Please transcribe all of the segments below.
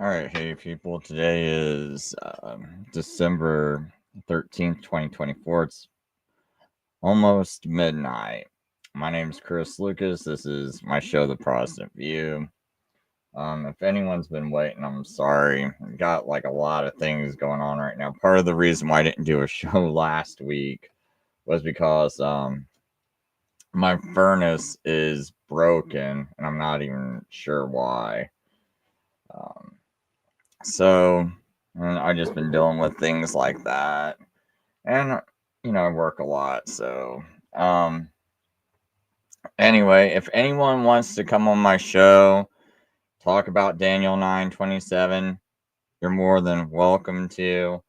All right, hey people. Today is December 13th, 2024. It's almost midnight. My name is Chris Lucas. This is my show, The Protestant View. If anyone's been waiting, I'm sorry. I've got like a lot of things going on right now. Part of the reason why I didn't do a show last week was because my furnace is broken and I'm not even sure why. Um, So, I just been dealing with things like that, and I work a lot. So, um, anyway, if anyone wants to come on my show, talk about Daniel 9:27, you're more than welcome to.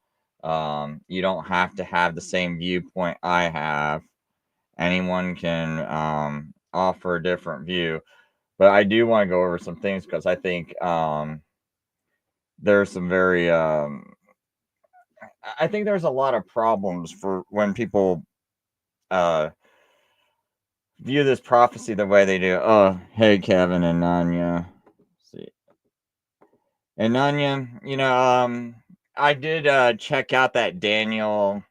You don't have to have the same viewpoint I have. Anyone can offer a different view, but I do want to go over some things because I think there's some very I think there's a lot of problems for when people uh, view this prophecy the way they do. Oh, hey, Kevin and Nanya. Let's see, and Nanya, I did check out that Daniel.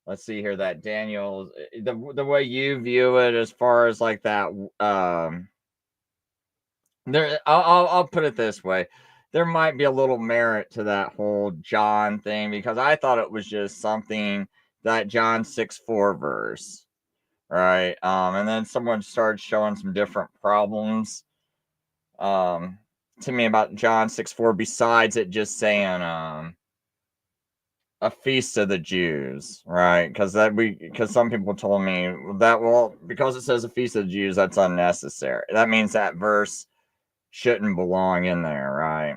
Let's see here, that Daniel, the way you view it, as far as like that. There, I'll put it this way. There might be a little merit to that whole John thing because I thought it was just something that John 6:4 verse, right? And then someone started showing some different problems um, to me about John 6:4 besides it just saying a feast of the Jews, right? Because some people told me that, well, because it says a feast of the Jews, that's unnecessary. That means that verse shouldn't belong in there, right?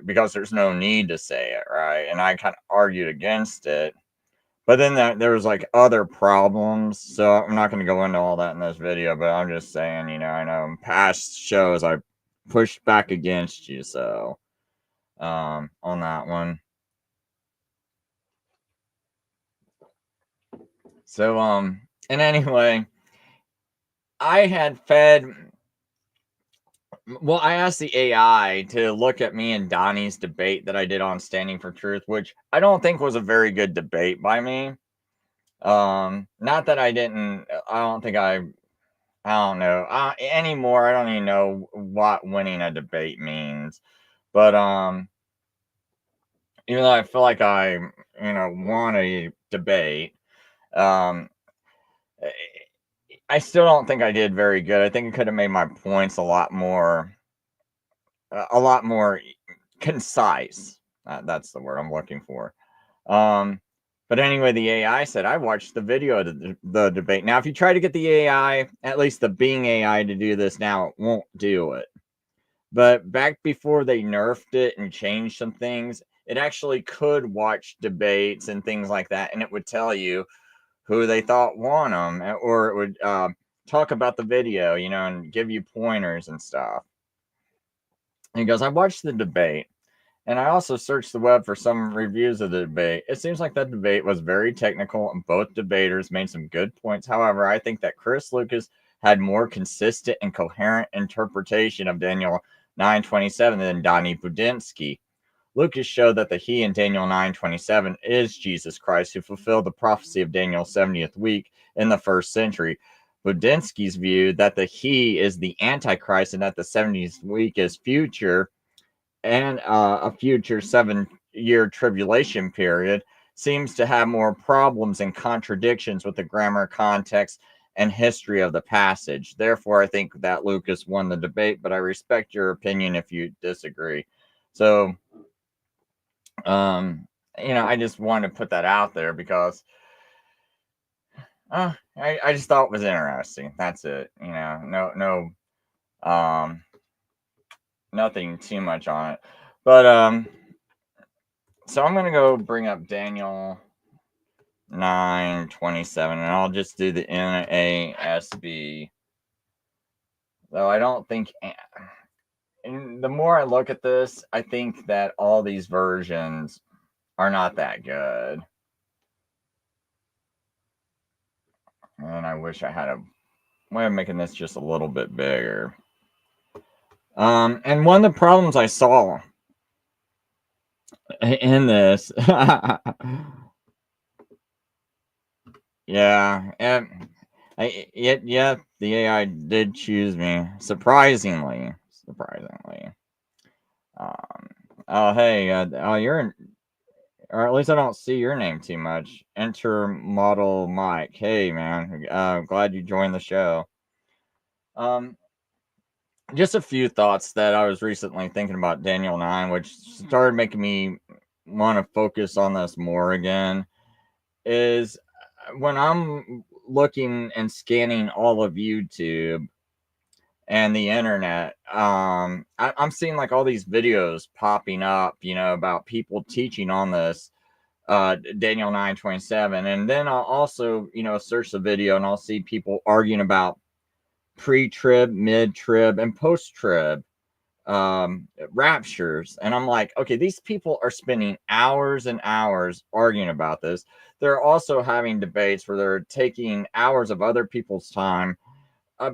Because there's no need to say it, right? And I kind of argued against it. But then there was like other problems. So I'm not going to go into all that in this video, but I'm just saying, I know in past shows I pushed back against you. So on that one. So, and anyway, I had fed, well, I asked the AI to look at me and Donnie's debate that I did on Standing for Truth, which I don't think was a very good debate by me. Not that I don't think I don't know anymore. I don't even know what winning a debate means. But even though I feel like I won a debate, um, I still don't think I did very good. I think I could have made my points a lot more concise. That's the word I'm looking for. Um, but anyway, the AI said I watched the video of the debate. Now, if you try to get the AI, at least the Bing AI, to do this now, it won't do it. But back before they nerfed it and changed some things, it actually could watch debates and things like that, and it would tell you who they thought won them, or it would talk about the video, and give you pointers and stuff. And he goes, I watched the debate. And I also searched the web for some reviews of the debate. It seems like that debate was very technical and both debaters made some good points. However, I think that Chris Lucas had more consistent and coherent interpretation of Daniel 9:27 than Donnie Budinsky. Lucas showed that the he in Daniel 9:27 is Jesus Christ, who fulfilled the prophecy of Daniel's 70th week in the first century. Budinsky's view that the he is the antichrist and that the 70th week is future and a future 7-year tribulation period seems to have more problems and contradictions with the grammar, context, and history of the passage. Therefore, I think that Lucas won the debate, but I respect your opinion if you disagree. So, I just wanted to put that out there because I just thought it was interesting. That's it. Um, nothing too much on it. But so I'm gonna go bring up Daniel 9:27, and I'll just do the NASB. Though I don't think, and the more I look at this, I think that all these versions are not that good. And I wish I had a way of making this just a little bit bigger. And one of the problems I saw in this. Yeah, and yeah, the AI did choose me, surprisingly. Um, oh, hey, you're in, or at least I don't see your name too much. Enter model Mike. Hey, man, glad you joined the show. Um, just a few thoughts that I was recently thinking about Daniel 9, which started making me want to focus on this more again. Is when I'm looking and scanning all of YouTube and the internet, I'm seeing like all these videos popping up, about people teaching on this Daniel 9:27, and then I'll also, search the video and I'll see people arguing about pre-trib, mid-trib, and post-trib raptures, and I'm like, okay, these people are spending hours and hours arguing about this. They're also having debates where they're taking hours of other people's time.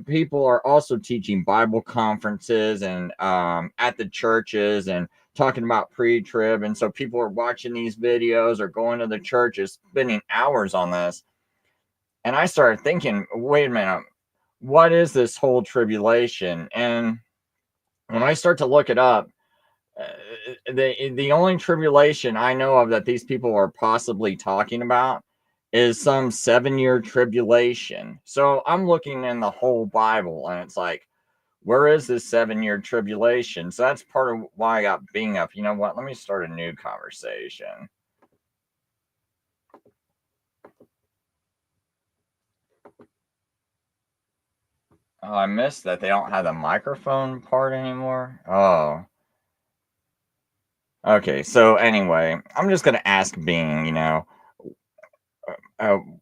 People are also teaching Bible conferences and at the churches and talking about pre-trib, and so people are watching these videos or going to the churches, spending hours on this. And I started thinking, wait a minute, what is this whole tribulation? And when I start to look it up, the only tribulation I know of that these people are possibly talking about is some 7-year tribulation. So I'm looking in the whole Bible, and it's like, where is this 7-year tribulation? So that's part of why I got Bing up. You know what? Let me start a new conversation. Oh, I missed that they don't have the microphone part anymore. Oh. Okay, so anyway, I'm just gonna ask Bing,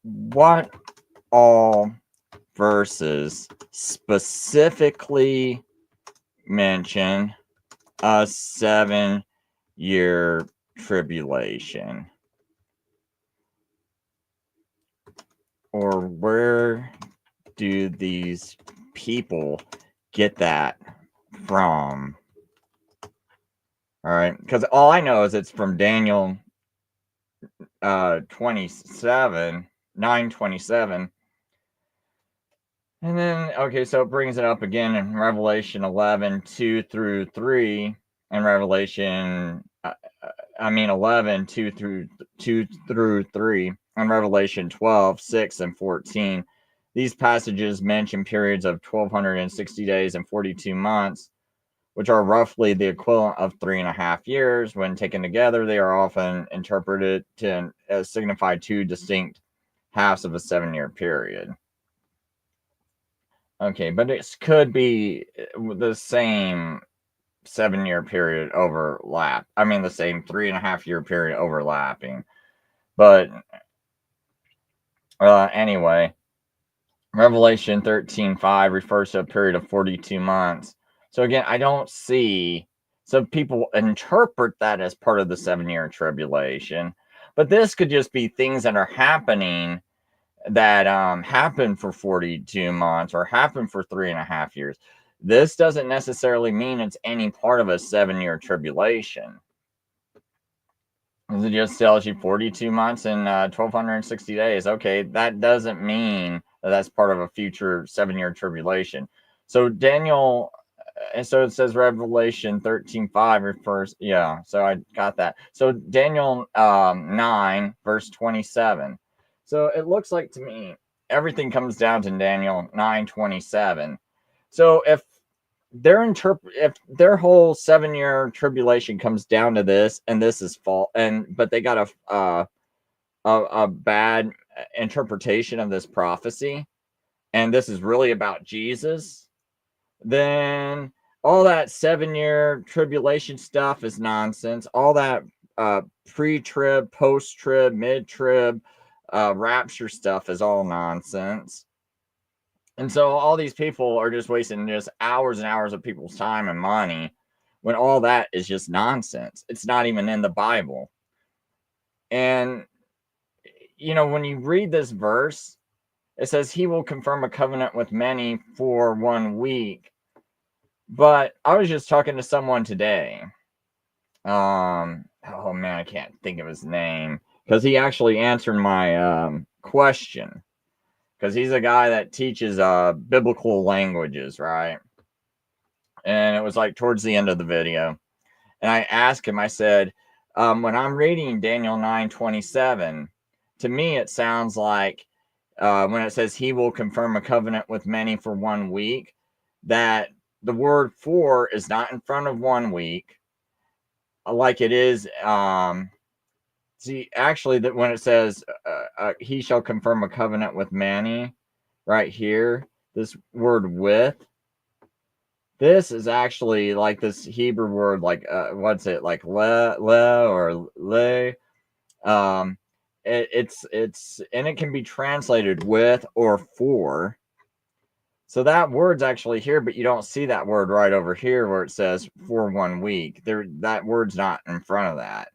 what all verses specifically mention a 7-year tribulation? Or where do these people get that from? All right, because all I know is it's from Daniel 9:27. And then, okay, so it brings it up again in Revelation 11:2-3, and Revelation, 11:2-3, and Revelation 12:6-14. These passages mention periods of 1,260 days and 42 months, which are roughly the equivalent of 3.5 years. When taken together, they are often interpreted to signify two distinct halves of a 7-year period. Okay, but it could be the same 7-year period overlap. I mean, the same 3.5-year period overlapping. But anyway, Revelation 13:5 refers to a period of 42 months. So again, I don't see. So people interpret that as part of the 7-year tribulation. But this could just be things that are happening that happen for 42 months or happen for 3.5 years. This doesn't necessarily mean it's any part of a 7-year tribulation. It just tells you 42 months and 1,260 days. Okay, that doesn't mean that that's part of a future 7-year tribulation. So Daniel, and so it says Revelation 13:5 refers, yeah, so I got that. So Daniel 9, verse 27. So it looks like to me everything comes down to Daniel 9:27. So if their whole 7-year tribulation comes down to this, and this is fault, but they got a bad interpretation of this prophecy, and this is really about Jesus, then all that 7-year tribulation stuff is nonsense. All that pre-trib, post-trib, mid-trib, rapture stuff is all nonsense. And so all these people are just wasting just hours and hours of people's time and money when all that is just nonsense. It's not even in the Bible. And, when you read this verse, it says he will confirm a covenant with many for 1 week. But I was just talking to someone today. oh man, I can't think of his name, because he actually answered my question, because he's a guy that teaches biblical languages, right? And it was like towards the end of the video, and I asked him, I said, when I'm reading Daniel 9:27, to me it sounds like when it says he will confirm a covenant with many for 1 week, that the word for is not in front of 1 week, like it is. See, actually, that when it says he shall confirm a covenant with many, right here, this word with, this is actually like this Hebrew word, like what's it, like le or le. Um, it's and it can be translated with or for. So that word's actually here, but you don't see that word right over here where it says for 1 week. There, that word's not in front of that.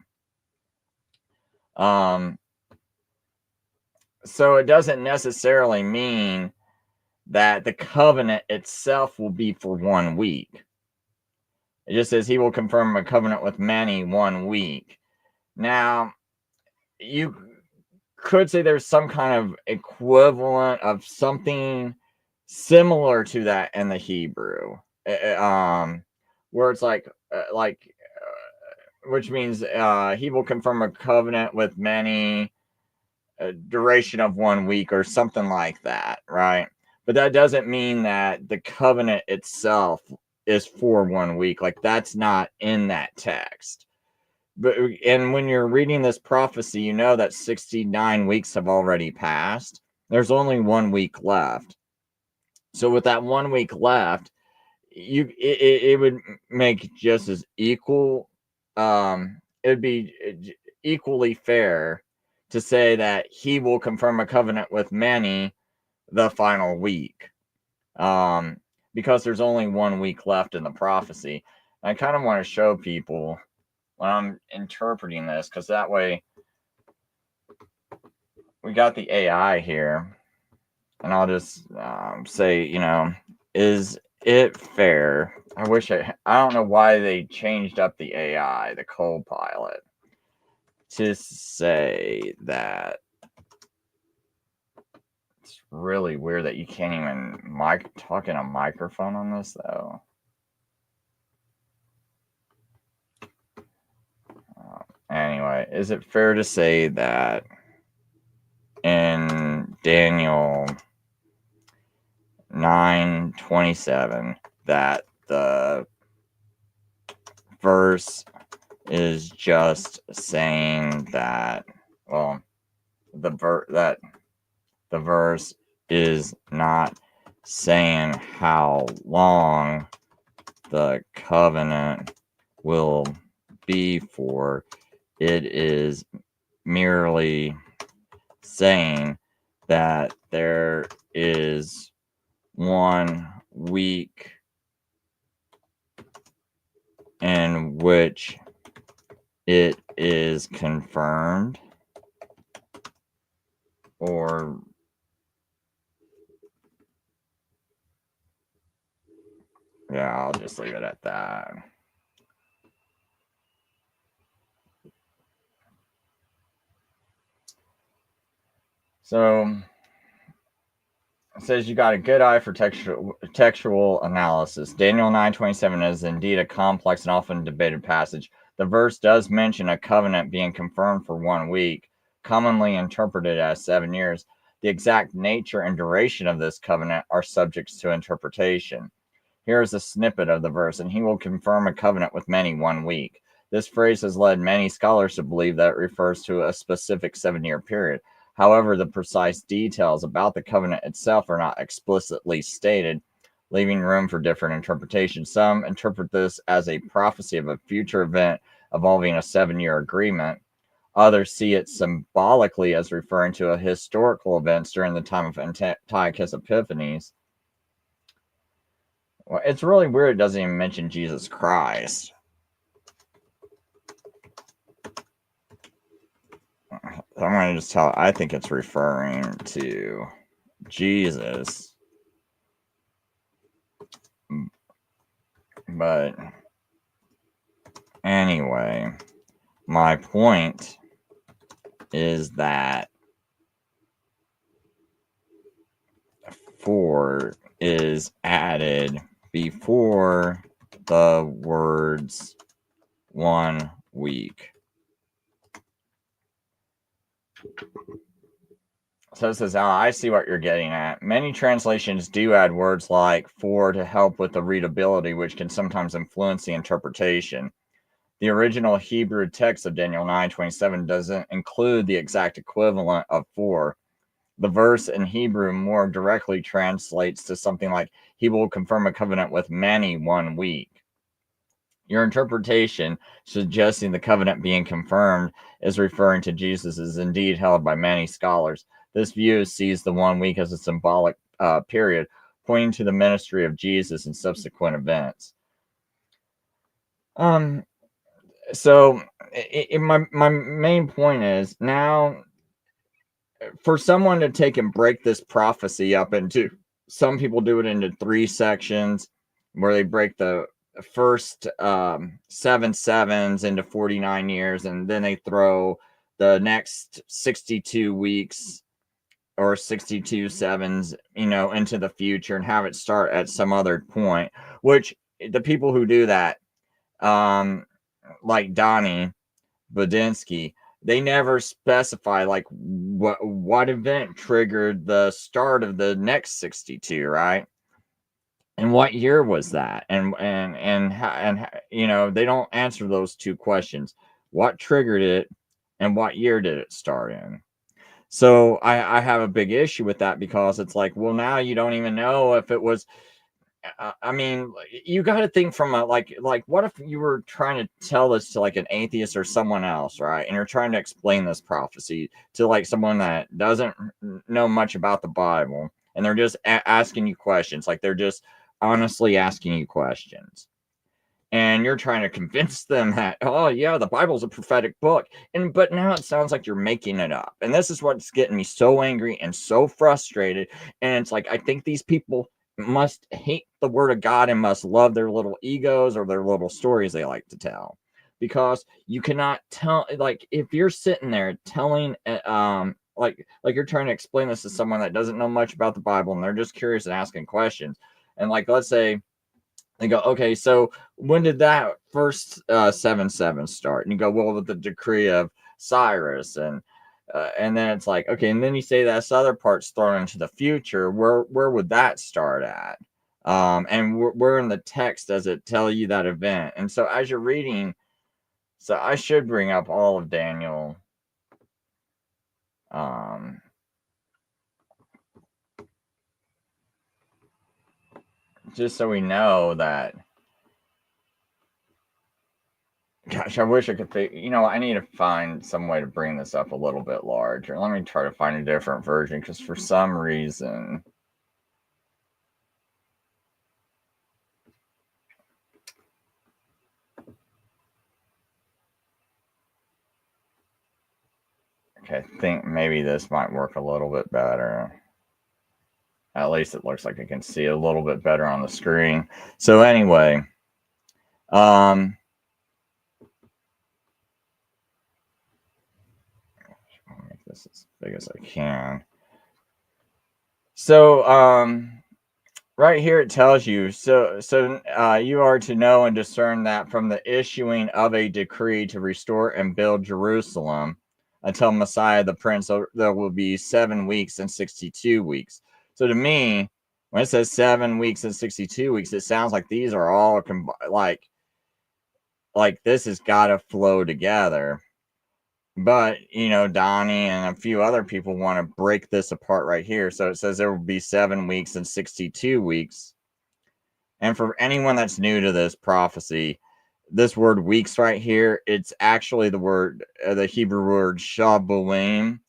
So it doesn't necessarily mean that the covenant itself will be for 1 week. It just says he will confirm a covenant with many 1 week. Now, you could say there's some kind of equivalent of something similar to that in the Hebrew, where it's like, which means he will confirm a covenant with many, a duration of 1 week or something like that, right? But that doesn't mean that the covenant itself is for 1 week. Like, that's not in that text. But and when you're reading this prophecy, you know that 69 weeks have already passed. There's only 1 week left. So with that 1 week left, it would make just as equal. It would be equally fair to say that he will confirm a covenant with many the final week, because there's only 1 week left in the prophecy. I kind of want to show people when I'm interpreting this, because that way we got the AI here, and I'll just say, is it fair? I don't know why they changed up the AI, the co-pilot, to say that. It's really weird that you can't even talk in a microphone on this, though. Anyway, is it fair to say that in Daniel 9:27 that the verse is just saying that, well, that the verse is not saying how long the covenant will be for. It is merely saying that there is 1 week in which it is confirmed, or yeah, I'll just leave it at that. So it says you got a good eye for textual analysis. Daniel 9:27 is indeed a complex and often debated passage. The verse does mention a covenant being confirmed for 1 week, commonly interpreted as 7 years. The exact nature and duration of this covenant are subjects to interpretation. Here is a snippet of the verse, and he will confirm a covenant with many 1 week. This phrase has led many scholars to believe that it refers to a specific 7-year period. However, the precise details about the covenant itself are not explicitly stated, leaving room for different interpretations. Some interpret this as a prophecy of a future event involving a 7-year agreement. Others see it symbolically as referring to a historical events during the time of Antiochus Epiphanes. Well, it's really weird it doesn't even mention Jesus Christ. I'm going to just tell, I think it's referring to Jesus. But anyway, my point is that 4 is added before the words 1 week. So it says, I see what you're getting at. Many translations do add words like 4 to help with the readability, which can sometimes influence the interpretation. The original Hebrew text of Daniel 9:27 doesn't include the exact equivalent of 4. The verse in Hebrew more directly translates to something like, he will confirm a covenant with many 1 week. Your interpretation, suggesting the covenant being confirmed is referring to Jesus, is indeed held by many scholars. This view sees the 1 week as a symbolic period, pointing to the ministry of Jesus and subsequent events. So my main point is, now for someone to take and break this prophecy up into, some people do it into 3 sections, where they break the first 7 sevens into 49 years, and then they throw the next 62 weeks or 62 sevens, into the future, and have it start at some other point. Which the people who do that, like Donnie Bodinsky, they never specify like what event triggered the start of the next 62, right? And what year was that? And they don't answer those 2 questions. What triggered it, and what year did it start in? So I have a big issue with that, because it's like, well, now you don't even know if it was. I mean, you got to think from a like what if you were trying to tell this to like an atheist or someone else, right? And you're trying to explain this prophecy to like someone that doesn't know much about the Bible, and they're just asking you questions, like they're just honestly asking you questions, and you're trying to convince them that, oh yeah, the Bible's a prophetic book, but now it sounds like you're making it up. And this is what's getting me so angry and so frustrated. And it's like, I think these people must hate the word of God and must love their little egos or their little stories they like to tell, because you cannot tell, like, if you're sitting there telling like you're trying to explain this to someone that doesn't know much about the Bible, and they're just curious and asking questions, and like, let's say they go, okay, so when did that first 7-7 start? And you go, well, with the decree of Cyrus, and then it's like, okay, and then you say this other part's thrown into the future. Where would that start at? And where in the text does it tell you that event? And so as you're reading, so I should bring up all of Daniel. Just so we know that. Gosh, I wish I could think. I need to find some way to bring this up a little bit larger. Let me try to find a different version, because for some reason. Okay, I think maybe this might work a little bit better. At least it looks like I can see a little bit better on the screen. So anyway, I'll make this as big as I can. So right here it tells you, so you are to know and discern that from the issuing of a decree to restore and build Jerusalem until Messiah the Prince, there will be 7 weeks and 62 weeks. So to me, when it says 7 weeks and 62 weeks, it sounds like these are all like this has got to flow together. But, Donnie and a few other people want to break this apart right here. So it says there will be 7 weeks and 62 weeks. And for anyone that's new to this prophecy, this word weeks right here, it's actually the Hebrew word shabuim,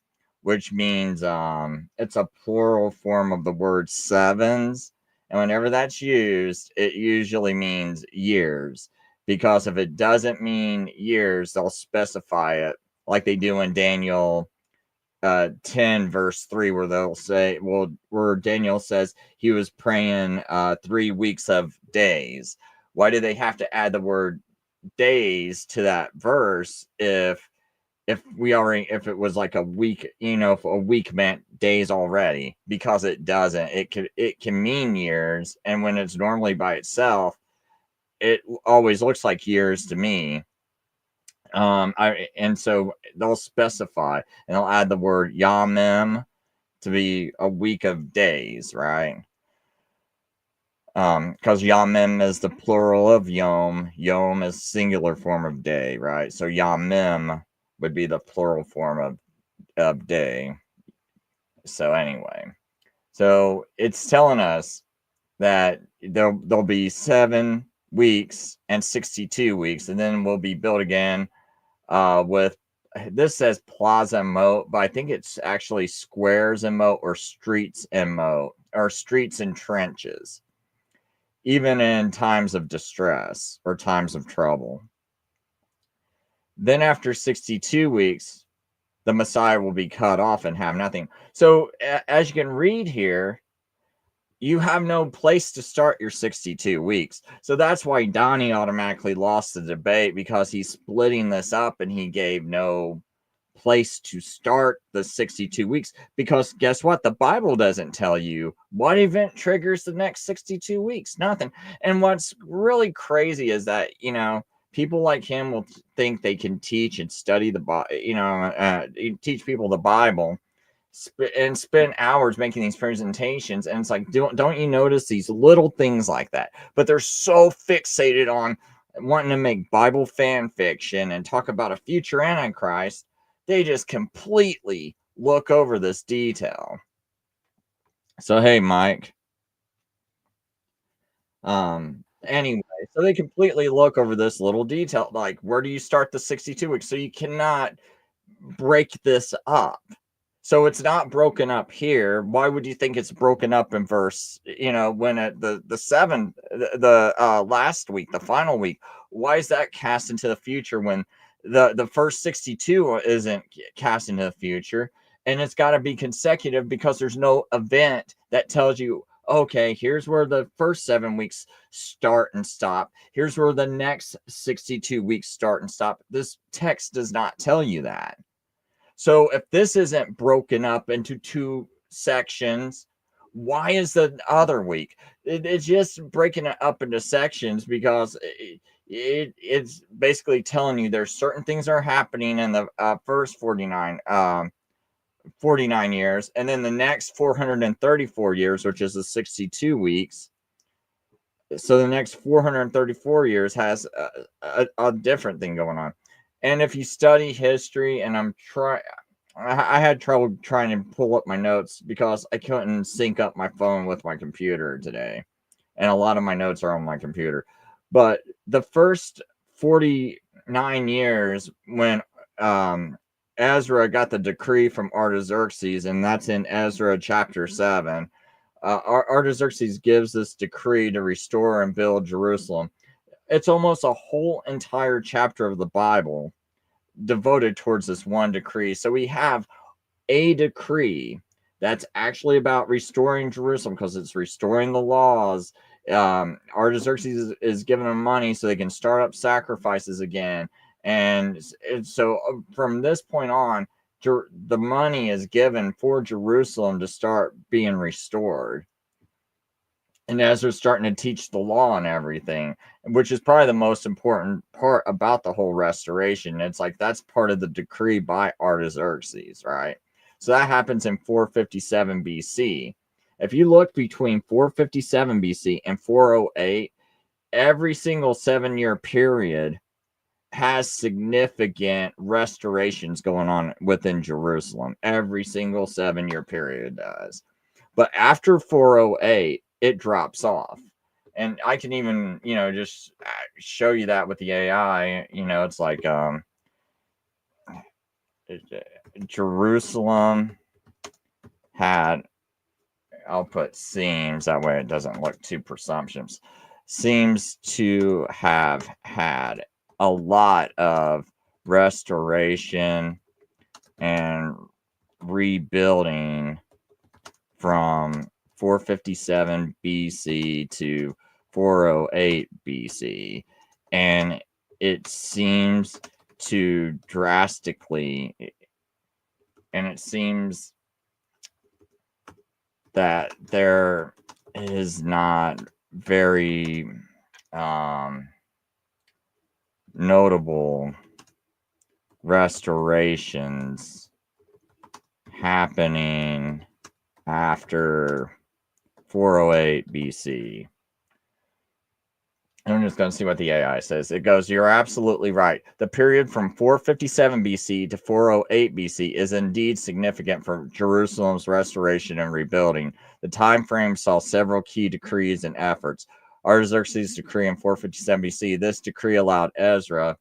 which means it's a plural form of the word sevens. And whenever that's used, it usually means years. Because if it doesn't mean years, they'll specify it, like they do in Daniel 10 verse 3, where they'll say, well, where Daniel says he was praying 3 weeks of days. Why do they have to add the word days to that verse if it was like a week, if a week meant days already, because it doesn't. It can mean years, and when it's normally by itself, it always looks like years to me. And so they'll specify and they'll add the word yamim to be a week of days, right? Because yamim is the plural of yom. Yom is singular form of day, right? So yamim would be the plural form of day. So anyway, so it's telling us that there'll be 7 weeks and 62 weeks, and then we'll be built again with, this says plaza and moat, but I think it's actually squares and moat, or streets and moat, or streets and trenches, even in times of distress or times of trouble. Then after 62 weeks, the Messiah will be cut off and have nothing. So as you can read here, you have no place to start your 62 weeks. So that's why Donnie automatically lost the debate, because he's splitting this up and he gave no place to start the 62 weeks. Because guess what? The Bible doesn't tell you what event triggers the next 62 weeks. Nothing. And what's really crazy is that, people like him will think they can teach and study the Bible, teach people the Bible and spend hours making these presentations, and it's like, don't you notice these little things like that? But they're so fixated on wanting to make Bible fan fiction and talk about a future antichrist, they just completely look over this detail. So hey, Mike. Anyway, so they completely look over this little detail, like, where do you start the 62 weeks? So you cannot break this up. So it's not broken up here. Why would you think it's broken up in verse, when at the 7, the last week, the final week, why is that cast into the future when the first 62 isn't cast into the future? And it's got to be consecutive, because there's no event that tells you, okay, here's where the first 7 weeks start and stop. Here's where the next 62 weeks start and stop. This text does not tell you that. So if this isn't broken up into 2 sections, why is the other week? It's just breaking it up into sections, because it's basically telling you there's certain things are happening in the first 49 years, and then the next 434 years, which is the 62 weeks. So the next 434 years has a different thing going on. And if you study history, and I had trouble trying to pull up my notes because I couldn't sync up my phone with my computer today. And a lot of my notes are on my computer. But the first 49 years, when Ezra got the decree from Artaxerxes, and that's in Ezra chapter 7, Artaxerxes gives this decree to restore and build Jerusalem. It's almost a whole entire chapter of the Bible devoted towards this one decree. So we have a decree that's actually about restoring Jerusalem, because it's restoring the laws. Artaxerxes is giving them money so they can start up sacrifices again. And so from this point on, the money is given for Jerusalem to start being restored. And as they're starting to teach the law and everything, which is probably the most important part about the whole restoration. It's like, that's part of the decree by Artaxerxes, right? So that happens in 457 BC. If you look between 457 BC and 408, every single 7-year period has significant restorations going on within Jerusalem. Every single 7-year period does. But after 408, it drops off. And I can even, just show you that with the AI. It's like Jerusalem had, I'll put seems, that way it doesn't look too presumptuous, seems to have had a lot of restoration and rebuilding from 457 BC to 408 BC. And it seems to drastically, and it seems that there is not very notable restorations happening after 408 BC. I'm just going to see what the AI says. It goes, you're absolutely right. The period from 457 BC to 408 BC is indeed significant for Jerusalem's restoration and rebuilding. The time frame saw several key decrees and efforts. Artaxerxes' decree in 457 BC. This decree allowed Ezra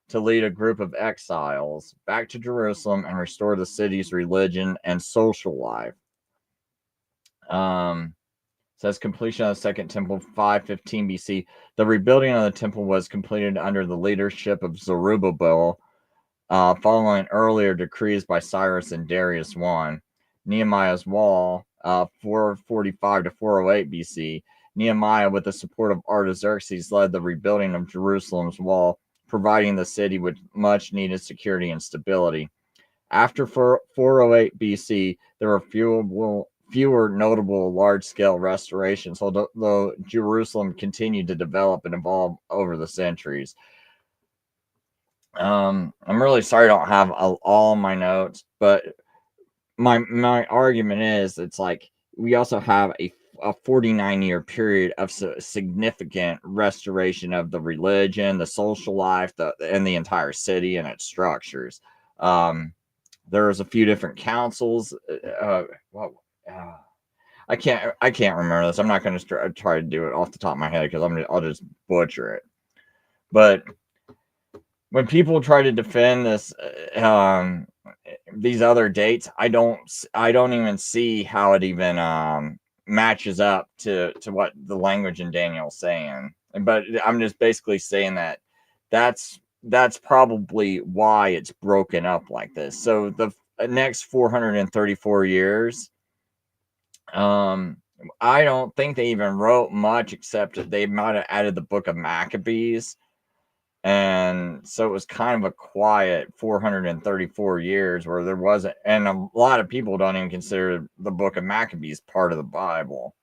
to lead a group of exiles back to Jerusalem and restore the city's religion and social life. Says completion of the second temple, 515 BC. The rebuilding of the temple was completed under the leadership of Zerubbabel, following earlier decrees by Cyrus and Darius I. Nehemiah's wall, 445 to 408 BC. Nehemiah, with the support of Artaxerxes, led the rebuilding of Jerusalem's wall, providing the city with much needed security and stability. After 408 BC, there were fewer notable large-scale restorations, although Jerusalem continued to develop and evolve over the centuries. I'm really sorry I don't have all my notes, but my argument is it's like we also have a 49-year period of significant restoration of the religion, the social life, and the entire city and its structures. There was a few different councils. I can't remember this. I'm not going to try to do it off the top of my head because I'll just butcher it. But when people try to defend this, these other dates, I don't even see how it even matches up to what the language in Daniel's saying. But I'm just basically saying that that's probably why it's broken up like this. So the next 434 years, I don't think they even wrote much, except that they might have added the book of Maccabees. And so it was kind of a quiet 434 years where there wasn't, and a lot of people don't even consider the book of Maccabees part of the Bible.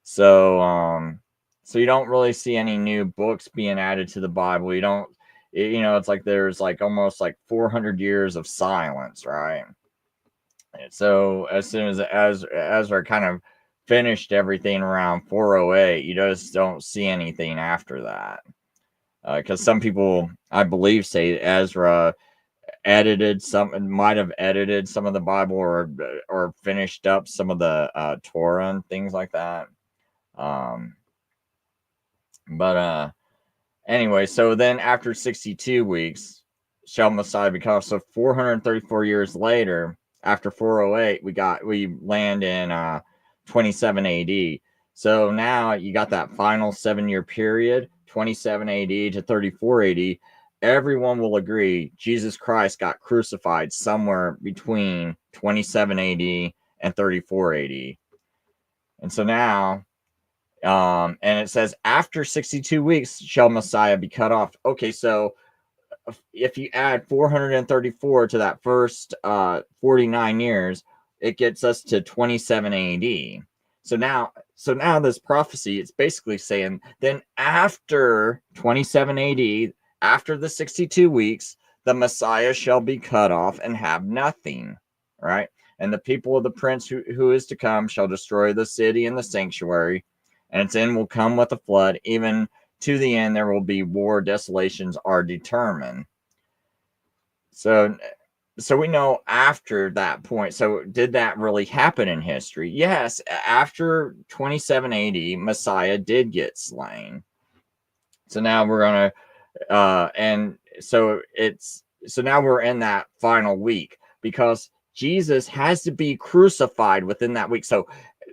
So, so you don't really see any new books being added to the Bible. You don't, it's like there's like almost like 400 years of silence, right? So as soon as Ezra kind of finished everything around 408, you just don't see anything after that. Because some people, I believe, say Ezra might have edited some of the Bible or finished up some of the Torah and things like that. But anyway, so then after 62 weeks, shall Messiah be cut off. So 434 years later, after 408, we land in 27 AD. So now you got that final 7-year period, 27 AD to 34 AD. Everyone will agree Jesus Christ got crucified somewhere between 27 AD and 34 AD. And so now, and it says after 62 weeks shall Messiah be cut off. Okay, so if you add 434 to that first 49 years, it gets us to 27 AD. So now this prophecy, it's basically saying then after 27 AD, after the 62 weeks, the Messiah shall be cut off and have nothing, right? And the people of the prince who is to come shall destroy the city and the sanctuary, and its end will come with a flood. Even to the end there will be war, desolations are determined. So we know after that point. So did that really happen in history? Yes, after 27 AD, Messiah did get slain. So now we're gonna and so now we're in that final week because Jesus has to be crucified within that week. So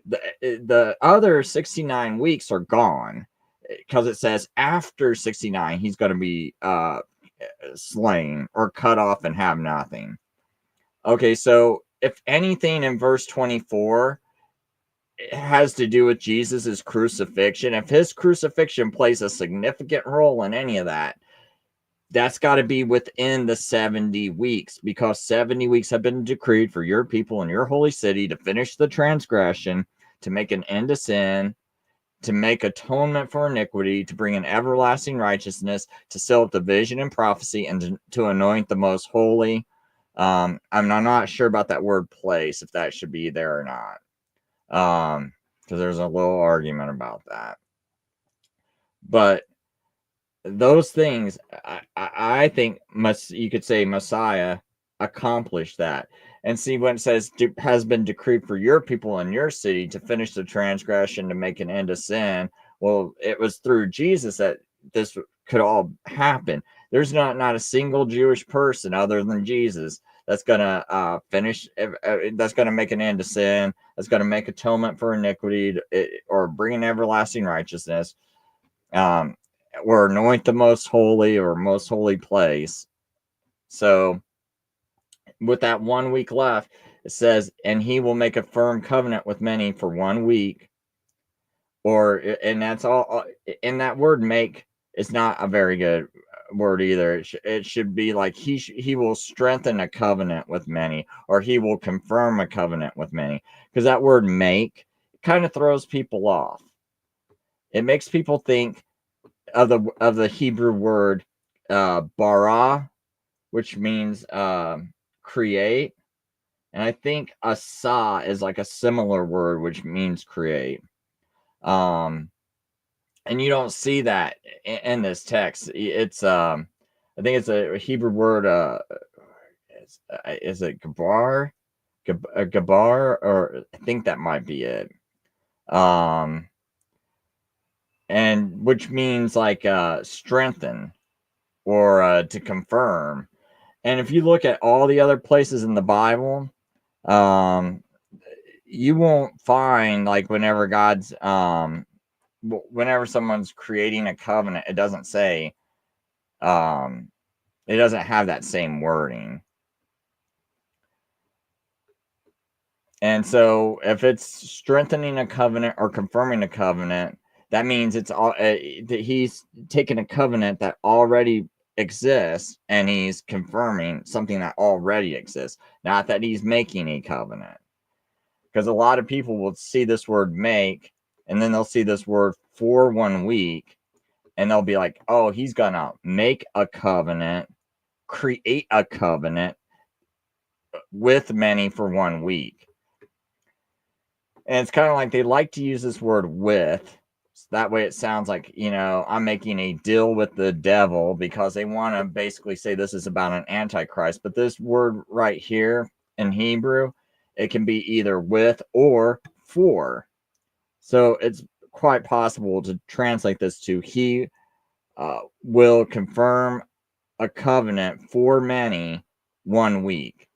the other 69 weeks are gone because it says after 69 he's going to be slain or cut off and have nothing. Okay, so if anything in verse 24 has to do with Jesus's crucifixion, if his crucifixion plays a significant role in any of that, that's got to be within the 70 weeks, because 70 weeks have been decreed for your people in your holy city to finish the transgression, to make an end to sin, to make atonement for iniquity, to bring an everlasting righteousness, to seal up the vision and prophecy, and to anoint the most holy. I'm not sure about that word place, if that should be there or not, because there's a little argument about that. But those things, I think, you could say Messiah accomplished that. And see, when it says has been decreed for your people in your city to finish the transgression, to make an end to sin, well, it was through Jesus that this could all happen. There's not a single Jewish person other than Jesus that's gonna finish, that's gonna make an end to sin, that's gonna make atonement for iniquity, or bring an everlasting righteousness, or anoint the most holy or most holy place. So with that 1 week left, it says, and he will make a firm covenant with many for 1 week. And that's all. And that word make is not a very good word either. It should be like he will strengthen a covenant with many, or he will confirm a covenant with many, because that word make kind of throws people off. It makes people think of the Hebrew word bara, which means create, and I think asa is like a similar word which means create. And you don't see that in this text. It's I think it's a Hebrew word. Is it gabar? Gabar, or I think that might be it. And which means like strengthen, or to confirm. And if you look at all the other places in the Bible, you won't find, like, whenever whenever someone's creating a covenant, it doesn't say, it doesn't have that same wording. And so if it's strengthening a covenant or confirming a covenant, that means it's all that he's taken a covenant that already exists and he's confirming something that already exists, not that he's making a covenant. Because a lot of people will see this word make, and then they'll see this word for 1 week, and they'll be like, oh, he's gonna make a covenant, create a covenant with many for 1 week. And it's kind of like they like to use this word with. So that way it sounds like, I'm making a deal with the devil, because they want to basically say this is about an antichrist. But this word right here in Hebrew, it can be either with or for. So it's quite possible to translate this to he will confirm a covenant for many 1 week.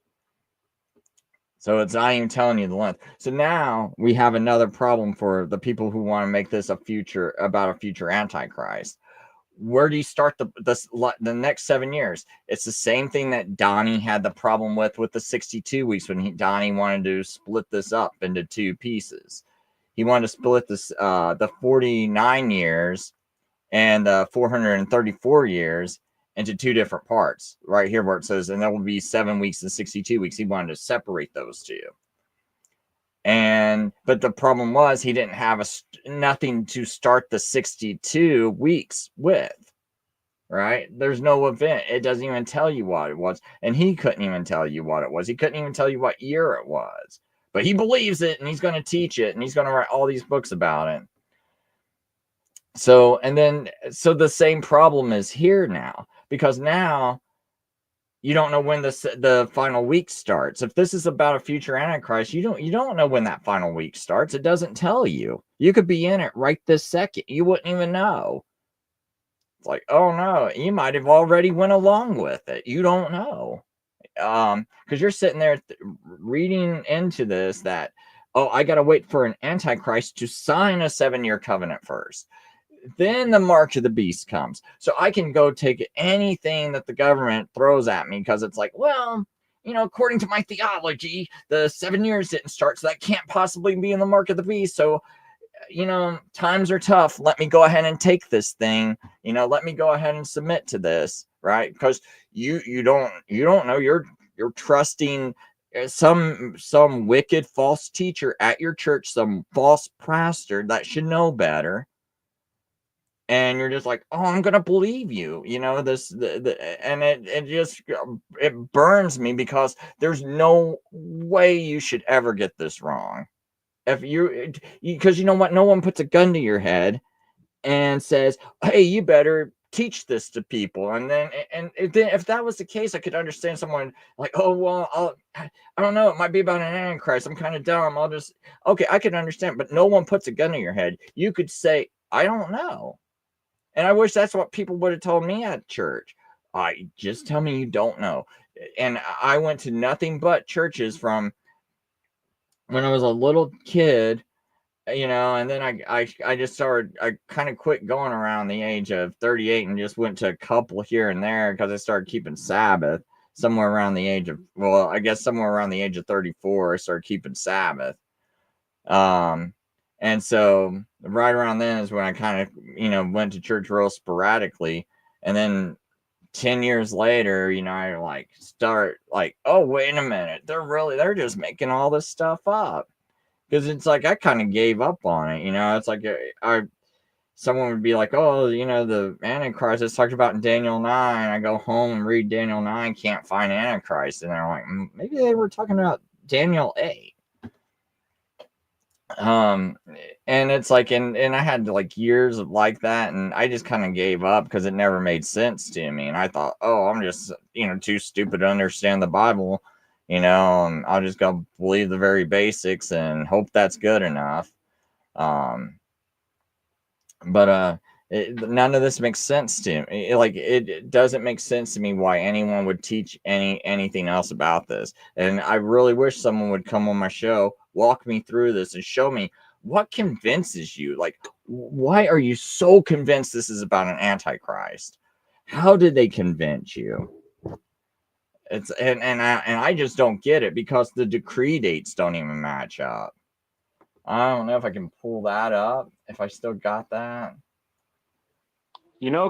So it's not even telling you the length. So now we have another problem for the people who want to make this about a future antichrist. Where do you start the next 7 years? It's the same thing that Donnie had the problem with the 62 weeks, when Donnie wanted to split this up into 2 pieces. He wanted to split this the 49 years and the 434 years into 2 different parts. Right here where it says, and that will be 7 weeks and 62 weeks. He wanted to separate those 2. But the problem was he didn't have nothing to start the 62 weeks with, right? There's no event. It doesn't even tell you what it was. And he couldn't even tell you what it was. He couldn't even tell you what year it was. But he believes it, and he's going to teach it, and he's going to write all these books about it. So the same problem is here now, because now you don't know when the final week starts. If this is about a future antichrist, you don't know when that final week starts. It doesn't tell you. You could be in it right this second. You wouldn't even know. It's like, oh no, you might have already went along with it. You don't know. Because you're sitting there reading into this that, oh, I got to wait for an antichrist to sign a 7-year covenant first. Then the mark of the beast comes. So I can go take anything that the government throws at me, because it's like, well, according to my theology, the 7 years didn't start, so that can't possibly be in the mark of the beast. So, times are tough. Let me go ahead and take this thing. Let me go ahead and submit to this. right? Because you don't know, you're trusting some wicked false teacher at your church, some false pastor that should know better, and you're just like, oh, I'm gonna believe you, and it just it burns me, because there's no way you should ever get this wrong. If because you know what, no one puts a gun to your head and says, hey, you better teach this to people. And then if that was the case, I could understand someone like, oh well, I don't know, it might be about an antichrist, I'm kind of dumb, I'll just, okay, I could understand. But no one puts a gun to your head. You could say, I don't know. And I wish that's what people would have told me at church. I just tell me you don't know. And I went to nothing but churches from when I was a little kid, and then I just started, I kind of quit going around the age of 38 and just went to a couple here and there, because I started keeping Sabbath somewhere around the age of, well, I guess somewhere around the age of 34, I started keeping Sabbath. And so right around then is when I kind of, went to church real sporadically. And then 10 years later, I like start like, oh, wait a minute. They're just making all this stuff up. Because it's like, I kind of gave up on it. It's like, someone would be like, oh, the Antichrist is talked about in Daniel 9. I go home and read Daniel 9, can't find Antichrist. And they're like, maybe they were talking about Daniel 8. And it's like, and I had like years of like that, and I just kind of gave up because it never made sense to me. And I thought, oh, I'm just, too stupid to understand the Bible, and I'll just go believe the very basics and hope that's good enough. But none of this makes sense to me. It doesn't make sense to me why anyone would teach anything else about this. And I really wish someone would come on my show, walk me through this, and show me what convinces you. Like, why are you so convinced this is about an antichrist? How did they convince you? It's I just don't get it, because the decree dates don't even match up. I don't know if I can pull that up, if I still got that.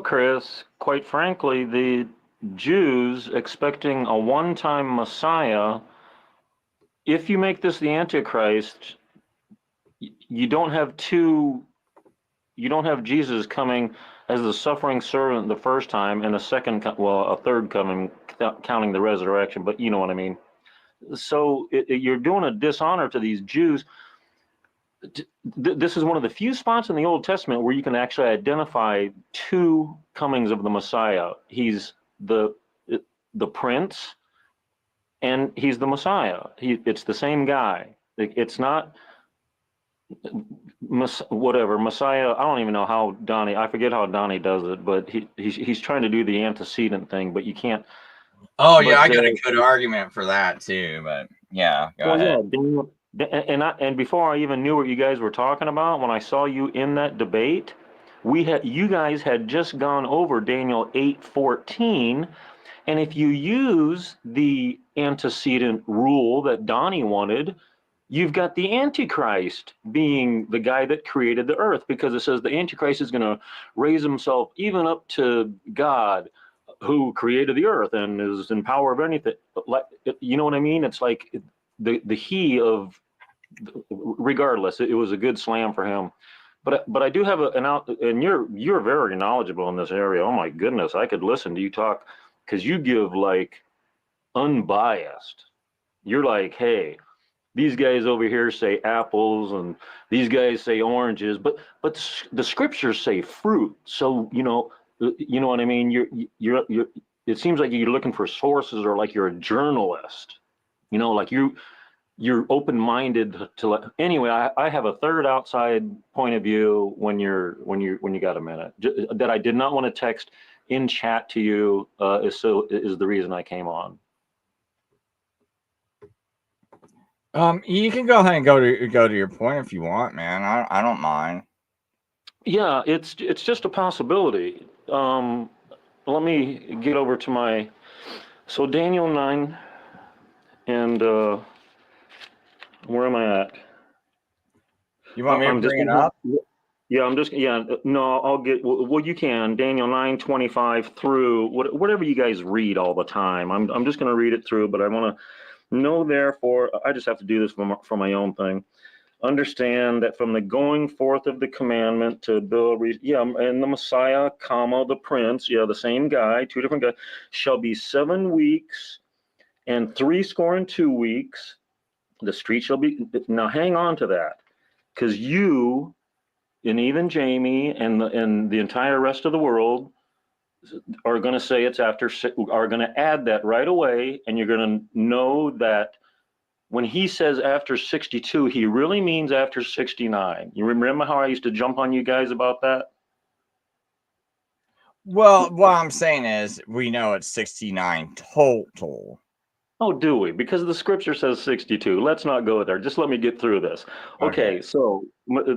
Chris, quite frankly, the Jews expecting a one-time Messiah, if you make this the Antichrist, you don't have Jesus coming as the suffering servant the first time, and a third coming, counting the resurrection, but you know what I mean. So you're doing a dishonor to these Jews. This is one of the few spots in the Old Testament where you can actually identify two comings of the Messiah. He's the prince, and he's the Messiah. It's the same guy. It's not whatever Messiah. I don't even know how Donnie. I forget how Donnie does it, but he's trying to do the antecedent thing, but you can't. Oh yeah, I got a good argument for that too. But yeah, go ahead. Yeah, and before I even knew what you guys were talking about, when I saw you in that debate, you guys had just gone over Daniel 8:14, and if you use the antecedent rule that Donnie wanted, you've got the Antichrist being the guy that created the earth, because it says the Antichrist is going to raise himself even up to God, who created the earth and is in power of anything. Like, you know what I mean? It's like the he of, regardless, it was a good slam for him. But I do have an out, and you're very knowledgeable in this area. Oh my goodness, I could listen to you talk, because you give like unbiased. You're like, hey, these guys over here say apples, and these guys say oranges, but the scriptures say fruit. So you know what I mean. You're. It seems like you're looking for sources, or like you're a journalist. Like you're open-minded to. Anyway, I have a third outside point of view when you got a minute, that I did not want to text in chat to you. Is the reason I came on. You can go ahead and go to your point if you want, man. I don't mind. Yeah, it's just a possibility. Let me get over to my. So Daniel 9, and where am I at? You want me to bring it up? Yeah, I'm just yeah. No, I'll get well. You can Daniel 9:25 through whatever you guys read all the time. I'm just going to read it through, but I want to know. Therefore, I just have to do this for my own thing. Understand that from the going forth of the commandment to yeah, and the Messiah, comma the Prince, yeah, the same guy, two different guys, shall be 7 weeks and 62 weeks. The street shall be now. Hang on to that, because you and even Jamie and the entire rest of the world are going to say it's after, are going to add that right away, and you're going to know that when he says after 62, he really means after 69. You remember how I used to jump on you guys about that? Well, what I'm saying is we know it's 69 total. Oh, do we? Because the scripture says 62. Let's not go there. Just let me get through this. Okay. Okay, so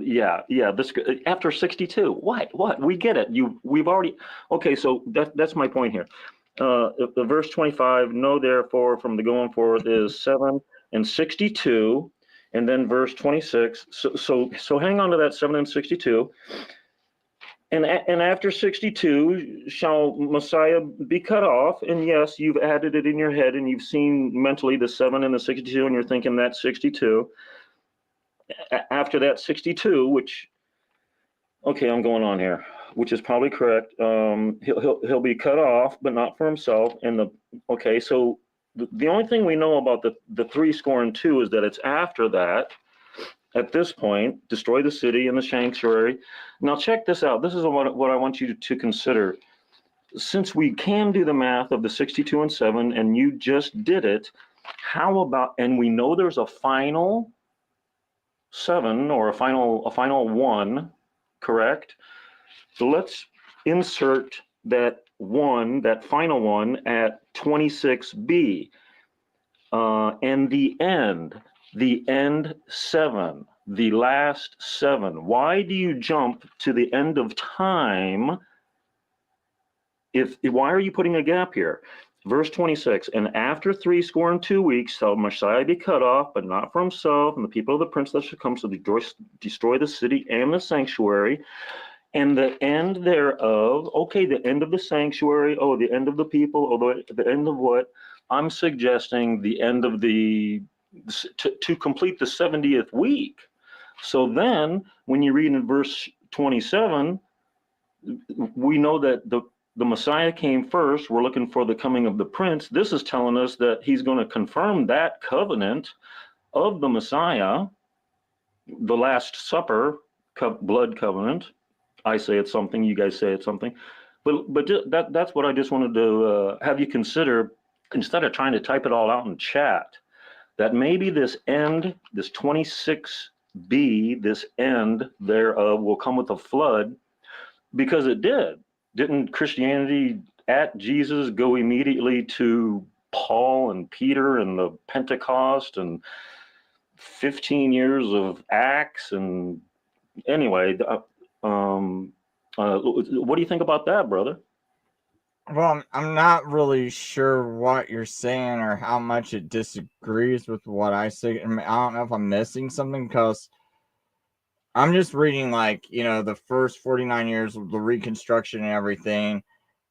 yeah. This after 62. What? We get it. We've already. Okay, so that's my point here. The verse 25. Know therefore from the going forth is 7 and 62, and then verse 26. So hang on to that 7 and 62. And after 62 shall Messiah be cut off. And yes, you've added it in your head and you've seen mentally the 7 and the 62, and you're thinking that's 62. After that 62, which, okay, I'm going on here, which is probably correct. He'll be cut off, but not for himself. Okay, so the only thing we know about the 62 is that it's after that. At this point, destroy the city and the sanctuary. Now, check this out. This is what I want you to consider. Since we can do the math of the 62 and 7, and you just did it, how about, and we know there's a final 7 or a final 1, correct? So let's insert that 1, that final 1 at 26b. And the end 7, the last 7. Why do you jump to the end of time? Why are you putting a gap here? Verse 26, and after 62 weeks shall Messiah be cut off, but not for himself, and the people of the prince that shall come shall destroy the city and the sanctuary, and the end thereof. Okay, the end of the sanctuary. Oh, the end of the people. Oh, the end of what? I'm suggesting the end of to complete the 70th week. So then, when you read in verse 27, we know that the Messiah came first. We're looking for the coming of the Prince. This is telling us that he's going to confirm that covenant of the Messiah, the Last Supper, blood covenant. I say it's something, you guys say it's something. But that's what I just wanted to have you consider, instead of trying to type it all out in chat, that maybe this 26b, this end thereof will come with a flood, because it did. Didn't Christianity at Jesus go immediately to Paul and Peter and the Pentecost and 15 years of Acts? And anyway, what do you think about that, brother? Well, I'm not really sure what you're saying or how much it disagrees with what I say. I mean, I don't know if I'm missing something because I'm just reading, like, the first 49 years of the Reconstruction and everything.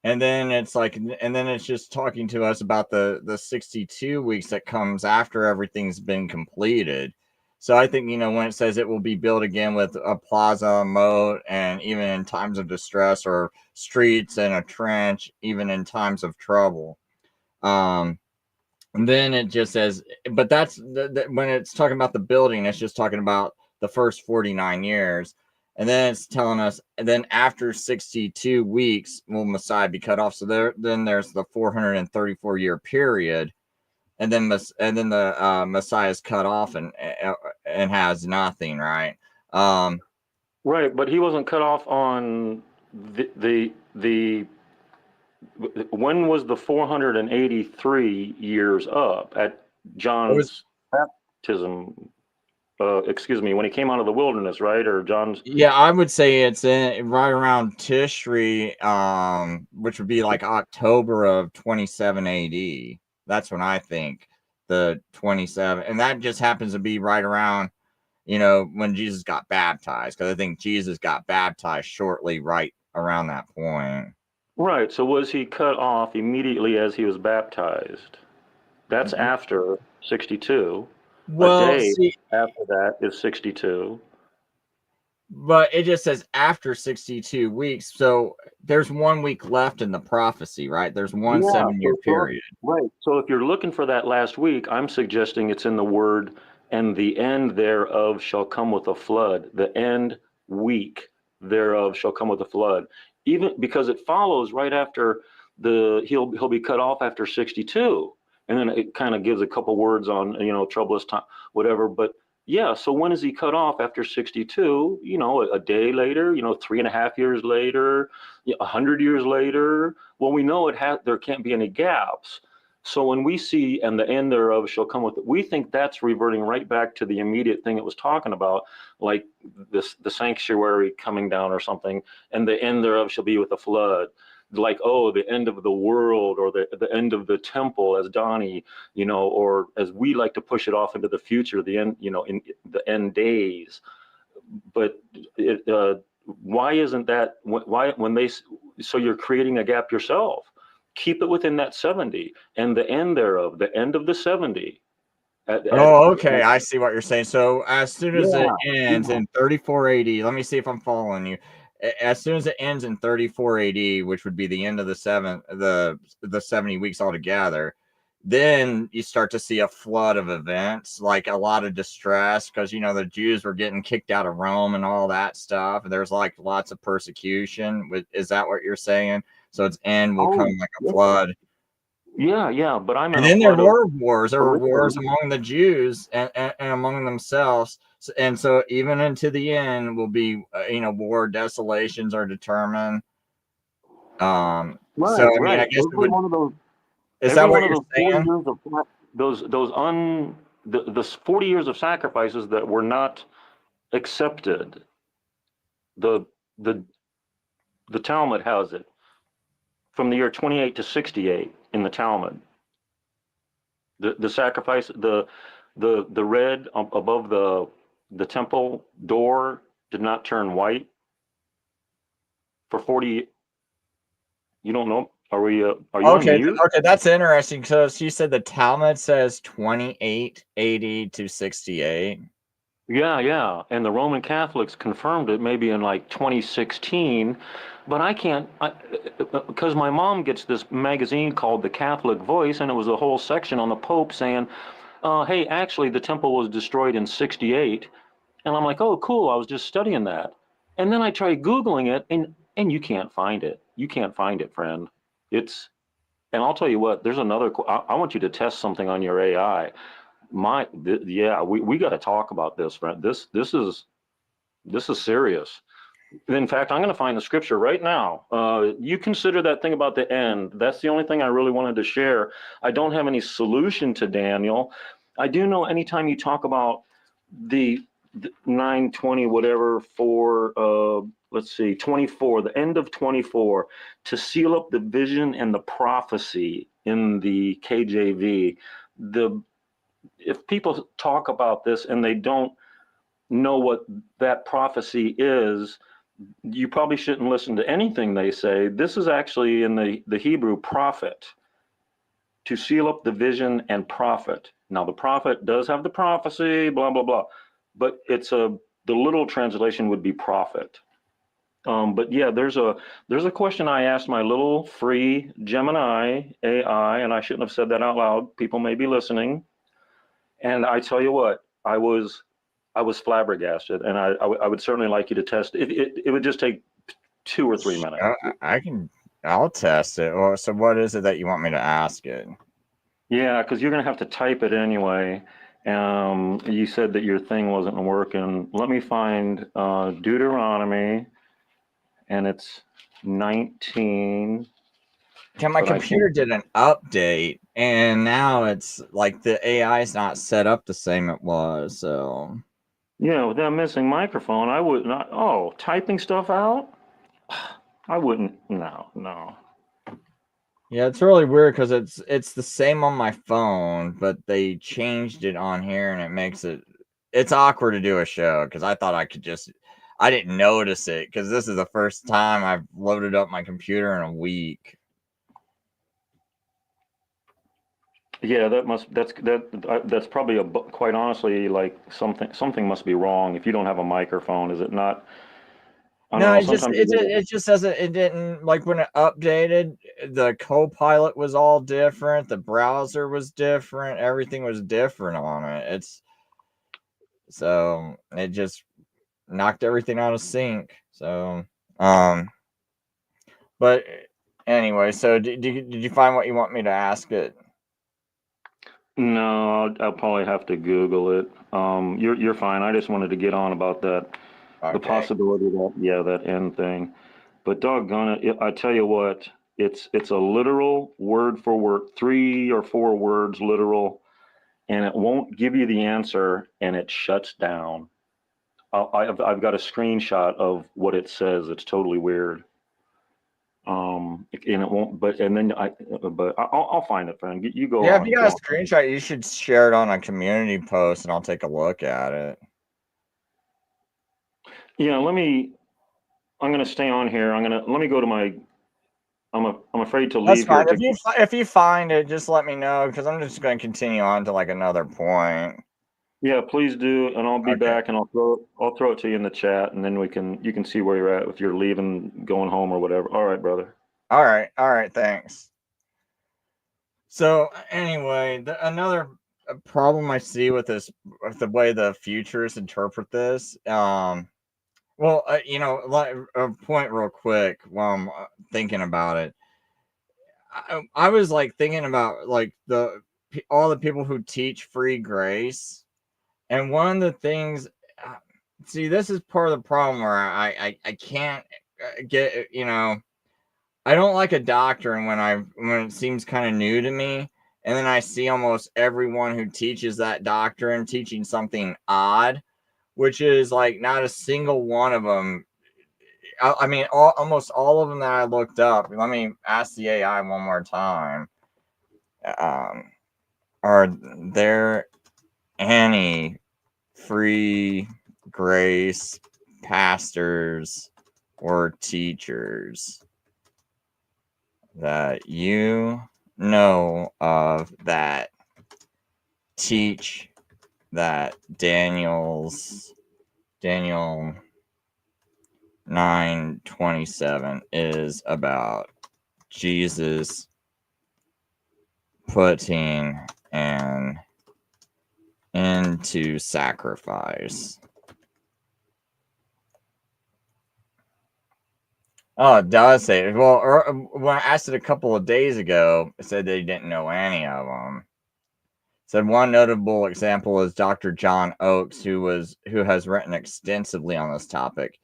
And then it's like, and then it's just talking to us about the 62 weeks that comes after everything's been completed. So I think, when it says it will be built again with a plaza, moat, and even in times of distress, or streets and a trench, even in times of trouble. Um, and then it just says, but that's when it's talking about the building, it's just talking about the first 49 years. And then it's telling us, and then after 62 weeks will Messiah be cut off. So then there's the 434-year period, and then the Messiah is cut off and has nothing, right? Right, but he wasn't cut off on the when was the 483 years up at It was John's baptism? Excuse me, when he came out of the wilderness, right? Or John's. Yeah, I would say it's right around Tishri, which would be like October of 27 AD. That's when I think the 27, and that just happens to be right around, when Jesus got baptized, because I think Jesus got baptized shortly right around that point. Right. So was he cut off immediately as he was baptized? That's after 62. A Well, day see, after that is 62. but it just says after 62 weeks. So there's 1 week left in the prophecy, right? There's one Yeah. 7 year period. Right. So if you're looking for that last week, I'm suggesting it's in the word, and the end thereof shall come with a flood. The end week thereof shall come with a flood. Even because it follows right after he'll be cut off after 62. And then it kind of gives a couple words on, troublous time, whatever. But yeah, so when is he cut off after 62? A day later, 3.5 years later, 100 years later. Well, we know there can't be any gaps. So when we see, and the end thereof shall come with it, we think that's reverting right back to the immediate thing it was talking about, like the sanctuary coming down or something, and the end thereof shall be with a flood. Like, oh, the end of the world, or the end of the temple, as Donnie, or as we like to push it off into the future, the end, in the end days. But why isn't that, why when they, so you're creating a gap yourself? Keep it within that 70, and the end thereof, the end of the 70. Oh, okay. I see what you're saying. So as soon as it Yeah, ends yeah. in 34 AD, let me see if I'm following you. As soon as it ends in 34 AD, which would be the end of the 70 weeks altogether, then you start to see a flood of events, like a lot of distress, because the Jews were getting kicked out of Rome and all that stuff. And there's like lots of persecution. Is that what you're saying? So its end will come Oh, like a yeah, flood. yeah, yeah. But I'm in And a then there flood of were wars. There were wars curriculum. among the Jews and among themselves. And so even into the end will be, war desolations are determined. So, Right, I mean, I right. guess it would, is Every that what one of you're those 40 saying? years of the 40 years of sacrifices that were not accepted. The the the Talmud has it from the year 28 to 68 in the Talmud. The sacrifice, the red above the temple door did not turn white for 40. You don't know? Are you on Okay, mute? okay, that's interesting. So she said the Talmud says 28 AD to 68. Yeah, yeah. And the Roman Catholics confirmed it maybe in like 2016, but I can't, because my mom gets this magazine called The Catholic Voice, and it was a whole section on the Pope saying, hey, actually, the temple was destroyed in 68. And I'm like, oh, cool. I was just studying that. And then I tried Googling it, and you can't find it. You can't find it, friend. It's, and I'll tell you what, there's another, I want you to test something on your AI. Yeah, we got to talk about this, friend. This is serious. In fact, I'm going to find the scripture right now. You consider that thing about the end. That's the only thing I really wanted to share. I don't have any solution to Daniel. I do know anytime you talk about the 920 whatever for let's see 24, the end of 24, to seal up the vision and the prophecy in the KJV. The If people talk about this and they don't know what that prophecy is, you probably shouldn't listen to anything they say. This is actually in the Hebrew prophet, to seal up the vision and prophet. Now the prophet does have the prophecy, blah blah blah, but the literal translation would be prophet. But yeah, there's a question I asked my little free Gemini AI, and I shouldn't have said that out loud. People may be listening, and I tell you what, I was flabbergasted, and I would certainly like you to test it. It would just take 2 or 3 minutes. I can, I'll test it. Well, so what is it that you want me to ask it? Yeah, because you're going to have to type it anyway. You said that your thing wasn't working. Let me find Deuteronomy, and it's 19. Yeah, my But I can't. computer did an update, and now it's like the AI is not set up the same it was. So With that missing microphone, I would not. Oh, typing stuff out? I wouldn't. No, no. yeah, it's really weird because it's the same on my phone, but they changed it on here, and it makes it it's awkward to do a show because I thought I didn't notice it because this is the first time I've loaded up my computer in a week. Yeah, that's probably quite honestly, like something must be wrong if you don't have a microphone. Is it not? I don't No, know. Sometimes you get it just doesn't, it didn't, like when it updated, the Copilot was all different, the browser was different, everything was different on it. So it just knocked everything out of sync. So, but anyway, so did you find what you want me to ask it? No, I'll probably have to Google it. You're fine. I just wanted to get on about that, the Okay. possibility that, yeah, that end thing. But doggone it, I tell you what, it's a literal word for word, 3 or 4 words literal, and it won't give you the answer, and it shuts down. I've got a screenshot of what it says. It's totally weird. And it won't, but I'll find it, friend. You go Yeah, if you on, got go a on. screenshot, you should share it on a community post and I'll take a look at it. Yeah, I'm gonna stay on here. Let me go to my, I'm afraid to That's leave here fine. to, If you find it, just let me know because I'm just going to continue on to like another point. yeah, please do. And I'll be Okay. back and I'll throw it to you in the chat, and then you can see where you're at if you're leaving, going home or whatever. All right, brother. All right. All right. Thanks. So anyway, another problem I see with this, with the way the futurists interpret this, well, like a point real quick while I'm thinking about it. I was like thinking about like all the people who teach free grace, and one of the things, uh, see, this is part of the problem where I can't get, I don't like a doctrine when it seems kind of new to me, and then I see almost everyone who teaches that doctrine teaching something odd, which is like not a single one of them. I mean, almost all of them that I looked up. Let me ask the AI one more time. Um, are there any free grace pastors or teachers that you know of that teach that Daniel 9:27 is about Jesus putting an end to sacrifice? Oh, it does say it. Well, when I asked it a couple of days ago, it said they didn't know any of them. Said one notable example is Dr. John Oakes, who has written extensively on this topic.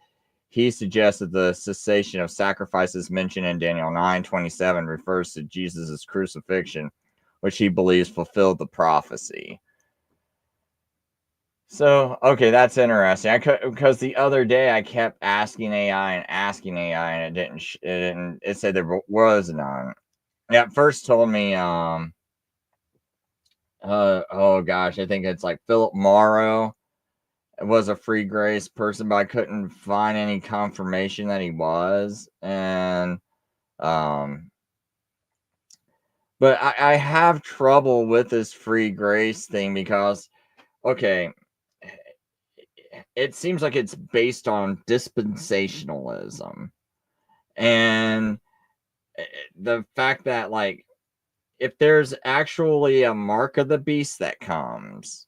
He suggests that the cessation of sacrifices mentioned in Daniel 9:27 refers to Jesus' crucifixion, which he believes fulfilled the prophecy. So, okay, that's interesting. Because the other day I kept asking AI and it said there was none. Yeah, it first told me, oh gosh, I think it's like Philip Morrow was a free grace person, but I couldn't find any confirmation that he was. And, um, but I have trouble with this free grace thing because, okay, it seems like it's based on dispensationalism and the fact that, like, if there's actually a mark of the beast that comes.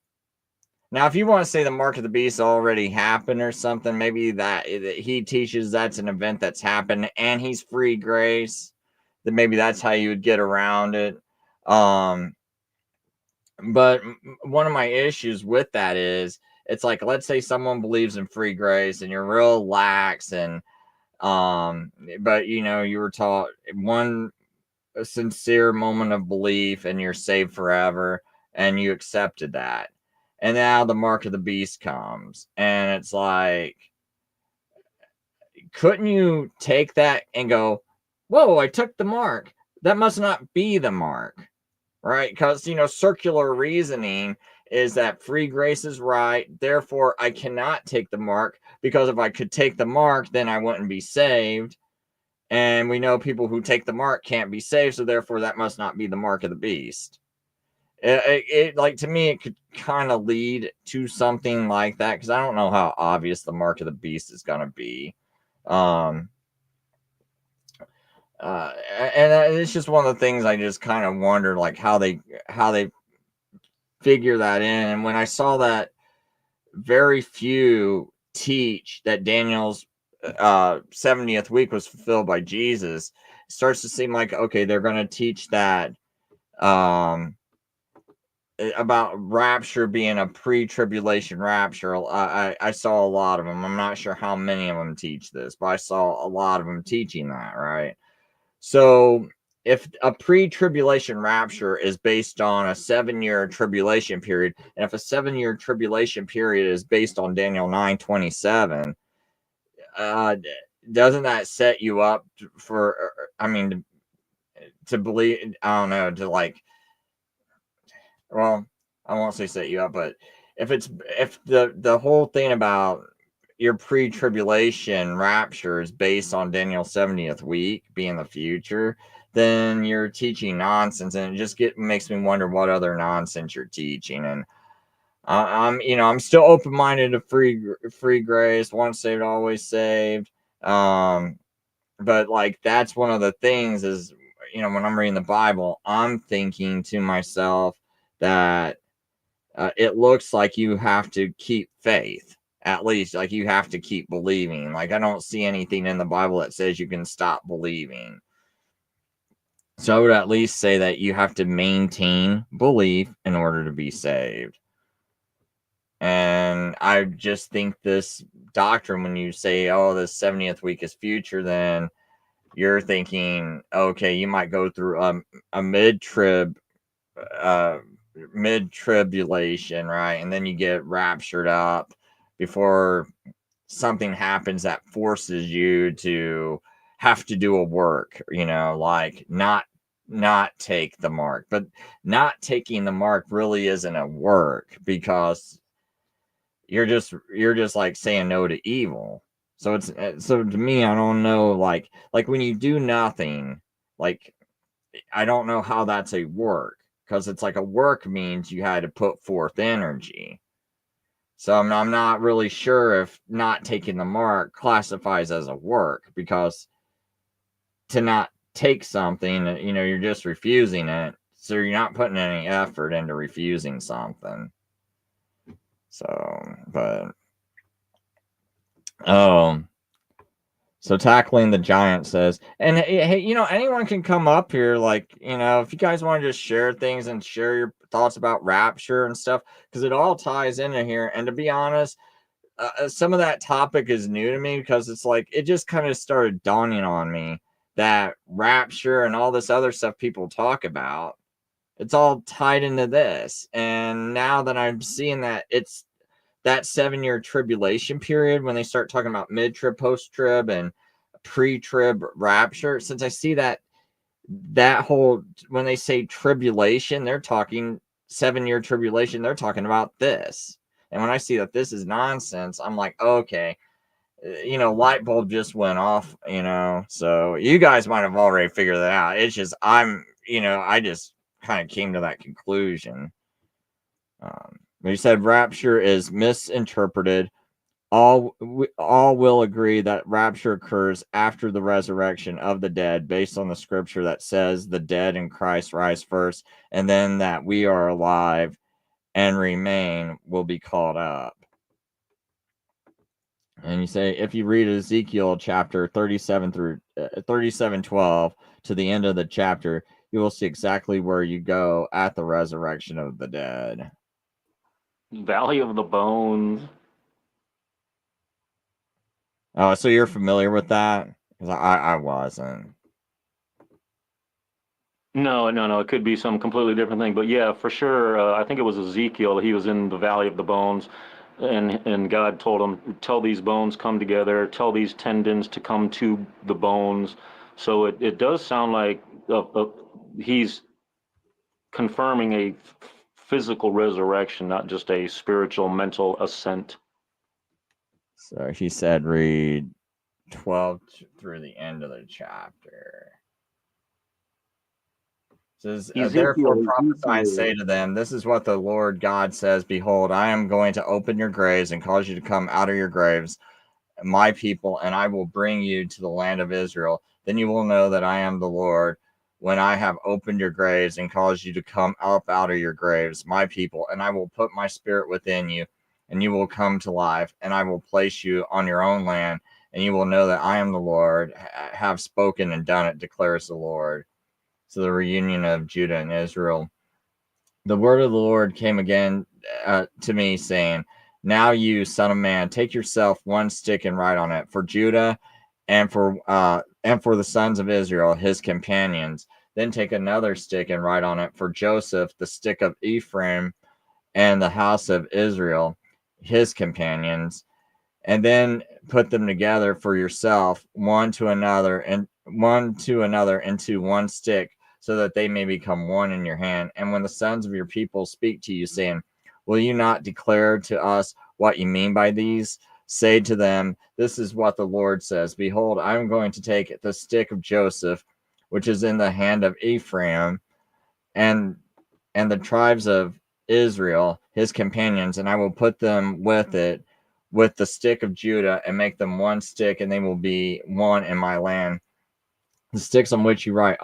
Now, if you want to say the mark of the beast already happened or something, maybe that he teaches that's an event that's happened and he's free grace, then maybe that's how you would get around it. Um, but one of my issues with that is it's like, let's say someone believes in free grace and you're real lax and but you were taught one a sincere moment of belief and you're saved forever and you accepted that, and now the mark of the beast comes and it's like, couldn't you take that and go, whoa, I took the mark, that must not be the mark, right? Because circular reasoning is that free grace is right. Therefore, I cannot take the mark, because if I could take the mark, then I wouldn't be saved. And we know people who take the mark can't be saved, so therefore that must not be the mark of the beast. Like, to me, it could kind of lead to something like that, because I don't know how obvious the mark of the beast is going to be. And it's just one of the things I just kind of wonder, like, how they figure that in. And when I saw that very few teach that Daniel's 70th week was fulfilled by Jesus, it starts to seem like, okay, they're going to teach that about rapture being a pre-tribulation rapture. I saw a lot of them. I'm not sure how many of them teach this, but I saw a lot of them teaching that, right? So if a pre-tribulation rapture is based on a 7-year tribulation period, and if a 7-year tribulation period is based on Daniel 9:27, doesn't that set you up for, I mean, to believe, I don't know, to like, well, I won't say set you up, but if the whole thing about your pre-tribulation rapture is based on Daniel's 70th week being the future, then you're teaching nonsense, and it just makes me wonder what other nonsense you're teaching. And I'm still open-minded to free grace, once saved always saved. But like, that's one of the things is, when I'm reading the Bible, I'm thinking to myself that it looks like you have to keep faith. At least, like, you have to keep believing. Like, I don't see anything in the Bible that says you can stop believing. So I would at least say that you have to maintain belief in order to be saved. And I just think this doctrine, when you say, oh, the 70th week is future, then you're thinking, okay, you might go through a mid-tribulation, right? And then you get raptured up before something happens that forces you to have to do a work, like not take the mark. But not taking the mark really isn't a work, because you're just like saying no to evil. So so to me, I don't know, like when you do nothing, like, I don't know how that's a work, because it's like a work means you had to put forth energy. So I'm not really sure if not taking the mark classifies as a work, because to not take something, you're just refusing it. So you're not putting any effort into refusing something. So, but, so Tackling the Giant says, and hey, anyone can come up here, like, if you guys want to just share things and share your thoughts about rapture and stuff, because it all ties into here. And to be honest, some of that topic is new to me, because it's like, it just kind of started dawning on me that rapture and all this other stuff people talk about, it's all tied into this. And now that I'm seeing that it's that 7-year tribulation period, when they start talking about mid-trib, post-trib, and pre-trib rapture, since I see that whole, when they say tribulation, they're talking 7-year tribulation, they're talking about this. And when I see that this is nonsense, I'm like, okay, light bulb just went off, so you guys might have already figured that out. It's just, I just kind of came to that conclusion. He said rapture is misinterpreted. All will agree that rapture occurs after the resurrection of the dead, based on the scripture that says the dead in Christ rise first, and then that we are alive and remain will be called up. And you say, if you read Ezekiel chapter 37 through 37:12 to the end of the chapter, you will see exactly where you go at the resurrection of the dead. Valley of the Bones. Oh, so you're familiar with that? Because I wasn't. No, no, no. It could be some completely different thing. But yeah, for sure. I think it was Ezekiel. He was in the Valley of the Bones, and God told him, "Tell these bones come together. Tell these tendons to come to the bones." So it does sound like he's confirming a physical resurrection, not just a spiritual, mental ascent. So he said, read 12 through the end of the chapter. It says, therefore prophesy and say to them, this is what the Lord God says, behold, I am going to open your graves and cause you to come out of your graves, my people, and I will bring you to the land of Israel. Then you will know that I am the Lord, when I have opened your graves and caused you to come up out of your graves, my people, and I will put my spirit within you, and you will come to life, and I will place you on your own land, and you will know that I am the Lord, have spoken and done it, declares the Lord. So the reunion of Judah and Israel. The word of the Lord came again to me, saying, now you, son of man, take yourself one stick and write on it for Judah and for the sons of Israel, his companions. Then take another stick and write on it for Joseph, the stick of Ephraim, and the house of Israel, his companions. And then put them together for yourself, one to another into one stick, so that they may become one in your hand. And when the sons of your people speak to you, saying, will you not declare to us what you mean by these? Say to them, this is what the Lord says. Behold, I am going to take the stick of Joseph, which is in the hand of Ephraim, and the tribes of Israel, his companions, and I will put them with it, with the stick of Judah, and make them one stick, and they will be one in my land. The sticks on which you write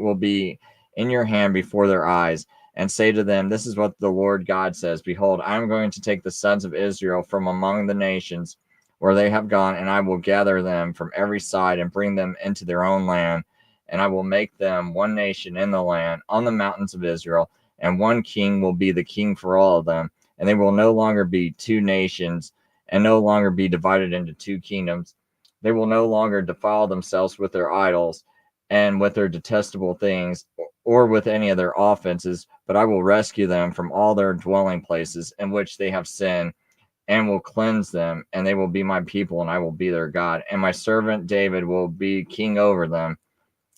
will be in your hand before their eyes, and say to them, this is what the Lord God says. Behold, I am going to take the sons of Israel from among the nations where they have gone, and I will gather them from every side and bring them into their own land. And I will make them one nation in the land on the mountains of Israel, and one king will be the king for all of them. And they will no longer be two nations, and no longer be divided into two kingdoms. They will no longer defile themselves with their idols and with their detestable things, or with any of their offenses, but I will rescue them from all their dwelling places in which they have sinned, and will cleanse them, and they will be my people, and I will be their God. And my servant David will be king over them,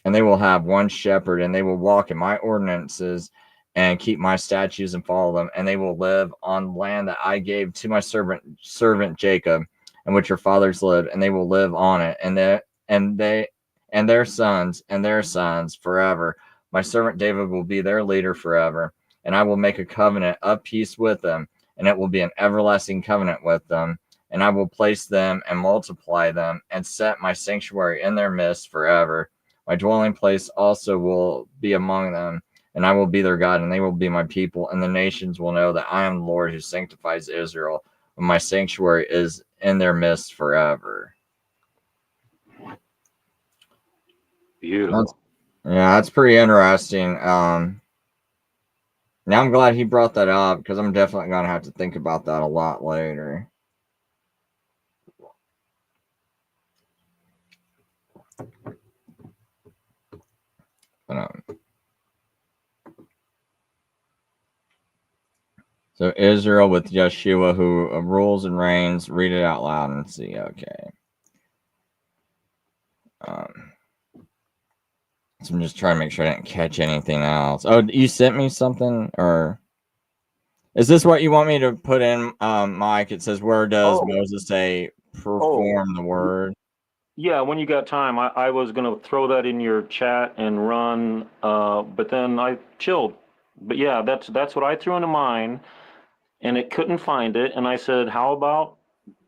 and they will have one shepherd, and they will walk in my ordinances and keep my statutes and follow them, and they will live on land that I gave to my servant Jacob, and which your fathers lived, and they will live on it, and their sons forever. My servant David will be their leader forever, and I will make a covenant of peace with them, and it will be an everlasting covenant with them, and I will place them and multiply them, and set my sanctuary in their midst forever. My dwelling place also will be among them, and I will be their God, and they will be my people, and the nations will know that I am the Lord who sanctifies Israel, when my sanctuary is in their midst forever. Beautiful. That's pretty interesting. Now I'm glad he brought that up, because I'm definitely going to have to think about that a lot later. So Israel with Yeshua, who rules and reigns. Read it out loud and see. Okay. So I'm just trying to make sure I didn't catch anything else. Oh, you sent me something, or is this what you want me to put in, Mike? It says, where does Moses say perform the word? Yeah, when you got time, I was going to throw that in your chat and run, but then I chilled. But yeah, that's what I threw into mine, and it couldn't find it. And I said, how about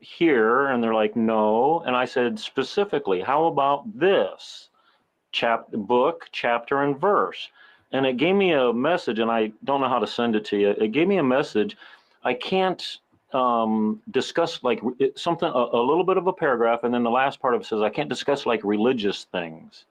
here? And they're like, no. And I said, specifically, how about this? Book, chapter, and verse. And it gave me a message, and I don't know how to send it to you. It gave me a message. I can't discuss like something, a little bit of a paragraph, and then the last part of it says I can't discuss like religious things.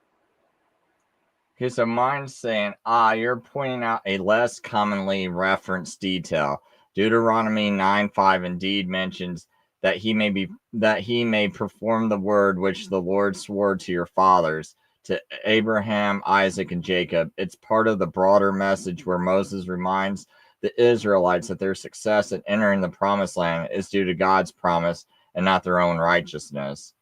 Okay, so mine's saying, you're pointing out a less commonly referenced detail. Deuteronomy 9:5 indeed mentions that he may perform the word which the Lord swore to your fathers, to Abraham, Isaac, and Jacob. It's part of the broader message where Moses reminds the Israelites that their success in entering the promised land is due to God's promise and not their own righteousness.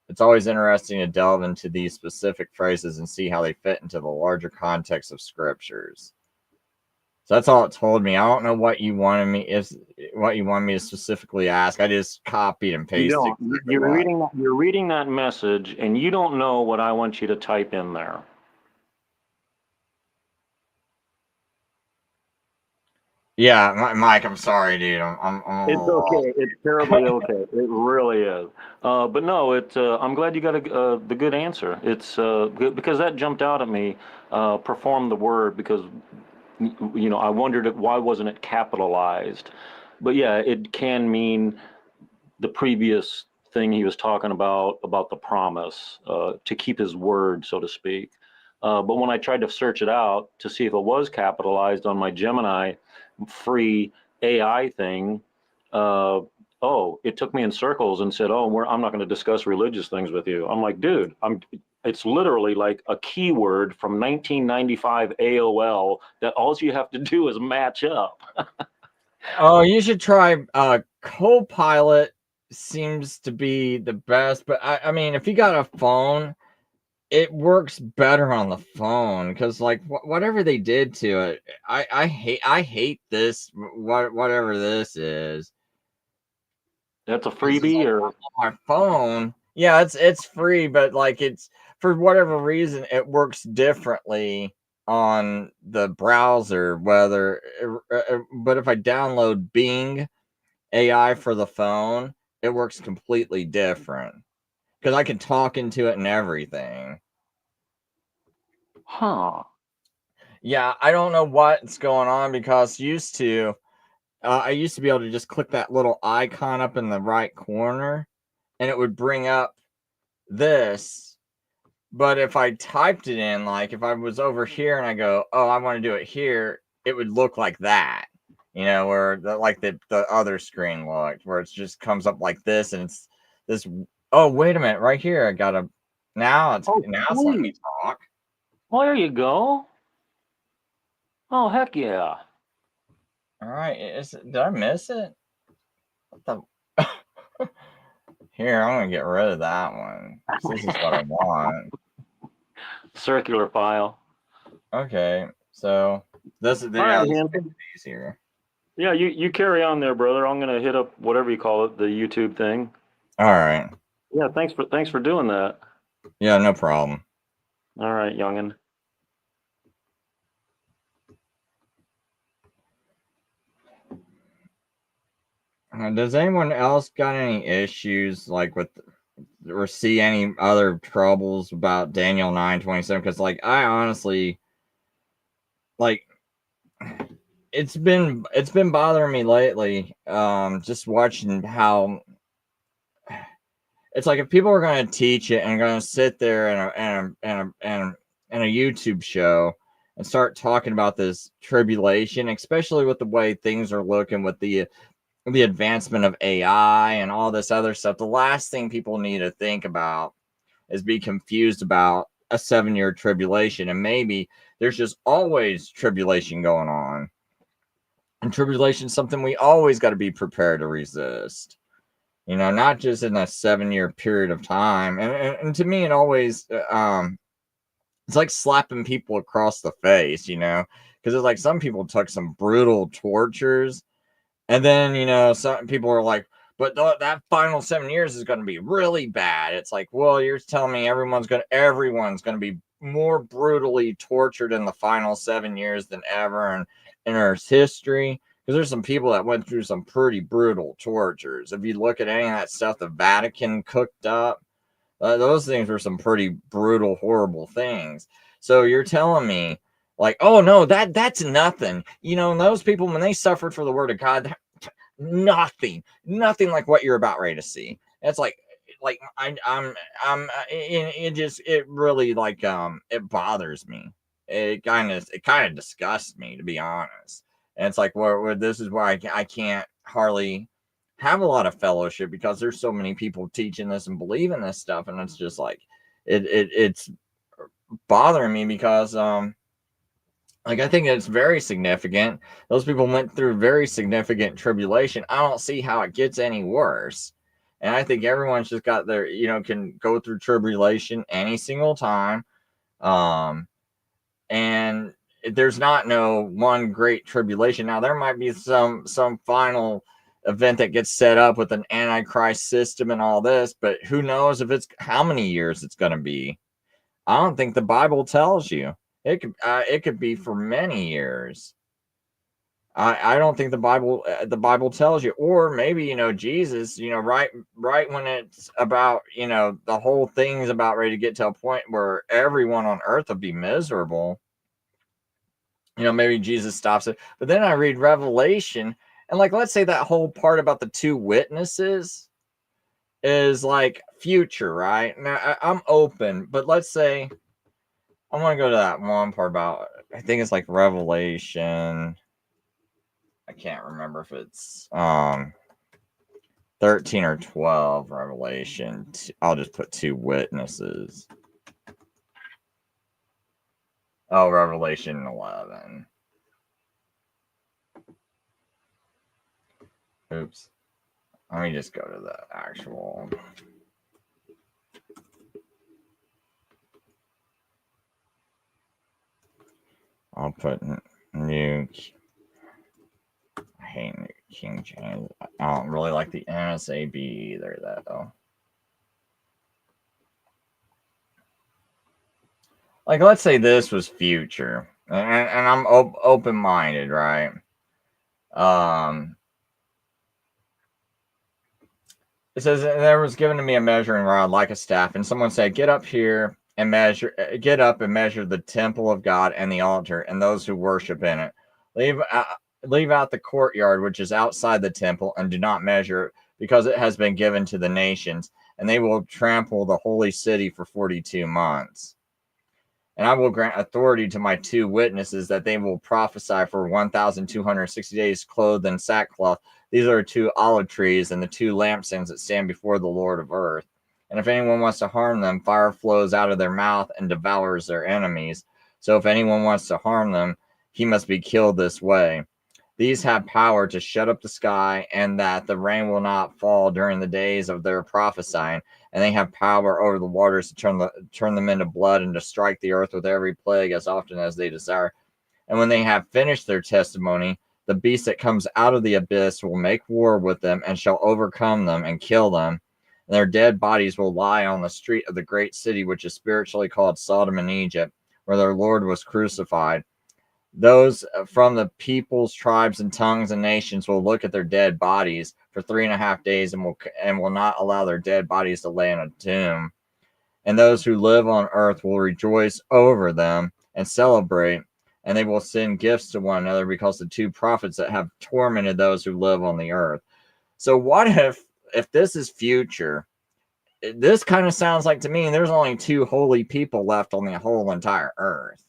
It's always interesting to delve into these specific phrases and see how they fit into the larger context of scriptures. So that's all it told me. I don't know what you wanted me to specifically ask. I just copied and You pasted don't. exactly You're what. reading. You're reading that message, and you don't know what I want you to type in there. Yeah, Mike, I'm sorry, dude. I'm a It's little okay. It's terribly okay. It really is. But no, I'm glad you got the good answer. It's good because that jumped out at me. Perform the word because I wondered why wasn't it capitalized. But yeah, it can mean the previous thing he was talking about the promise to keep his word, so to speak. But when I tried to search it out to see if it was capitalized on my Gemini free AI thing, uh, oh, it took me in circles and said, "Oh, I'm not going to discuss religious things with you." I'm like, dude, It's literally like a keyword from 1995 AOL that all you have to do is match up. Oh, you should try Copilot seems to be the best, but I mean, if you got a phone, it works better on the phone because like whatever they did to it, I hate this whatever this is. That's a This is freebie, or on my phone. Yeah, it's free, but like it's for whatever reason it works differently on the browser. But if I download Bing AI for the phone, it works completely different because I can talk into it and everything. huh? Yeah, I don't know what's going on because I used to be able to just click that little icon up in the right corner and it would bring up this. But if I typed it in, like if I was over here and I go, oh, I want to do it here, it would look like that. Where the other screen looked, where it just comes up like this, and it's this. Oh, wait a minute, right here, I got a. Oh, Now it's letting me sweet. talk. Well, there you go. Oh, heck yeah. All right, did I miss it? What the? Here, I'm gonna get rid of that one. So this is what I want. Circular file. Okay, so this is All right, this Hanson. is easier. Yeah, you carry on there, brother. I'm gonna hit up whatever you call it, the YouTube thing. All right. Yeah, thanks for doing that. Yeah, no problem. All right, youngin. Does anyone else got any issues like with or see any other troubles about Daniel 9:27? Because like I honestly like it's been bothering me lately. Just watching how it's like if people are going to teach it and going to sit there in a YouTube show and start talking about this tribulation, especially with the way things are looking with the advancement of AI and all this other stuff, the last thing people need to think about is be confused about a 7-year tribulation. And maybe there's just always tribulation going on. And tribulation is something we always got to be prepared to resist. Not just in a 7-year period of time. And to me, it always, it's like slapping people across the face, because it's like some people took some brutal tortures. And then, some people are like, but that final 7 years is going to be really bad. It's like, well, you're telling me everyone's going to be more brutally tortured in the final 7 years than ever in Earth's history. Because there's some people that went through some pretty brutal tortures. If you look at any of that stuff the Vatican cooked up, those things were some pretty brutal, horrible things. So you're telling me, like, oh no, that's nothing. And those people when they suffered for the word of God, nothing like what you're about ready to see. It's like it really like it bothers me. It kind of disgusts me, to be honest. And it's like where this is where I can't hardly have a lot of fellowship because there's so many people teaching this and believing this stuff, and it's just like it's bothering me because like I think it's very significant. Those people went through very significant tribulation. I don't see how it gets any worse. And I think everyone's just got their, can go through tribulation any single time. Um, and there's not no one great tribulation. Now there might be some final event that gets set up with an antichrist system and all this, but who knows if it's how many years it's going to be. I don't think the Bible tells you. It could be for many years. I don't think the Bible tells you. Or maybe Jesus, right when it's about the whole thing's about ready to get to a point where everyone on earth will be miserable. Maybe Jesus stops it. But then I read Revelation, and like, let's say that whole part about the two witnesses is like future, right? Now I'm open, but let's say I want to go to that one part about, I think it's like Revelation. I can't remember if it's 13 or 12 Revelation. I'll just put two witnesses. Oh, Revelation 11. Oops. Let me just go to the actual. I'll put New. I hate New King James. I don't really like the NSAB either, though. Like, let's say this was future, and I'm open-minded, right? It says, there was given to me a measuring rod like a staff, and someone said, get up and measure the temple of God and the altar and those who worship in it. Leave out the courtyard which is outside the temple, and do not measure it, because it has been given to the nations, and they will trample the holy city for 42 months. And I will grant authority to my two witnesses, that they will prophesy for 1,260 days, clothed in sackcloth. These are two olive trees and the two lampstands that stand before the Lord of earth. And if anyone wants to harm them, fire flows out of their mouth and devours their enemies. So if anyone wants to harm them, he must be killed this way. These have power to shut up the sky, and that the rain will not fall during the days of their prophesying. And they have power over the waters to turn them into blood, and to strike the earth with every plague as often as they desire. And when they have finished their testimony, the beast that comes out of the abyss will make war with them, and shall overcome them and kill them. And their dead bodies will lie on the street of the great city, which is spiritually called Sodom and Egypt, where their Lord was crucified. Those from the peoples, tribes, and tongues and nations will look at their dead bodies for 3.5 days, and will not allow their dead bodies to lay in a tomb. And those who live on earth will rejoice over them and celebrate, and they will send gifts to one another, because the two prophets that have tormented those who live on the earth. So what if this is future? This kind of sounds like to me there's only two holy people left on the whole entire earth.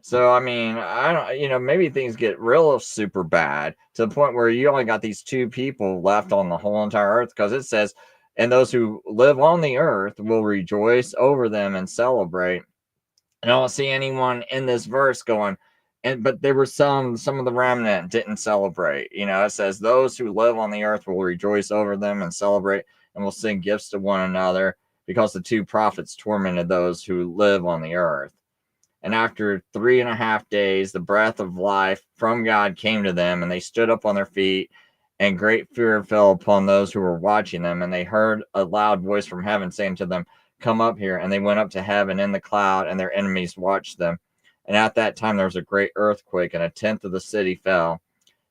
So, I mean, I don't, maybe things get real super bad to the point where you only got these two people left on the whole entire earth, because it says, and those who live on the earth will rejoice over them and celebrate. And I don't see anyone in this verse going, but there were some of the remnant didn't celebrate. It says, those who live on the earth will rejoice over them and celebrate, and will send gifts to one another, because the two prophets tormented those who live on the earth. And after 3.5 days, the breath of life from God came to them, and they stood up on their feet, and great fear fell upon those who were watching them. And they heard a loud voice from heaven saying to them, come up here. And they went up to heaven in the cloud, and their enemies watched them. And at that time there was a great earthquake, and 1/10 of the city fell.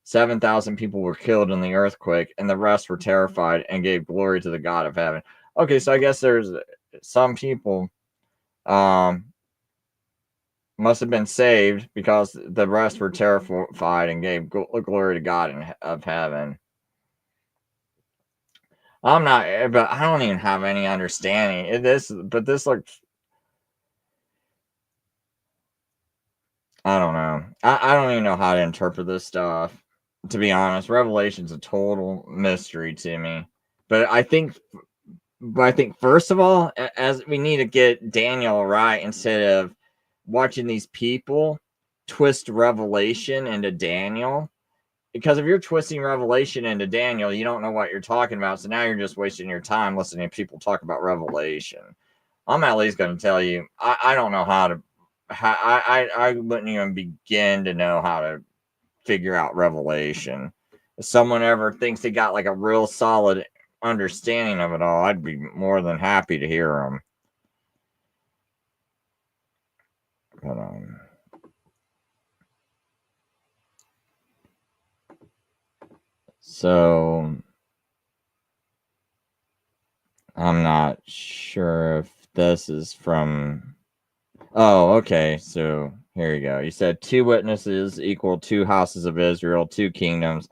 7,000 people were killed in the earthquake, and the rest were terrified and gave glory to the God of heaven. Okay, so I guess there's some people must have been saved, because the rest were terrified and gave glory to God of heaven. I'm not, but I don't even have any understanding. But this looks, I don't know. I don't even know how to interpret this stuff, to be honest. Revelation's a total mystery to me. But I think first of all, as we need to get Daniel right, instead of watching these people twist Revelation into Daniel. Because if you're twisting Revelation into Daniel, you don't know what you're talking about. So now you're just wasting your time listening to people talk about Revelation. I'm at least going to tell you, I don't know how to I wouldn't even begin to know how to figure out Revelation. If someone ever thinks they got like a real solid understanding of it all, I'd be more than happy to hear them. But, so I'm not sure if this is from. Oh, okay. So here you go. You said 2 witnesses equal 2 houses of Israel, 2 kingdoms.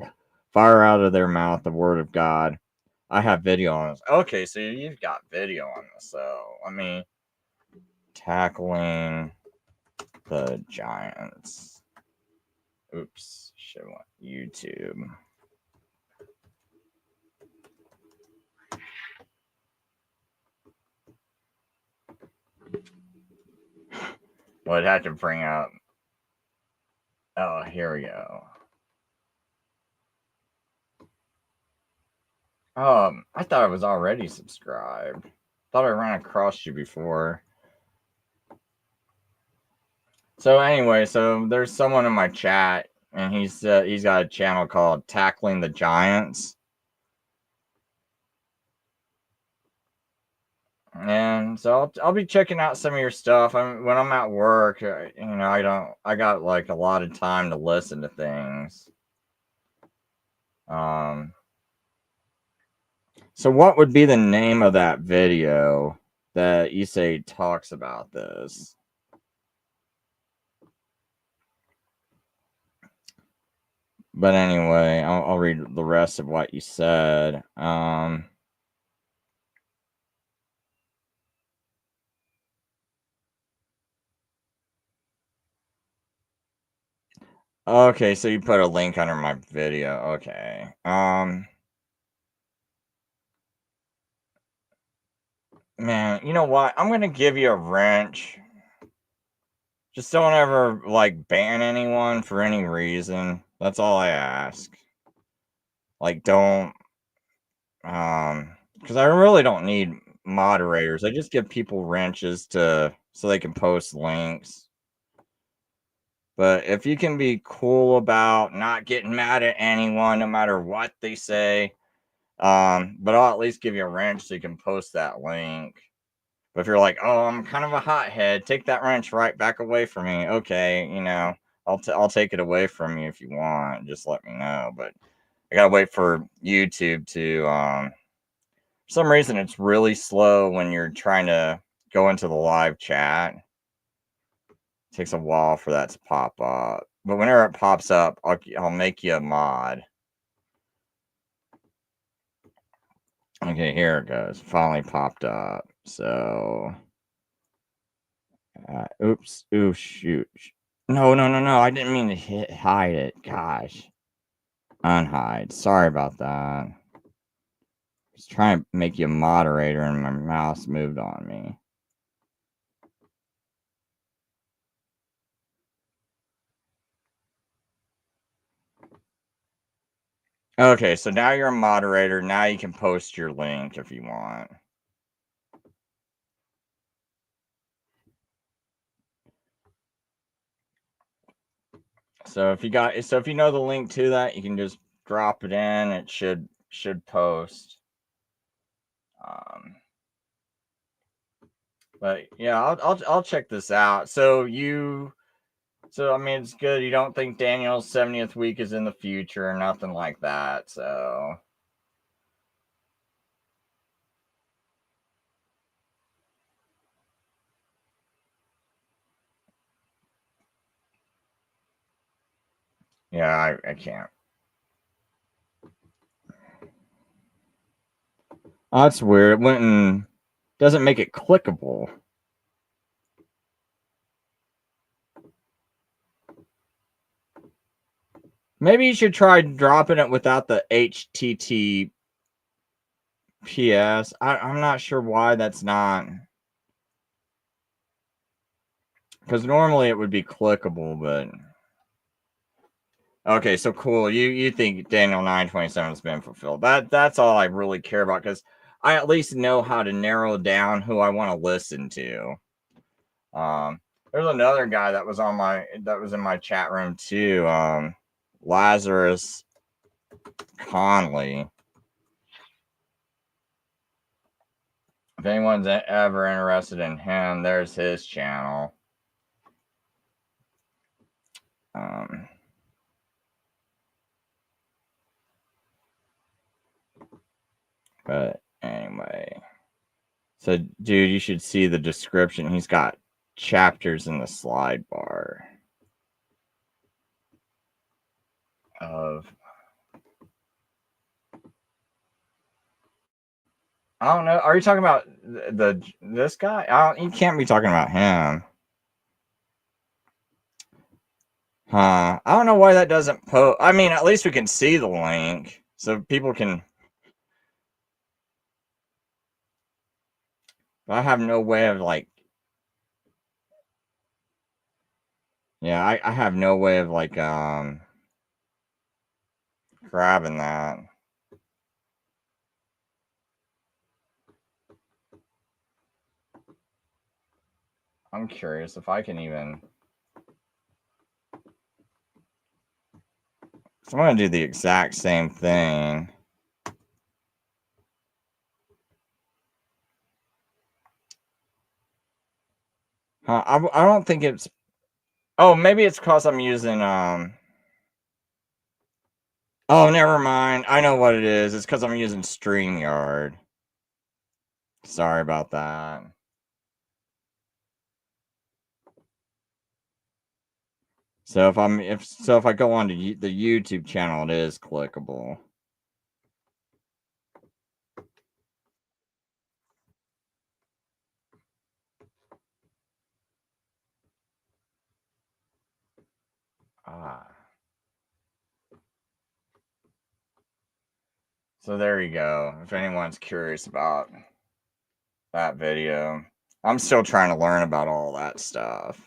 Fire out of their mouth the word of God. I have video on this. Okay, so you've got video on this. So let me tackling the giants. Oops, should want YouTube. Well, I'd have to bring up. Oh, here we go. I thought I was already subscribed. Thought I ran across you before. So anyway, so there's someone in my chat, and he's got a channel called Tackling the Giants. And so I'll be checking out some of your stuff. When I'm at work, I got like a lot of time to listen to things. So what would be the name of that video that you say talks about this? But anyway, I'll read the rest of what you said. Okay, so you put a link under my video. Okay. Man, you know what? I'm gonna give you a wrench. Just don't ever like ban anyone for any reason. That's all I ask. Like, don't because I really don't need moderators. I just give people wrenches so they can post links. But if you can be cool about not getting mad at anyone, no matter what they say, but I'll at least give you a wrench so you can post that link. But if you're like, oh, I'm kind of a hothead, take that wrench right back away from me. Okay, I'll take it away from you if you want. Just let me know. But I gotta wait for YouTube to. For some reason, it's really slow when you're trying to go into the live chat. It takes a while for that to pop up. But whenever it pops up, I'll make you a mod. Okay, here it goes. Finally popped up. So, oops. Ooh, shoot. No. I didn't mean to hide it. Gosh. Unhide. Sorry about that. I was trying to make you a moderator and my mouse moved on me. Okay, so now you're a moderator. Now you can post your link if you want. So if you know the link to that, you can just drop it in. It should post. But yeah, I'll check this out. So I mean, it's good. You don't think Daniel's 70th week is in the future or nothing like that. So yeah, I can't. Oh, that's weird. It went and doesn't make it clickable. Maybe you should try dropping it without the HTTPS. I'm not sure why that's not. Because normally it would be clickable, but okay, so cool. You think Daniel 9:27 has been fulfilled? That's all I really care about because I at least know how to narrow down who I want to listen to. There's another guy that was in my chat room too. Lazarus Conley. If anyone's ever interested in him, there's his channel. But anyway, so dude, you should see the description. He's got chapters in the slide bar of, I don't know. Are you talking about this guy? You can't be talking about him. Huh. I don't know why that doesn't post. I mean, at least we can see the link so people can. I have no way of like. Yeah, I have no way of like grabbing that. I'm curious if I can even. So I'm gonna do the exact same thing. Huh, I don't think it's. Oh, maybe it's because I'm using Oh, never mind. I know what it is. It's because I'm using StreamYard. Sorry about that. So if I go on to the YouTube channel, it is clickable. Ah. So there you go. If anyone's curious about that video, I'm still trying to learn about all that stuff.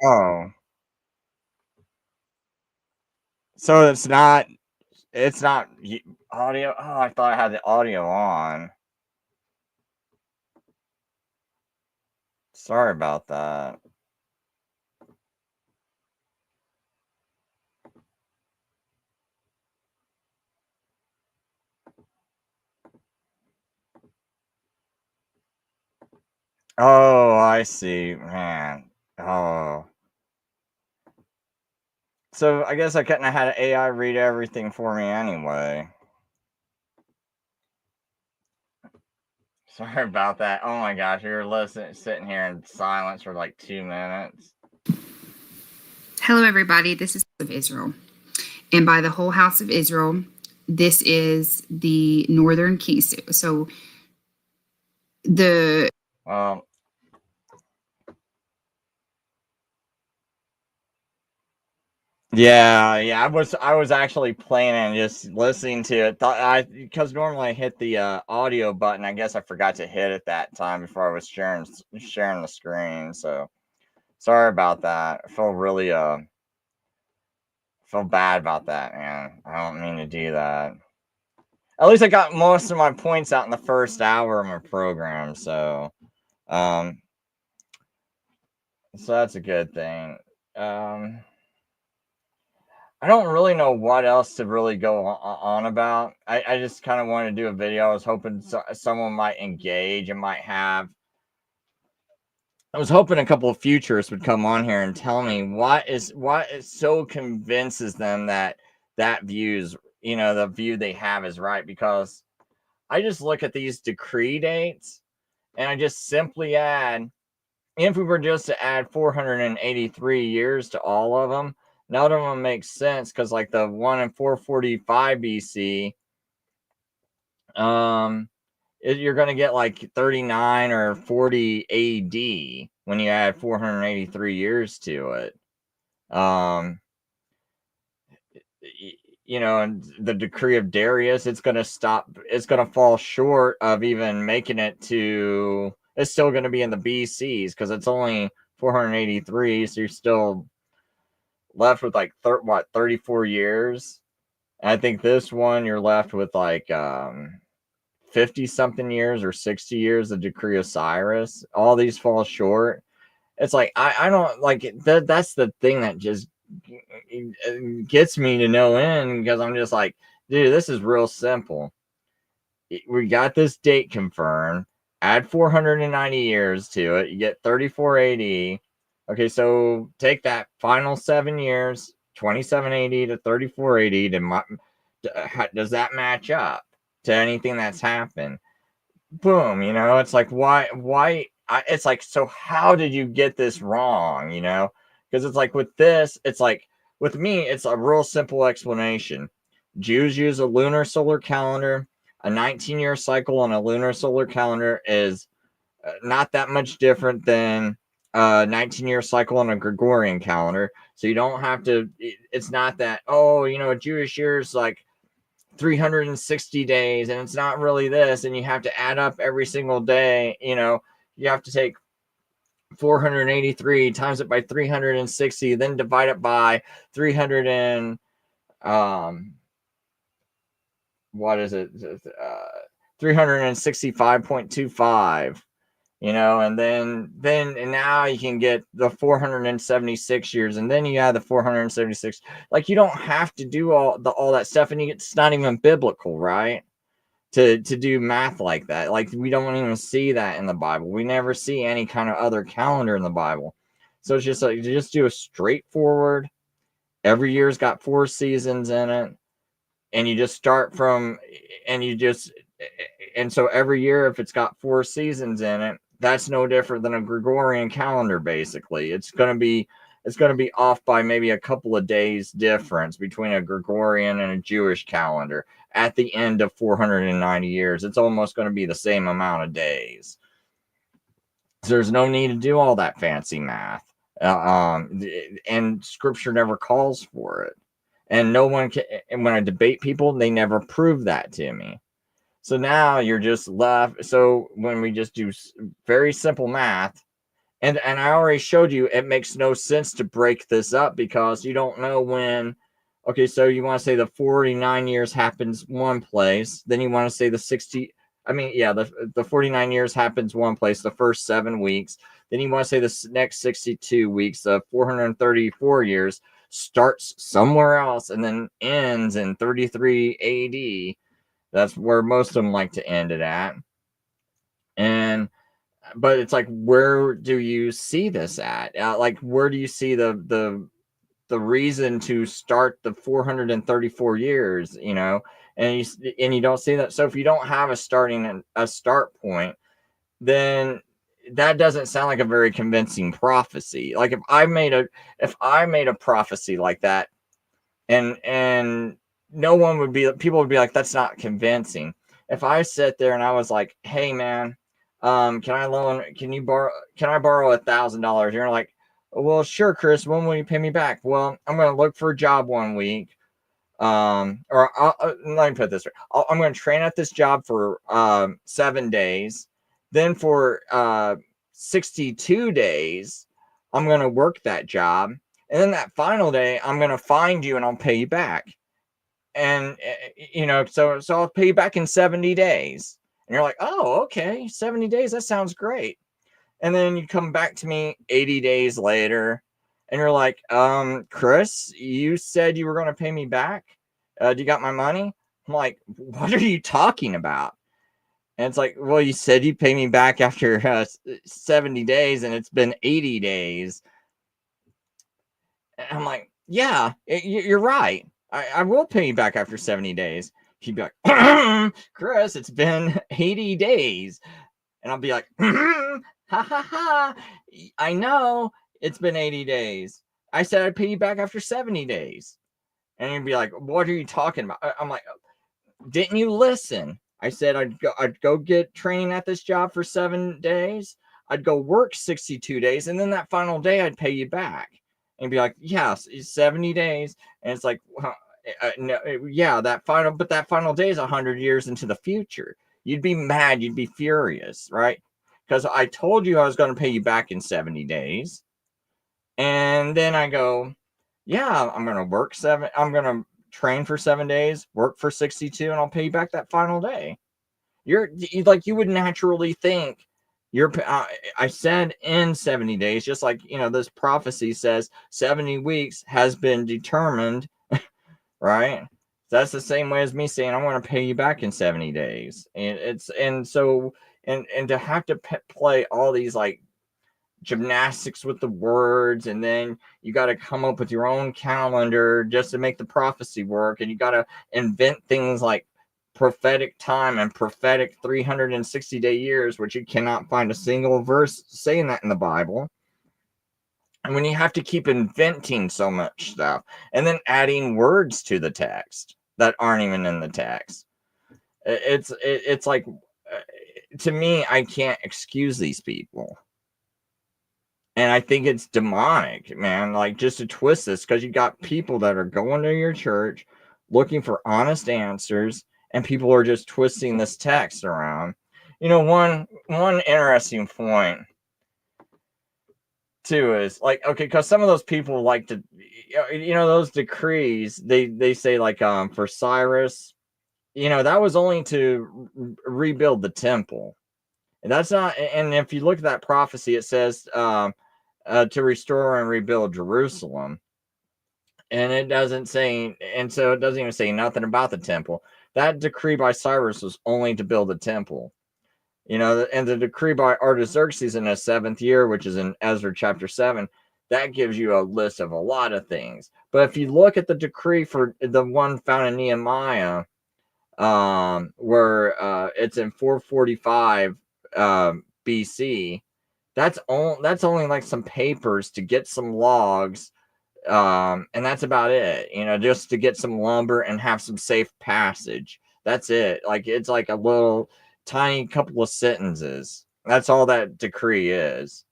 Oh, so it's not audio. Oh, I thought I had the audio on. Sorry about that. Oh, I see, man. Oh. So I guess I couldn't have had AI read everything for me anyway. Sorry about that. Oh my gosh, we were listening, sitting here in silence for like 2 minutes. Hello, everybody. This is of Israel. And by the whole house of Israel, this is the northern king. So the Well, yeah, I was actually playing and just listening to it. Because normally I hit the audio button. I guess I forgot to hit it that time before I was sharing the screen. So sorry about that. I feel bad about that, man. I don't mean to do that. At least I got most of my points out in the first hour of my program, um so that's a good thing. Um I don't really know what else to really go on about. I just kind of wanted to do a video. I was hoping someone might engage and might have. I was hoping a couple of futurists would come on here and tell me what is so convinces them that views, the view they have is right. Because I just look at these decree dates and I just simply add, if we were just to add 483 years to all of them, none of them makes sense, because like the one in 445 BC, you're going to get like 39 or 40 AD when you add 483 years to it. And the decree of Darius, it's going to fall short of even making it to, it's still going to be in the BCs, because it's only 483, so you're still left with like 34 years. And I think this one you're left with like 50 something years or 60 years. The decree of Cyrus, all these fall short. It's like I don't like it. That's the thing that just gets me to no end, because I'm just like, dude, this is real simple. We got this date confirmed. Add 490 years to it, you get 34 AD. Okay, so take that final 7 years, 27 AD to 34 AD. Does that match up to anything that's happened? Boom. It's like, why? It's like, so how did you get this wrong? Because it's like with this, it's like with me, it's a real simple explanation. Jews use a lunar solar calendar. A 19-year cycle on a lunar solar calendar is not that much different than a 19-year cycle on a Gregorian calendar. So you don't have to, it's not that, a Jewish year is like 360 days and it's not really this, and you have to add up every single day. You have to take 483 times it by 360, then divide it by 300 and what is it, 365.25, and now you can get the 476 years, and then you add the 476. Like, you don't have to do all that stuff, and it's not even biblical, right? To do math like that. Like, we don't even see that in the Bible. We never see any kind of other calendar in the Bible. So it's just like, you just do a straightforward, every year's got 4 seasons in it, and you just start from, and so every year, if it's got 4 seasons in it, that's no different than a Gregorian calendar. Basically, it's going to be off by maybe a couple of days difference between a Gregorian and a Jewish calendar. At the end of 490 years, it's almost going to be the same amount of days. So there's no need to do all that fancy math. And scripture never calls for it. And no one can, and when I debate people, they never prove that to me. So now you're just left. So when we just do very simple math, and I already showed you, it makes no sense to break this up, because you don't know when. Okay, so you want to say the 49 years happens one place, then you want to say the 60. I mean, yeah, the 49 years happens one place, the first 7 weeks. Then you want to say the next 62 weeks, the 434 years starts somewhere else and then ends in 33 AD. That's where most of them like to end it at. And but it's like, where do you see this at? Like, where do you see the reason to start the 434 years, and you don't see that. So if you don't have a start point, then that doesn't sound like a very convincing prophecy. Like if I made a prophecy like that, and no one would be people would be like, that's not convincing. If I sit there and I was like, hey man, can I borrow $1,000? You're like, well, sure, Chris, when will you pay me back? Well, I'm going to look for a job 1 week. Let me put it this way. I'm going to train at this job for 7 days. Then for 62 days, I'm going to work that job. And then that final day, I'm going to find you and I'll pay you back. And, so I'll pay you back in 70 days. And you're like, oh, okay, 70 days. That sounds great. And then you come back to me 80 days later and you're like, Chris, you said you were going to pay me back. Do you got my money? I'm like, what are you talking about? And it's like, well, you said you'd pay me back after 70 days and it's been 80 days. And I'm like, yeah, you're right. I will pay you back after 70 days. He'd be like, Chris, it's been 80 days. And I'll be like, ha ha ha. I know it's been 80 days. I said I'd pay you back after 70 days. And you'd be like, what are you talking about? I'm like, didn't you listen? I said I'd go get training at this job for 7 days. I'd go work 62 days. And then that final day, I'd pay you back. And be like, yes, it's 70 days. And it's like, no, yeah, that final day is 100 years into the future. You'd be mad. You'd be furious, right? Because I told you I was going to pay you back in 70 days. And then I go, yeah, I'm going to train for 7 days, work for 62, and I'll pay you back that final day. You would naturally think I said in 70 days, just like, this prophecy says 70 weeks has been determined, right? That's the same way as me saying I want to pay you back in 70 days. And to have to play all these like gymnastics with the words, and then you got to come up with your own calendar just to make the prophecy work, and you got to invent things like prophetic time and prophetic 360-day years, which you cannot find a single verse saying that in the Bible. And when you have to keep inventing so much stuff and then adding words to the text that aren't even in the text, it's like, to me, I can't excuse these people. And I think it's demonic, man, like just to twist this, because you got people that are going to your church looking for honest answers, and people are just twisting this text around. One interesting point too is like, okay, because some of those people like to, those decrees, they say like, for Cyrus, that was only to rebuild the temple. And that's not, and if you look at that prophecy, it says, to restore and rebuild Jerusalem. And it doesn't say, and so it doesn't even say nothing about the temple. That decree by Cyrus was only to build the temple. And the decree by Artaxerxes in his 7th year, which is in Ezra chapter 7, that gives you a list of a lot of things. But if you look at the decree for the one found in Nehemiah, where it's in 445 BC, that's only like some papers to get some logs, and that's about it. Just to get some lumber and have some safe passage. That's it. Like, it's like a little tiny couple of sentences. That's all that decree is.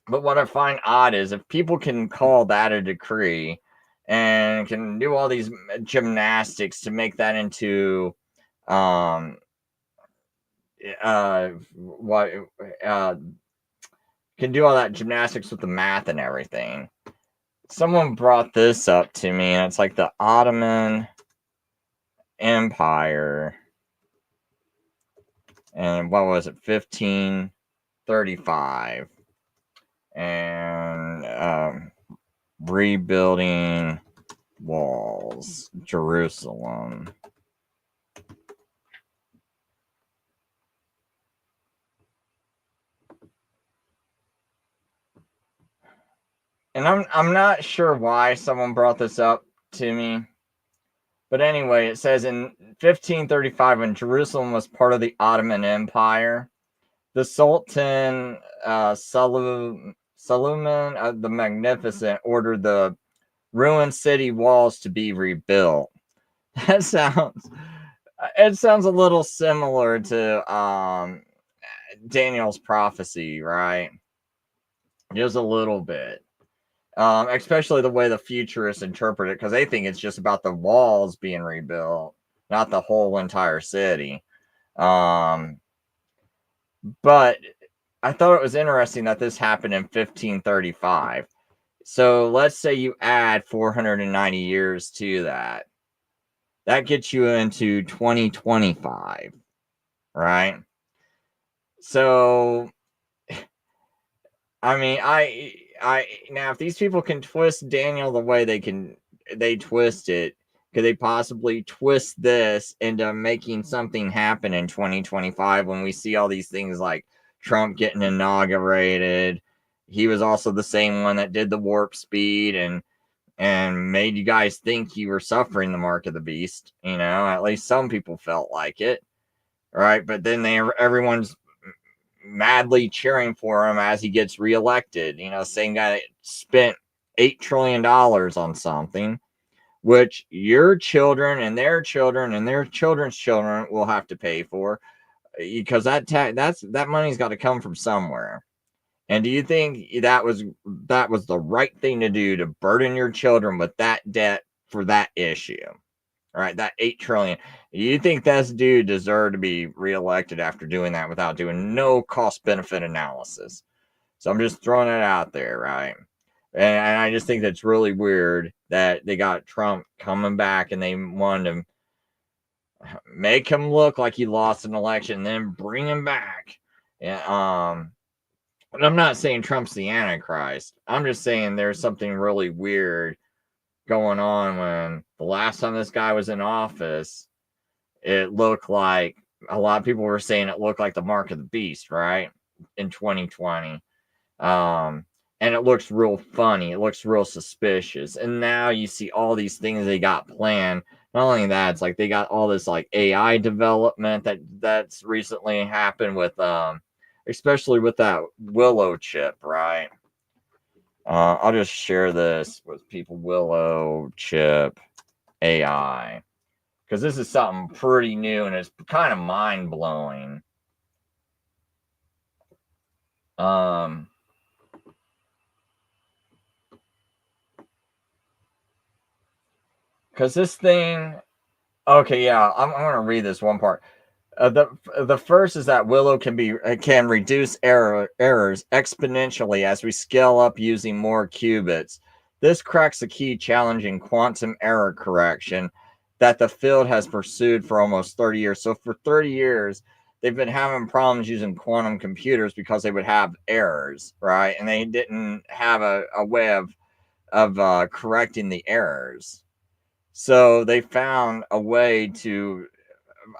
But what I find odd is if people can call that a decree and can do all these gymnastics to make that into what can do all that gymnastics with the math and everything. Someone brought this up to me, and it's like the Ottoman Empire, and what was it, 1535, and rebuilding walls, Jerusalem. and I'm not sure why someone brought this up to me. But anyway, it says in 1535, when Jerusalem was part of the Ottoman Empire, the Sultan Suleiman the Magnificent ordered the ruined city walls to be rebuilt. That sounds, it sounds a little similar to Daniel's prophecy, right? Just a little bit. Especially the way the futurists interpret it, because they think it's just about the walls being rebuilt, not the whole entire city. But I thought it was interesting that this happened in 1535. So let's say you add 490 years to that. That gets you into 2025, right? So, I mean, I now if these people can twist Daniel the way they twist it, could they possibly twist this into making something happen in 2025 when we see all these things like Trump getting inaugurated? He was also the same one that did the warp speed and made you guys think you were suffering the mark of the beast. You know, at least some people felt like it, right? But then everyone's madly cheering for him as he gets reelected. You know, same guy that spent $8 trillion on something, which your children and their children and their children's children will have to pay for, because that money's got to come from somewhere. And do you think that was the right thing to do, to burden your children with that debt for that issue? Right, that 8 trillion. You think this dude deserved to be reelected after doing that without doing no cost benefit analysis? So I'm just throwing it out there, right? And I just think that's really weird that they got Trump coming back and they wanted to make him look like he lost an election, then bring him back. Yeah, and I'm not saying Trump's the antichrist. I'm just saying there's something really weird going on. When the last time this guy was in office, it looked like, a lot of people were saying it looked like the mark of the beast, right? In 2020. And it looks real funny. It looks real suspicious. And now you see all these things they got planned. Not only that, it's like they got all this like AI development that's recently happened with especially with that Willow chip, right? I'll just share this with people. Willow chip AI, because this is something pretty new and it's kind of mind blowing. Because this thing, okay, yeah, I'm gonna read this one part. The first is that Willow can reduce errors exponentially as we scale up using more qubits. This cracks a key challenge in quantum error correction that the field has pursued for almost 30 years. So for 30 years, they've been having problems using quantum computers because they would have errors, right? And they didn't have a way of correcting the errors. So they found a way to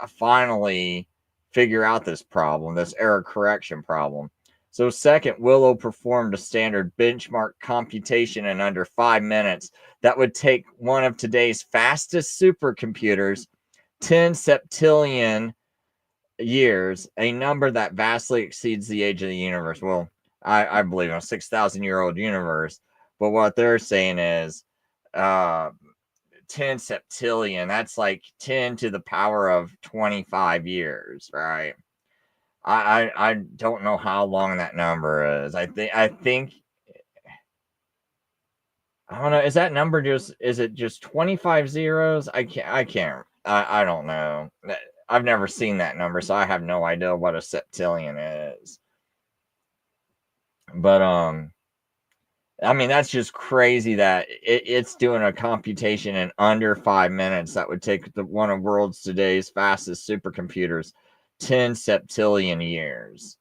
finally figure out this problem, this error correction problem. So second, Willow performed a standard benchmark computation in under 5 minutes that would take one of today's fastest supercomputers 10 septillion years, a number that vastly exceeds the age of the universe. Well, I believe in a 6,000-year-old universe, but what they're saying is 10 septillion, that's like 10 to the power of 25 years, right? I don't know how long that number is. I think I don't know, is that number is it just 25 zeros? I don't know. I've never seen that number, so I have no idea what a septillion is. But I mean, that's just crazy that it's doing a computation in under 5 minutes that would take one of world's today's fastest supercomputers 10 septillion years.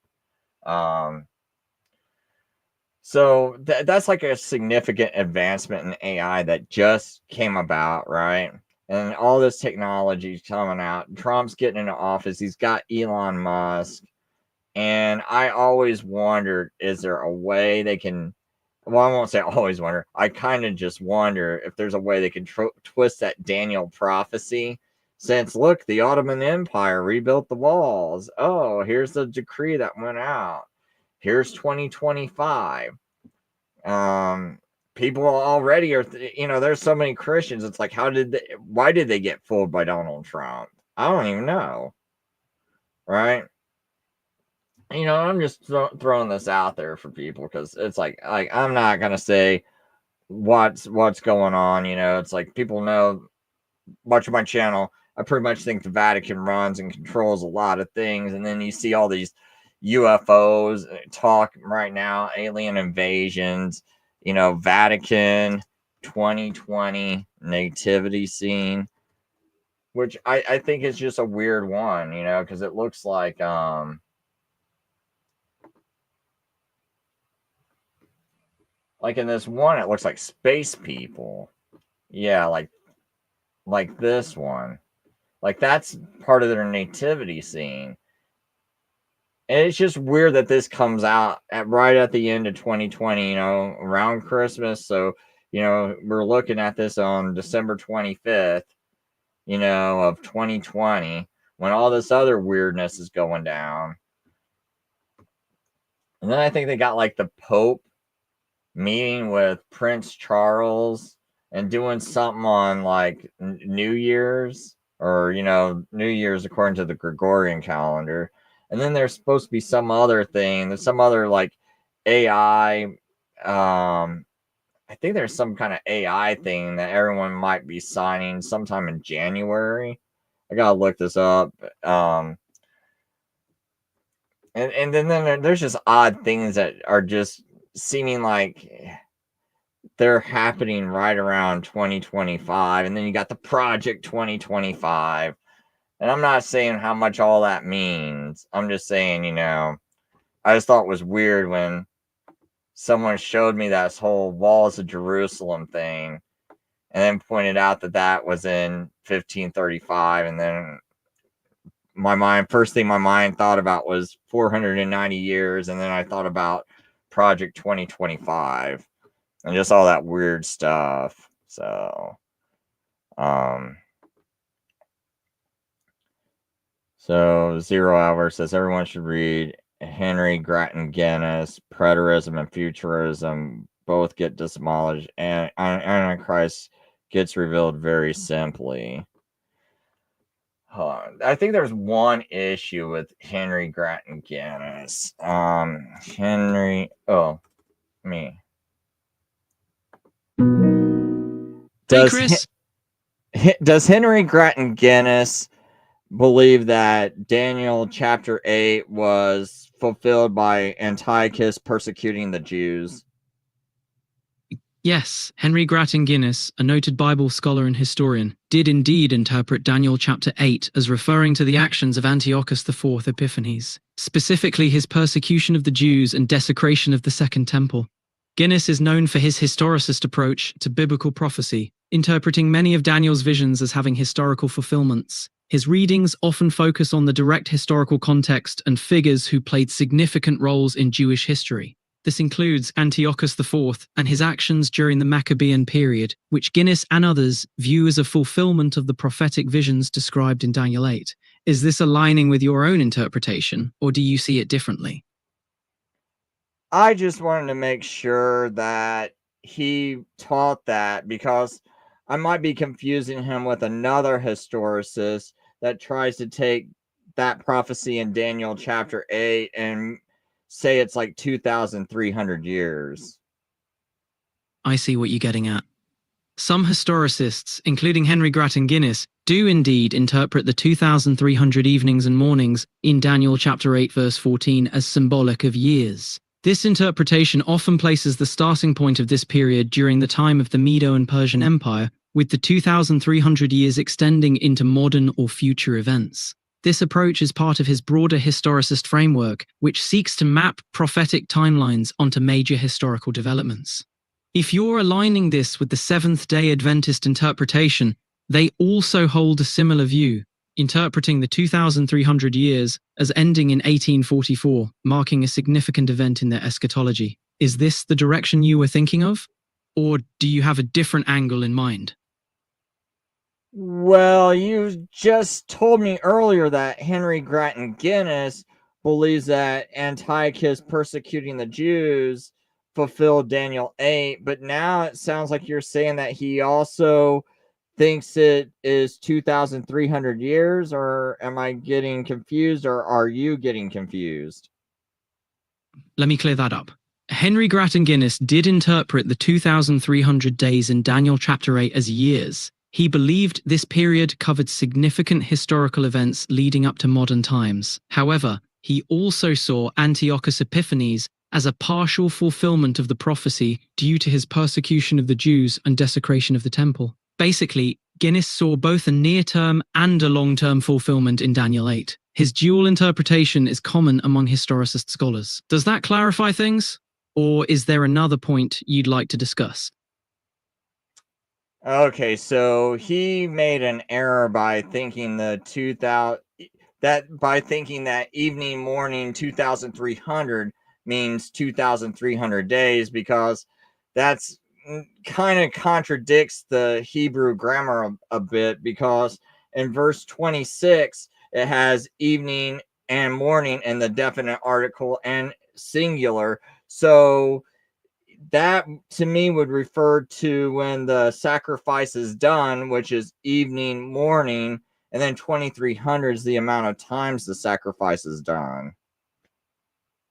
So that's like a significant advancement in AI that just came about, right? And all this technology is coming out. Trump's getting into office. He's got Elon Musk. And I always wondered, is there a way they can well, I won't say always wonder. I kind of just wonder if there's a way they can twist that Daniel prophecy. Since, look, the Ottoman Empire rebuilt the walls. Oh, here's the decree that went out. Here's 2025. People already are, there's so many Christians. It's like, why did they get fooled by Donald Trump? I don't even know. Right? I'm just throwing this out there for people because it's like I'm not gonna say what's going on. It's like people know much of my channel. I pretty much think the Vatican runs and controls a lot of things, and then you see all these UFOs talk right now, alien invasions. Vatican 2020 nativity scene, which I think is just a weird one. Because it looks like like in this one, it looks like space people. Yeah, like this one. Like that's part of their nativity scene. And it's just weird that this comes out right at the end of 2020, around Christmas. So, we're looking at this on December 25th, of 2020, when all this other weirdness is going down. And then I think they got like the Pope meeting with Prince Charles and doing something on like New Year's, or New Year's according to the Gregorian calendar. And then there's supposed to be some other thing. There's some other like AI. I think there's some kind of AI thing that everyone might be signing sometime in January. I gotta look this up. And then there's just odd things that are just seeming like they're happening right around 2025. And then you got the Project 2025. And I'm not saying how much all that means. I'm just saying, I just thought it was weird when someone showed me that whole Walls of Jerusalem thing and then pointed out that was in 1535. And then first thing my mind thought about was 490 years. And then I thought about Project 2025 and just all that weird stuff. So, So 0 Hour says everyone should read Henry Grattan Guinness. Preterism and futurism both get demolished, and Antichrist gets revealed very simply. I think there's one issue with Henry Grattan Guinness. Does Henry Grattan Guinness believe that Daniel chapter 8 was fulfilled by Antiochus persecuting the Jews? Yes, Henry Grattan Guinness, a noted Bible scholar and historian, did indeed interpret Daniel chapter 8 as referring to the actions of Antiochus IV Epiphanes, specifically his persecution of the Jews and desecration of the Second Temple. Guinness is known for his historicist approach to biblical prophecy, interpreting many of Daniel's visions as having historical fulfillments. His readings often focus on the direct historical context and figures who played significant roles in Jewish history. This includes Antiochus IV and his actions during the Maccabean period, which Guinness and others view as a fulfillment of the prophetic visions described in Daniel 8. Is this aligning with your own interpretation, or do you see it differently? I just wanted to make sure that he taught that, because I might be confusing him with another historicist that tries to take that prophecy in Daniel chapter 8 and say it's like 2,300 years. I see what you're getting at. Some historicists, including Henry Grattan Guinness, do indeed interpret the 2,300 evenings and mornings in Daniel chapter 8 verse 14 as symbolic of years. This interpretation often places the starting point of this period during the time of the Medo and Persian Empire, with the 2,300 years extending into modern or future events. This approach is part of his broader historicist framework, which seeks to map prophetic timelines onto major historical developments. If you're aligning this with the Seventh-day Adventist interpretation, they also hold a similar view, interpreting the 2,300 years as ending in 1844, marking a significant event in their eschatology. Is this the direction you were thinking of? Or do you have a different angle in mind? Well, you just told me earlier that Henry Grattan Guinness believes that Antiochus persecuting the Jews fulfilled Daniel 8, but now it sounds like you're saying that he also thinks it is 2,300 years, or am I getting confused, or are you getting confused? Let me clear that up. Henry Grattan Guinness did interpret the 2,300 days in Daniel chapter 8 as years. He believed this period covered significant historical events leading up to modern times. However, he also saw Antiochus Epiphanes as a partial fulfillment of the prophecy due to his persecution of the Jews and desecration of the temple. Basically, Guinness saw both a near-term and a long-term fulfillment in Daniel 8. His dual interpretation is common among historicist scholars. Does that clarify things? Or is there another point you'd like to discuss? Okay, so he made an error by thinking that evening morning 2300 means 2300 days, because that's kind of contradicts the Hebrew grammar a bit, because in verse 26 it has evening and morning in the definite article and singular. So that to me would refer to when the sacrifice is done, which is evening, morning, and then 2300 is the amount of times the sacrifice is done.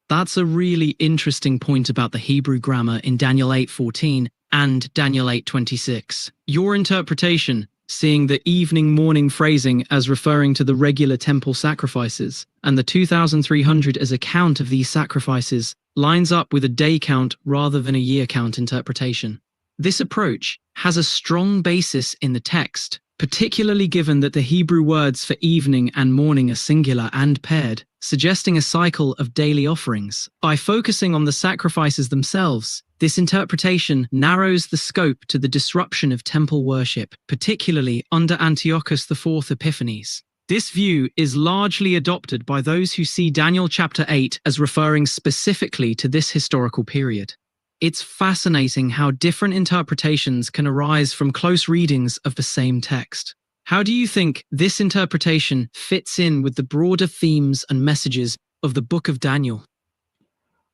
That's a really interesting point about the Hebrew grammar in Daniel 8:14 and Daniel 8:26. Your interpretation, seeing the evening-morning phrasing as referring to the regular temple sacrifices, and the 2,300 as a count of these sacrifices, lines up with a day count rather than a year count interpretation. This approach has a strong basis in the text, particularly given that the Hebrew words for evening and morning are singular and paired, suggesting a cycle of daily offerings. By focusing on the sacrifices themselves, this interpretation narrows the scope to the disruption of temple worship, particularly under Antiochus IV Epiphanes. This view is largely adopted by those who see Daniel chapter 8 as referring specifically to this historical period. It's fascinating how different interpretations can arise from close readings of the same text. How do you think this interpretation fits in with the broader themes and messages of the book of Daniel?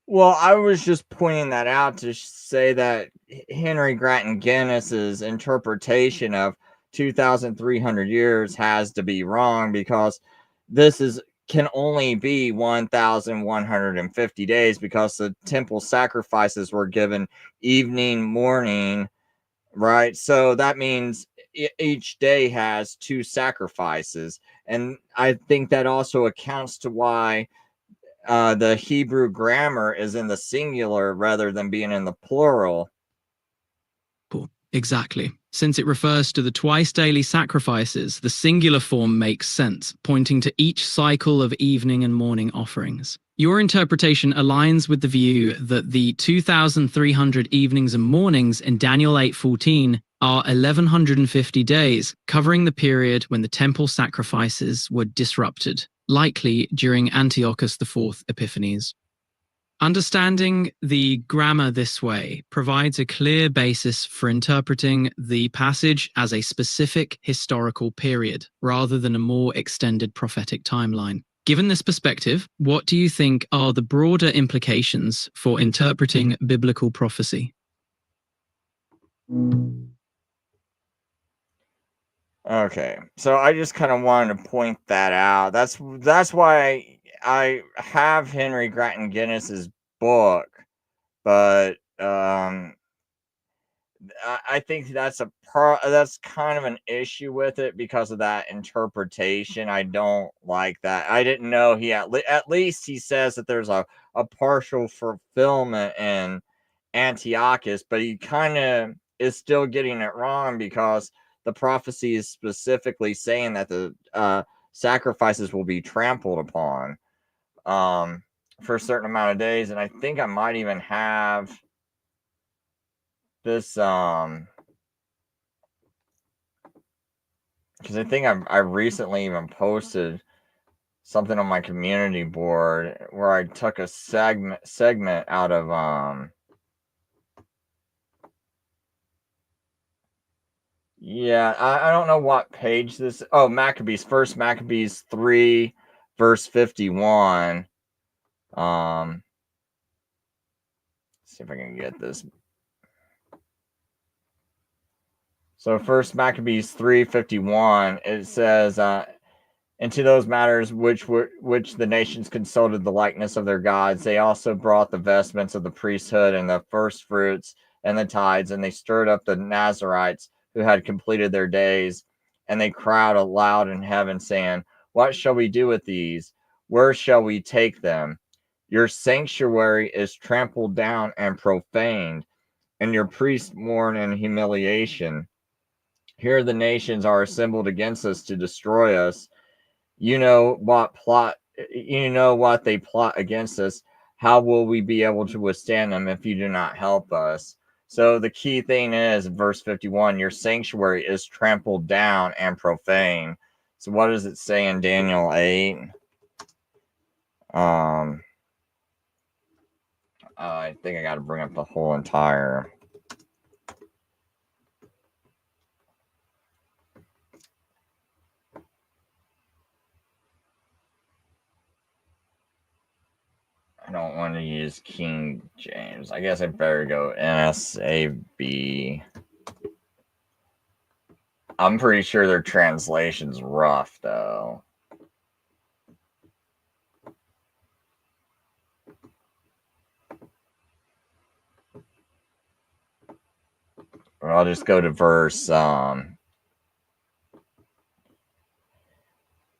Well, I was just pointing that out to say that Henry Grattan Guinness's interpretation of 2,300 years has to be wrong, because this can only be 1,150 days, because the temple sacrifices were given evening, morning, right? So that means each day has two sacrifices. And I think that also accounts to why the Hebrew grammar is in the singular rather than being in the plural. Exactly. Since it refers to the twice daily sacrifices, the singular form makes sense, pointing to each cycle of evening and morning offerings. Your interpretation aligns with the view that the 2,300 evenings and mornings in Daniel 8:14 are 1,150 days, covering the period when the temple sacrifices were disrupted, likely during Antiochus IV Epiphanes. Understanding the grammar this way provides a clear basis for interpreting the passage as a specific historical period, rather than a more extended prophetic timeline. Given this perspective, what do you think are the broader implications for interpreting biblical prophecy? Okay, so I just kind of wanted to point that out. That's why I have Henry Grattan Guinness's book, but I think that's kind of an issue with it because of that interpretation. I don't like that. I didn't know he at least he says that there's a partial fulfillment in Antiochus, but he kind of is still getting it wrong, because the prophecy is specifically saying that the sacrifices will be trampled upon for a certain amount of days. And I think I might even have this because I think I recently even posted something on my community board where I took a segment out of Yeah, I don't know what page this. Oh, Maccabees, First Maccabees 3, verse 51. See if I can get this. So First Maccabees 3:51, it says, "And to those matters which the nations consulted the likeness of their gods, they also brought the vestments of the priesthood and the first fruits and the tithes, and they stirred up the Nazarites who had completed their days, and they cried aloud in heaven, saying, What shall we do with these? Where shall we take them? Your sanctuary is trampled down and profaned, and your priests mourn in humiliation. Here the nations are assembled against us to destroy us. You know what they plot against us. How will we be able to withstand them if you do not help us?" So the key thing is verse 51, your sanctuary is trampled down and profane. So what does it say in Daniel 8? I think I got to bring up the whole entire. I don't want to use King James. I guess I better go NSAB. I'm pretty sure their translation's rough, though. Or I'll just go to verse.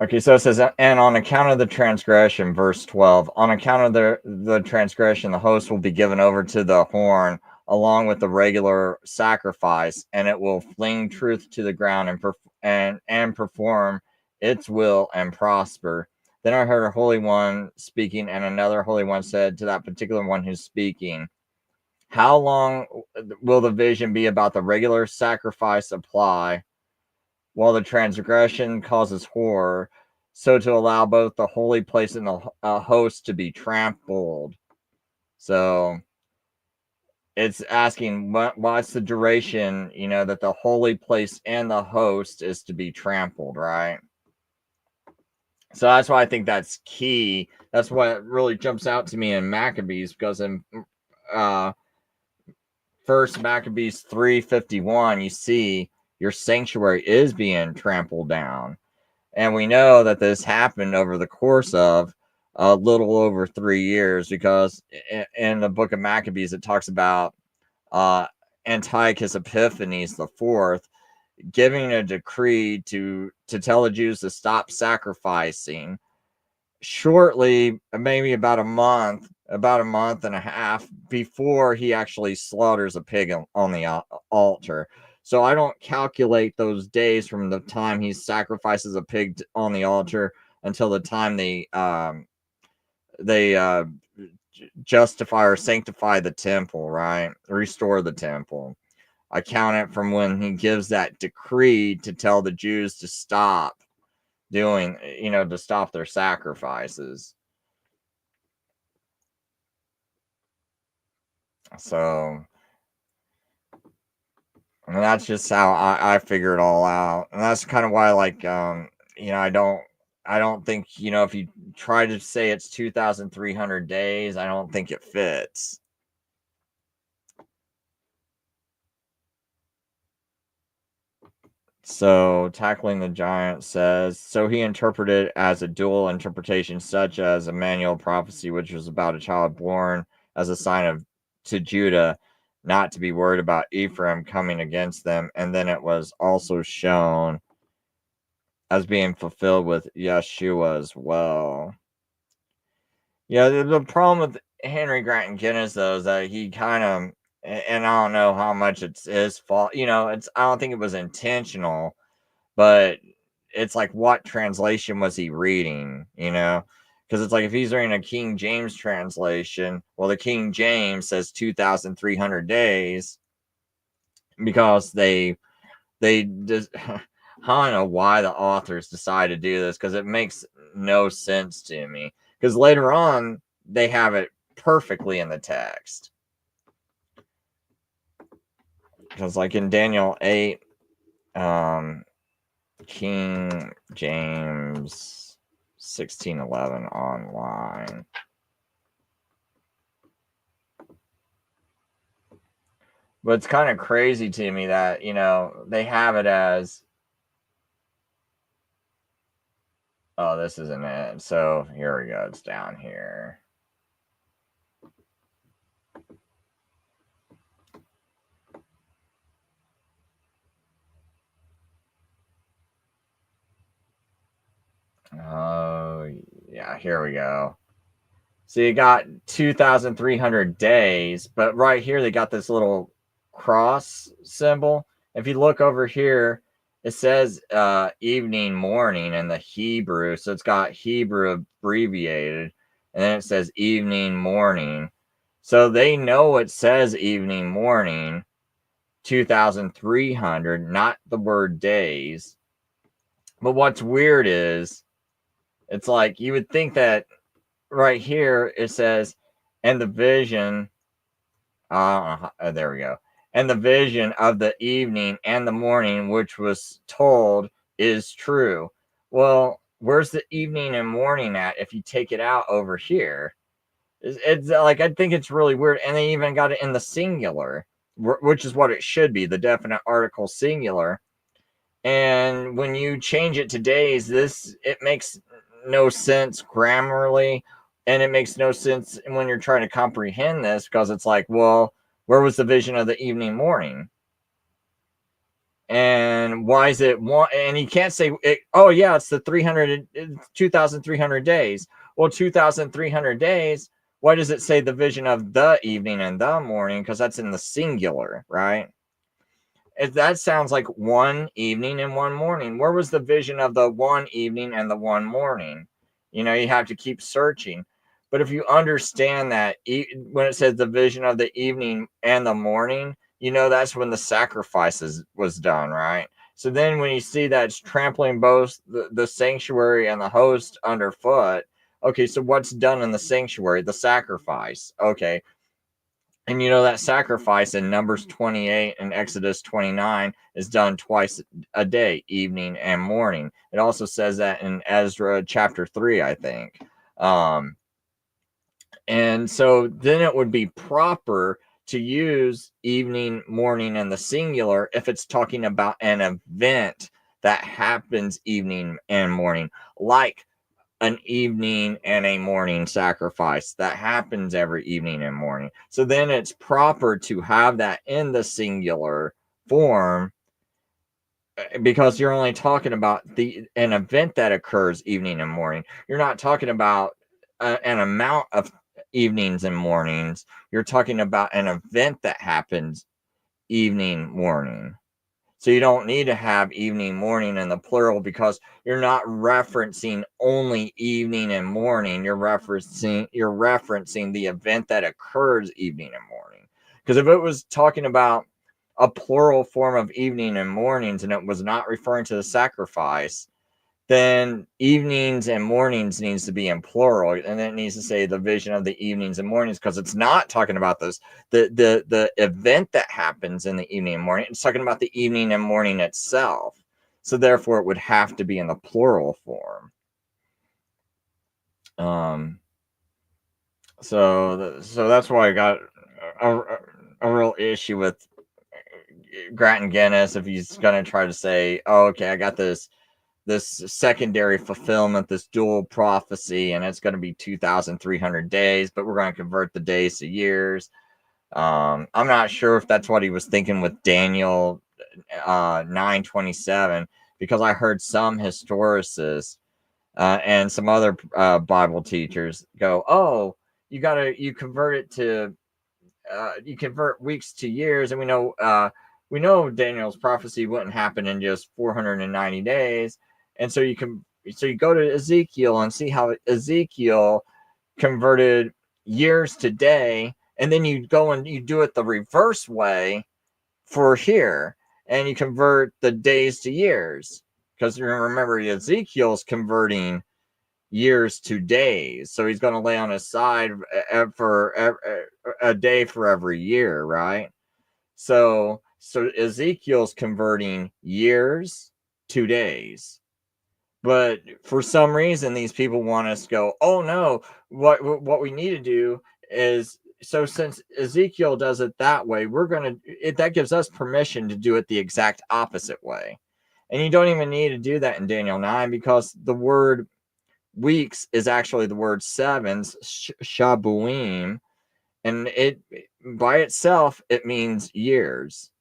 Okay, so it says, "And on account of the transgression," verse 12, "on account of the transgression, the host will be given over to the horn along with the regular sacrifice, and it will fling truth to the ground and perform its will and prosper. Then I heard a holy one speaking, and another holy one said to that particular one who's speaking, How long will the vision be about the regular sacrifice apply, while the transgression causes horror, so to allow both the holy place and the host to be trampled?" So it's asking what's the duration, that the holy place and the host is to be trampled, right? So that's why I think that's key. That's what really jumps out to me in Maccabees, because in First Maccabees 3:51, you see your sanctuary is being trampled down. And we know that this happened over the course of a little over 3 years, because in the book of Maccabees, it talks about Antiochus Epiphanes the fourth giving a decree to tell the Jews to stop sacrificing shortly, maybe about a month and a half before he actually slaughters a pig on the altar. So I don't calculate those days from the time he sacrifices a pig on the altar until the time they justify or sanctify the temple, right? Restore the temple. I count it from when he gives that decree to tell the Jews to stop doing, to stop their sacrifices. So, and that's just how I figure it all out. And that's kind of why, like, I don't think, if you try to say it's 2,300 days, I don't think it fits. So, Tackling the Giant says, so he interpreted as a dual interpretation, such as Emmanuel prophecy, which was about a child born as a sign to Judah, not to be worried about Ephraim coming against them. And then it was also shown as being fulfilled with Yeshua as well. Yeah, the problem with Henry Grant and Guinness, though, is that he kind of, and I don't know how much it's his fault. I don't think it was intentional, but it's like, what translation was he reading? Because it's like, if he's reading a King James translation, well, the King James says 2,300 days, because they just, I don't know why the authors decide to do this, because it makes no sense to me. Because later on, they have it perfectly in the text. Because like in Daniel 8, King James 1611 online. But it's kind of crazy to me that, they have it as, oh, this isn't it. So here we go. It's down here. Oh, yeah, here we go. So you got 2,300 days, but right here they got this little cross symbol. If you look over here, it says evening, morning in the Hebrew. So it's got Hebrew abbreviated, and then it says evening, morning. So they know it says evening, morning, 2,300, not the word days. But what's weird is, it's like you would think that right here it says, and the vision, there we go, and the vision of the evening and the morning which was told is true. Well, where's the evening and morning at if you take it out over here? It's like, I think it's really weird. And they even got it in the singular, which is what it should be, the definite article singular. And when you change it to days, it makes no sense grammarly, and it makes no sense when you're trying to comprehend this, because it's like, well, where was the vision of the evening, morning? And why is it one? And you can't say it, oh yeah, it's the 2,300 days. Well, 2,300 days, why does it say the vision of the evening and the morning? Because that's in the singular, right? That sounds like one evening and one morning. Where was the vision of the one evening and the one morning? You have to keep searching. But if you understand that when it says the vision of the evening and the morning, that's when the sacrifices was done, right? So then when you see that it's trampling both the sanctuary and the host underfoot, okay, so what's done in the sanctuary? The sacrifice. Okay, and that sacrifice in Numbers 28 and Exodus 29 is done twice a day, evening and morning. It also says that in Ezra chapter 3, I think. And so then it would be proper to use evening, morning, and the singular if it's talking about an event that happens evening and morning, like an evening and a morning sacrifice that happens every evening and morning. So then it's proper to have that in the singular form, because you're only talking about an event that occurs evening and morning. You're not talking about an amount of evenings and mornings. You're talking about an event that happens evening, morning. So you don't need to have evening, morning in the plural, because you're not referencing only evening and morning. You're referencing the event that occurs evening and morning. Because if it was talking about a plural form of evening and mornings and it was not referring to the sacrifice, then evenings and mornings needs to be in plural, and it needs to say the vision of the evenings and mornings, because it's not talking about the event that happens in the evening and morning. It's talking about the evening and morning itself. So therefore it would have to be in the plural form. So that's why I got a real issue with Grattan Guinness if he's going to try to say, oh, okay, I got this secondary fulfillment, this dual prophecy, and it's going to be 2,300 days, but we're going to convert the days to years. I'm not sure if that's what he was thinking with Daniel 9:27, because I heard some historicists and some other Bible teachers go, oh, you convert it to you convert weeks to years, and we know Daniel's prophecy wouldn't happen in just 490 days. And so you go to Ezekiel and see how Ezekiel converted years to day, and then you go and you do it the reverse way for here, and you convert the days to years, because you remember Ezekiel's converting years to days, so he's going to lay on his side for a day for every year, right? So So Ezekiel's converting years to days. But for some reason, these people want us to go, oh no, what we need to do is, so since Ezekiel does it that way, we're going to, that gives us permission to do it the exact opposite way. And you don't even need to do that in Daniel 9, because the word weeks is actually the word sevens, shabuim, and it by itself, it means years.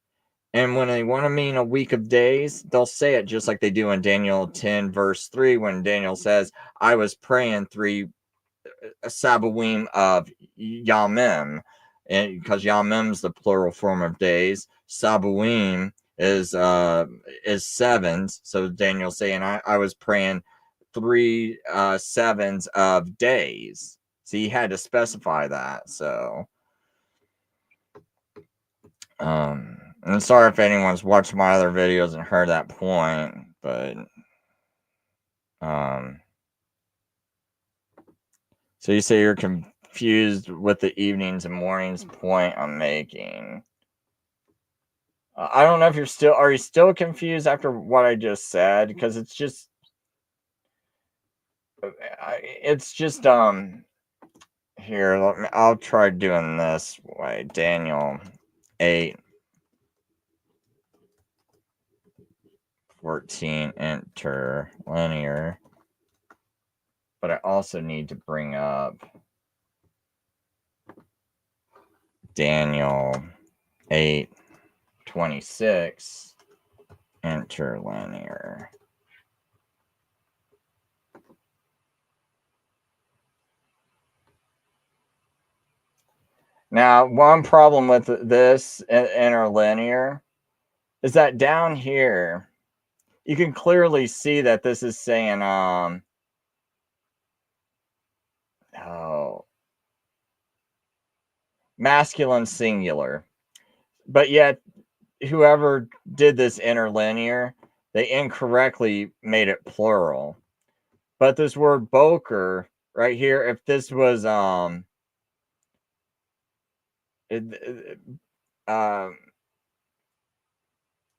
And when they want to mean a week of days, they'll say it just like they do in Daniel 10, verse 3, when Daniel says, I was praying 3 Sabuim of Yamim, and because Yamim's the plural form of days, Sabuim is sevens. So Daniel's saying, I was praying 3 sevens of days. So he had to specify that. So I'm sorry if anyone's watched my other videos and heard that point, but so you say you're confused with the evenings and mornings point I'm making. I don't know if are you still confused after what I just said? Because it's just here, I'll try doing this way. Daniel 8:14 interlinear. But I also need to bring up Daniel 8:26 interlinear. Now, one problem with this interlinear is that down here, you can clearly see that this is saying, masculine singular. But yet, whoever did this interlinear, they incorrectly made it plural. But this word boker right here, if this was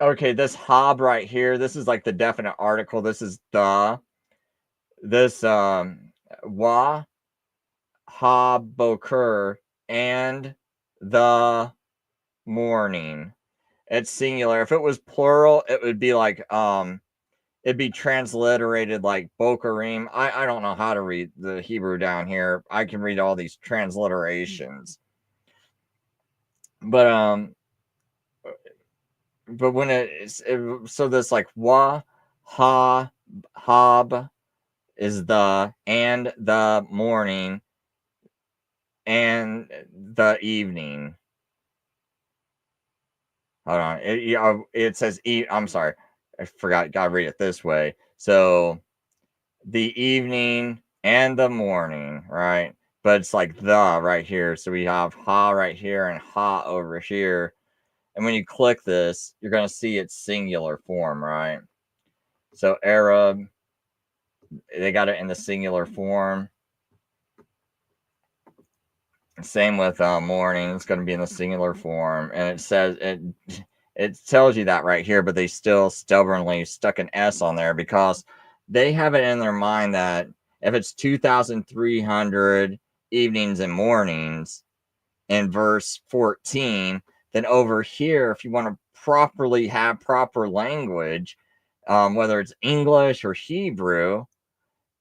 okay, this hob right here, this is like the definite article. This is the. This wa, hob, boker, and the morning. It's singular. If it was plural, it would be like it'd be transliterated like bokerim. I don't know how to read the Hebrew down here. I can read all these transliterations. But when so this like wa, ha, hob is the, and the morning, and the evening. Hold on. It says I'm sorry. I forgot. Gotta read it this way. So the evening and the morning, right? But it's like the right here. So we have ha right here and ha over here. And when you click this, you're going to see its singular form, right? So Arab, they got it in the singular form. Same with morning. It's going to be in the singular form. And it says it tells you that right here, but they still stubbornly stuck an S on there because they have it in their mind that if it's 2,300 evenings and mornings in verse 14, then over here, if you want to properly have proper language, whether it's English or Hebrew,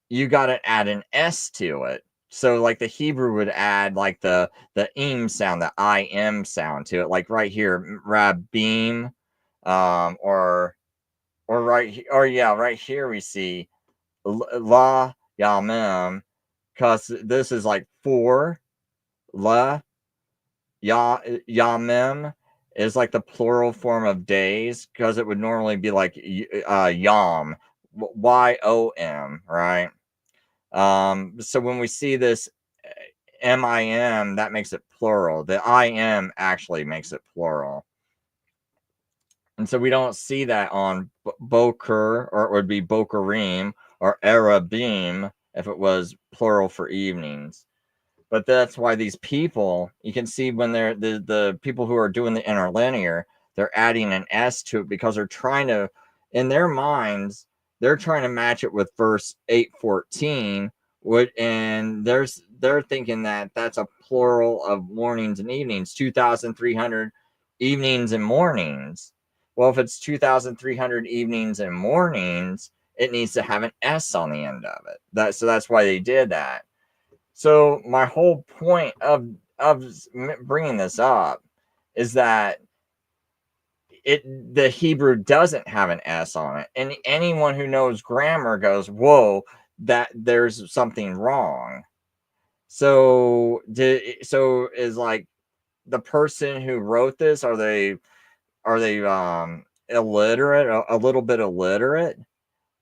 you got to add an S to it. So like the Hebrew would add like the im sound, the im sound to it, like right here, rabim, or right here we see la yamim, because this is like 4 la yamim is like the plural form of days, because it would normally be like yom, yom, right? So when we see this MIM, that makes it plural. The IM actually makes it plural. And so we don't see that on Boker, or it would be Bokerim, or Arabim if it was plural for evenings. But that's why these people, you can see when they're the people who are doing the interlinear, they're adding an S to it because they're trying to, in their minds, they're trying to match it with verse 8:14, and they're thinking that that's a plural of mornings and evenings, 2,300 evenings and mornings. Well, if it's 2,300 evenings and mornings, it needs to have an S on the end of it. So that's why they did that. So my whole point of bringing this up is that the Hebrew doesn't have an S on it, and anyone who knows grammar goes, "Whoa, that there's something wrong." So is like the person who wrote this, are they illiterate, a little bit illiterate?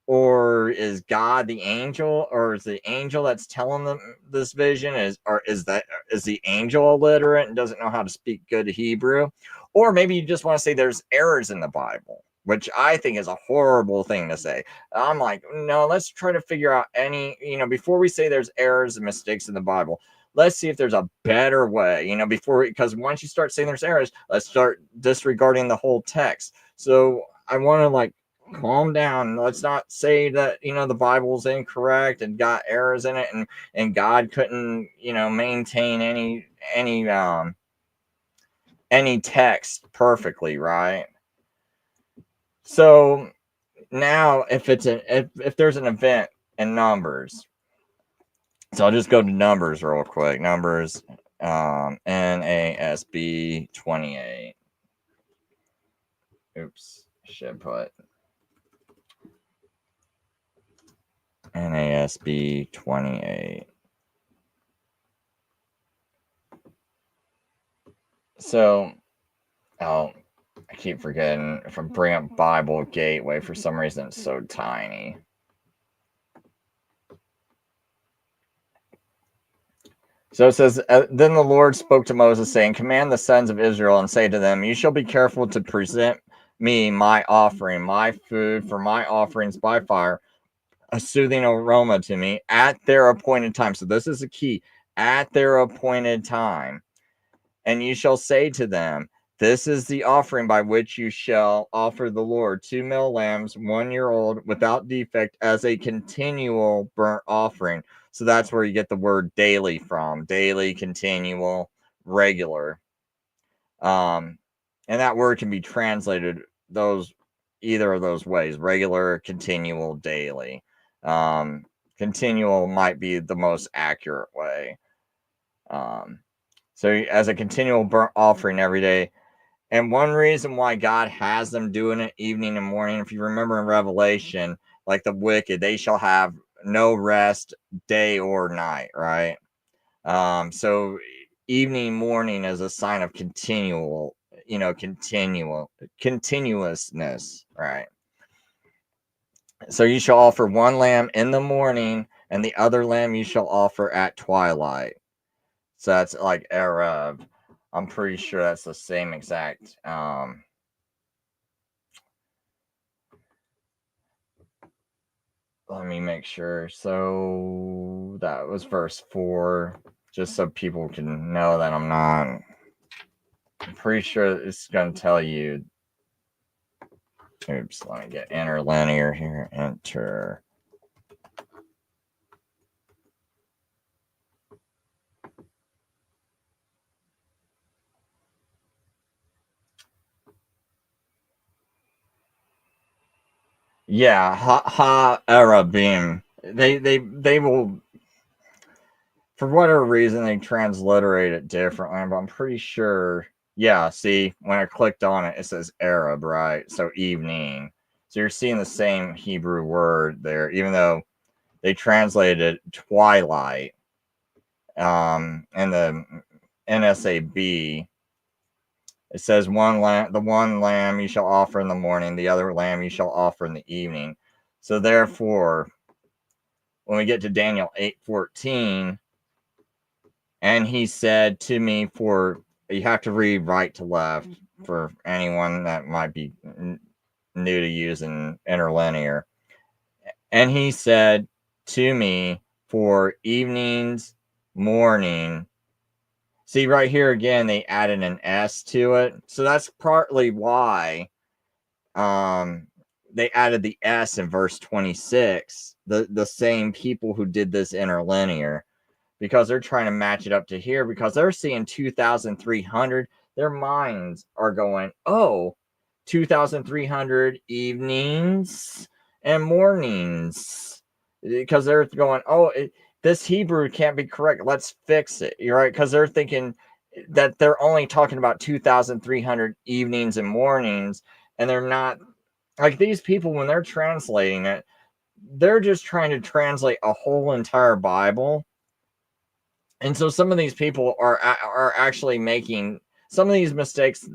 Or is God the angel, or is the angel that's telling them this vision, is the angel illiterate and doesn't know how to speak good Hebrew? Or maybe you just want to say there's errors in the Bible, which I think is a horrible thing to say. I'm like, no, let's try to figure out before we say there's errors and mistakes in the Bible, let's see if there's a better way, because once you start saying there's errors, let's start disregarding the whole text. So I want to calm down. Let's not say that the Bible's incorrect and got errors in it, and God couldn't maintain any text perfectly, right? So now if there's an event in Numbers, so I'll just go to Numbers real quick. Numbers, NASB 28. Oops, should put NASB 28. So, I keep forgetting, if I bring up Bible Gateway, for some reason it's so tiny. So it says, then the Lord spoke to Moses, saying, command the sons of Israel and say to them, you shall be careful to present me my offering, my food for my offerings by fire, a soothing aroma to me at their appointed time. So this is a key, at their appointed time. And you shall say to them, this is the offering by which you shall offer the Lord 2 male lambs, 1 year old, without defect, as a continual burnt offering. So that's where you get the word daily from. Daily, continual, regular. And that word can be translated either of those ways: regular, continual, daily. Continual might be the most accurate way. So as a continual burnt offering every day. And one reason why God has them doing it evening and morning, if you remember in Revelation, like the wicked, they shall have no rest day or night, right? So evening, morning is a sign of continuousness, right? So you shall offer 1 lamb in the morning, and the other lamb you shall offer at twilight. So that's like Arab. I'm pretty sure that's the same exact. Let me make sure. So that was verse 4, just so people can know that I'm not. I'm pretty sure it's going to tell you. Oops, let me get interlinear here. Enter. Yeah, Arabim. They will, for whatever reason, they transliterate it differently, but I'm pretty sure. Yeah, see, when I clicked on it, it says Arab, right? So evening. So you're seeing the same Hebrew word there, even though they translated twilight. And the NSAB, it says the one lamb you shall offer in the morning, the other lamb you shall offer in the evening. So therefore, when we get to Daniel 8:14, and he said to me, you have to read right to left for anyone that might be new to using interlinear. And he said to me, for evenings, morning, See right here again, they added an S to it. So that's partly why they added the S in verse 26. The same people who did this interlinear, because they're trying to match it up to here, because they're seeing 2,300. Their minds are going, oh, 2,300 evenings and mornings, because they're going, oh, this Hebrew can't be correct. Let's fix it. You're right, because they're thinking that they're only talking about 2,300 evenings and mornings, and they're not. Like, these people, when they're translating it, they're just trying to translate a whole entire Bible. And so some of these people are actually making some of these mistakes.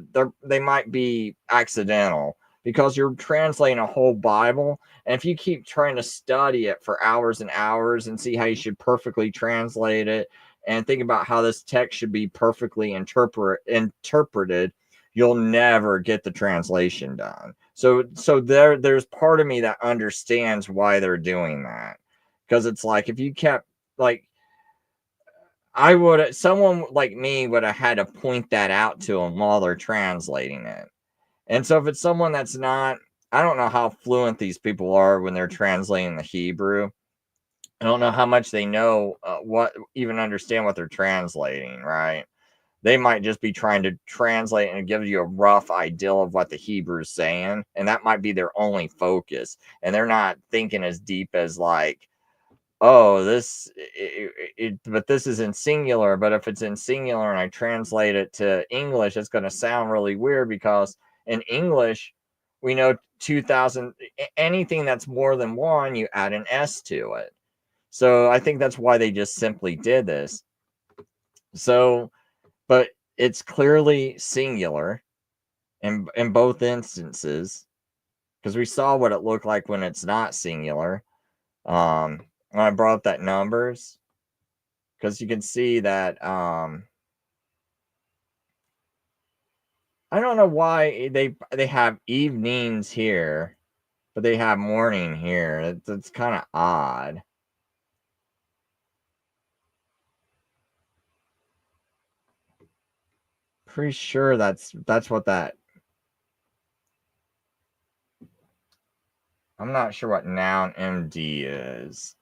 They might be accidental, because you're translating a whole Bible, and if you keep trying to study it for hours and hours and see how you should perfectly translate it and think about how this text should be perfectly interpreted, you'll never get the translation done. So there's part of me that understands why they're doing that, because it's like, if you kept, like, someone like me would have had to point that out to them while they're translating it. And so if it's someone that's not, I don't know how fluent these people are when they're translating the Hebrew. I don't know how much they know, even understand what they're translating, right? They might just be trying to translate and give you a rough idea of what the Hebrew is saying, and that might be their only focus. And they're not thinking as deep as, like, oh, but this is in singular. But if it's in singular and I translate it to English, it's going to sound really weird, because in English, we know 2,000, anything that's more than one, you add an S to it. So I think that's why they just simply did this. So, but it's clearly singular in both instances, because we saw what it looked like when it's not singular. When I brought up that numbers, because you can see that I don't know why they have evenings here, but they have morning here. It's kind of odd. Pretty sure that's what that. I'm not sure what noun MD is.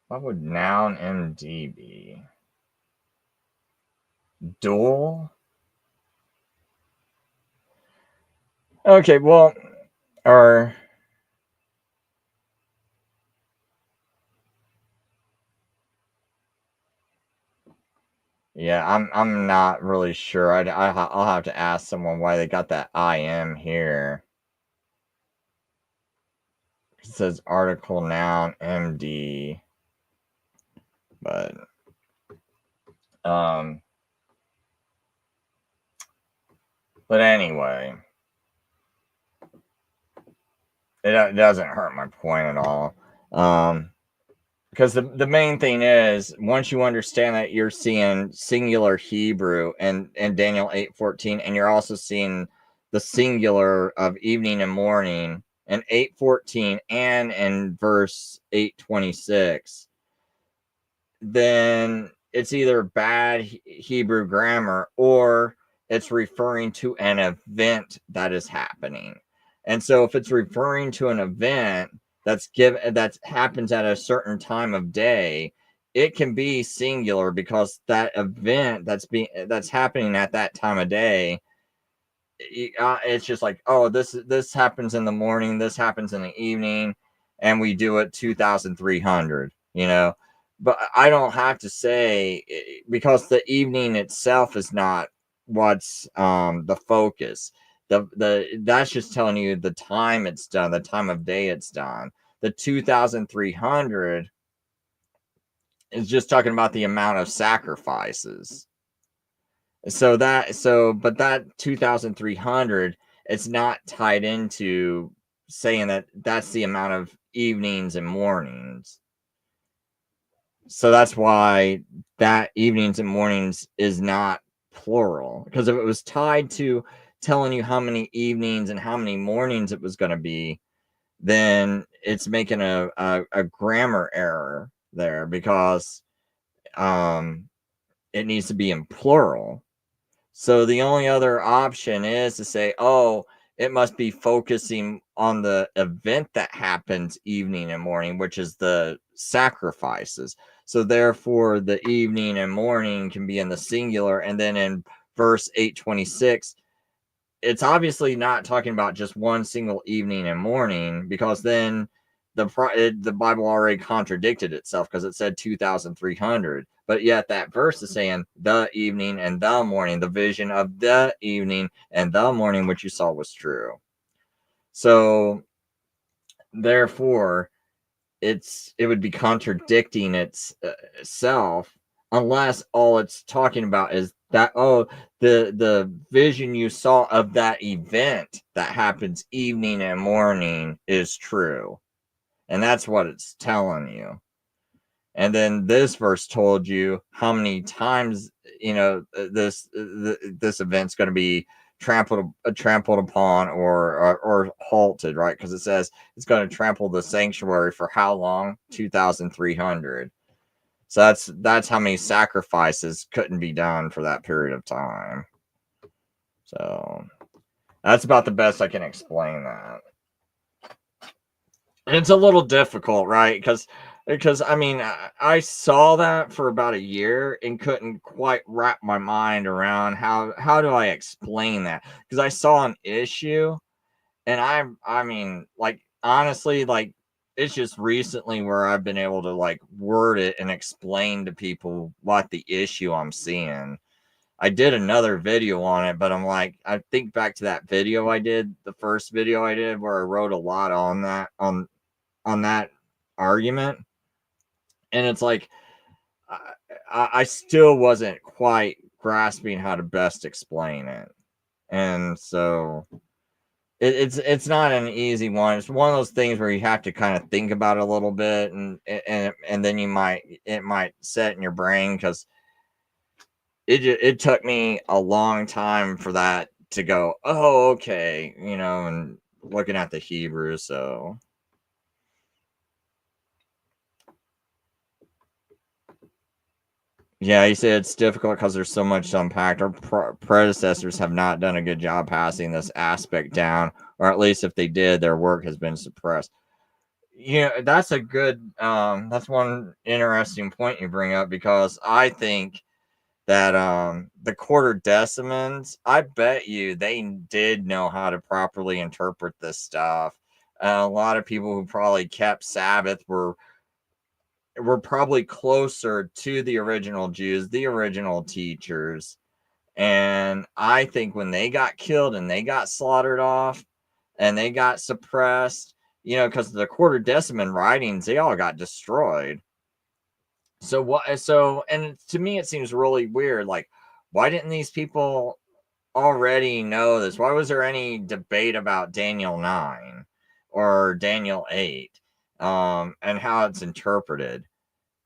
What would noun MD be? Dual? Okay, well, or yeah, I'm not really sure. I'll have to ask someone why they got that IM here. It says article noun MD, but anyway, it doesn't hurt my point at all. Because the main thing is, once you understand that you're seeing singular Hebrew and Daniel 8:14, and you're also seeing the singular of evening and morning in 8:14 and in verse 8:26, then it's either bad Hebrew grammar, or it's referring to an event that is happening. And so if it's referring to an event that happens at a certain time of day, it can be singular, because that event that's happening at that time of day, it's just like, oh, this happens in the morning, this happens in the evening, and we do it 2,300, but I don't have to say, because the evening itself is not what's the focus. That's just telling you the time it's done, the time of day it's done. The 2,300 is just talking about the amount of sacrifices. But that 2,300, it's not tied into saying that that's the amount of evenings and mornings. So that's why that evenings and mornings is not plural, because if it was tied to telling you how many evenings and how many mornings it was going to be, then it's making a grammar error. there because it needs to be in plural. So the only other option is to say, oh, it must be focusing on the event that happens evening and morning, which is the sacrifices. So therefore, the evening and morning can be in the singular. And then in verse 826, it's obviously not talking about just one single evening and morning, because then the Bible already contradicted itself, because it said 2,300, but yet that verse is saying the evening and the morning, the vision of the evening and the morning, which you saw was true. So therefore, it would be contradicting itself, unless all it's talking about is that, oh, the vision you saw of that event that happens evening and morning is true, and that's what it's telling you. And then this verse told you how many times, this event's going to be trampled upon or halted, right? Because it says it's going to trample the sanctuary for how long? 2,300. So that's how many sacrifices couldn't be done for that period of time. So that's about the best I can explain that. It's a little difficult, right? Because I mean, I saw that for about a year and couldn't quite wrap my mind around how do I explain that? Because I saw an issue, and I mean, like, honestly, like, it's just recently where I've been able to like word it and explain to people what the issue I'm seeing. I did another video on it, but I'm like, I think back to that video I did, the first video I did, where I wrote a lot on that argument, and it's like I still wasn't quite grasping how to best explain it, and so it's not an easy one. It's one of those things where you have to kind of think about it a little bit, and then it might set in your brain, because it took me a long time for that to go, oh, okay, and looking at the Hebrew. So yeah, he said it's difficult because there's so much to unpack. Our predecessors have not done a good job passing this aspect down, or at least if they did, their work has been suppressed. That's a good, that's one interesting point you bring up, because I think that the quarter-decimans, I bet you they did know how to properly interpret this stuff. A lot of people who probably kept Sabbath were probably closer to the original Jews, the original teachers. And I think when they got killed and they got slaughtered off and they got suppressed, because the quarter-deciman writings, they all got destroyed. And to me, it seems really weird. Like, why didn't these people already know this? Why was there any debate about Daniel 9 or Daniel 8, and how it's interpreted?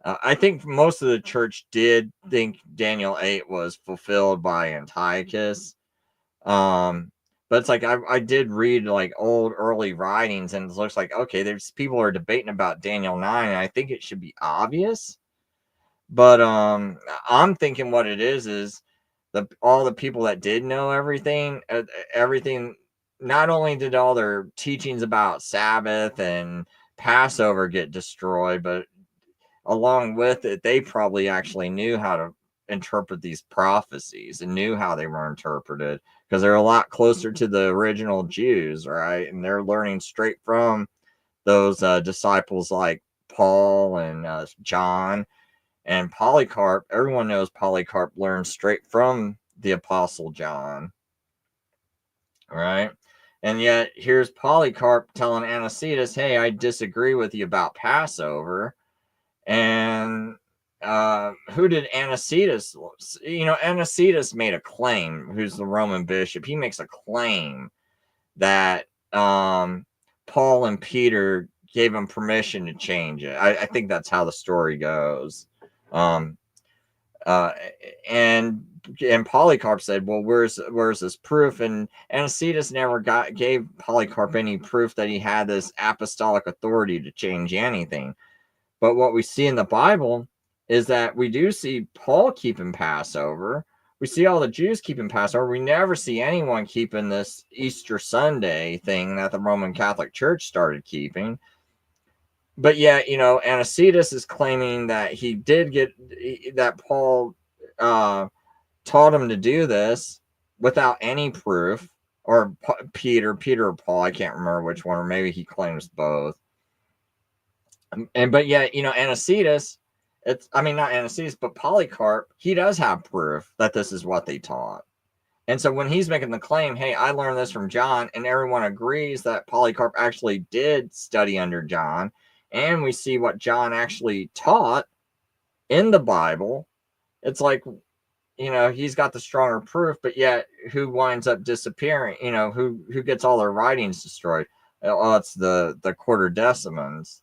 I think most of the church did think Daniel 8 was fulfilled by Antiochus. But it's like, I did read like old early writings, and it looks like, okay, there's people are debating about Daniel 9, and I think it should be obvious. But I'm thinking what it is all the people that did know everything, not only did all their teachings about Sabbath and Passover get destroyed, but along with it, they probably actually knew how to interpret these prophecies and knew how they were interpreted, because they're a lot closer to the original Jews, right? And they're learning straight from those disciples like Paul and John and Polycarp. Everyone knows Polycarp learned straight from the Apostle John, right? And yet here's Polycarp telling Anicetus, hey, I disagree with you about Passover. And who did Anicetus? Anicetus made a claim, who's the Roman bishop. He makes a claim that Paul and Peter gave him permission to change it. I think that's how the story goes. And Polycarp said, well, where's this proof? And Anicetus never gave Polycarp any proof that he had this apostolic authority to change anything. But what we see in the Bible is that we do see Paul keeping Passover. We see all the Jews keeping Passover. We never see anyone keeping this Easter Sunday thing that the Roman Catholic Church started keeping. But yet, you know, Anicetus is claiming that he did get, that Paul taught him to do this without any proof, or Peter or Paul, I can't remember which one, or maybe he claims both. But yet, you know, Anicetus, not Anicetus, but Polycarp, he does have proof that this is what they taught. And so when he's making the claim, hey, I learned this from John, and everyone agrees that Polycarp actually did study under John, and we see what John actually taught in the Bible, it's like, you know, he's got the stronger proof, but yet who winds up disappearing? You know, who gets all their writings destroyed? Oh, it's the Quartodecimans.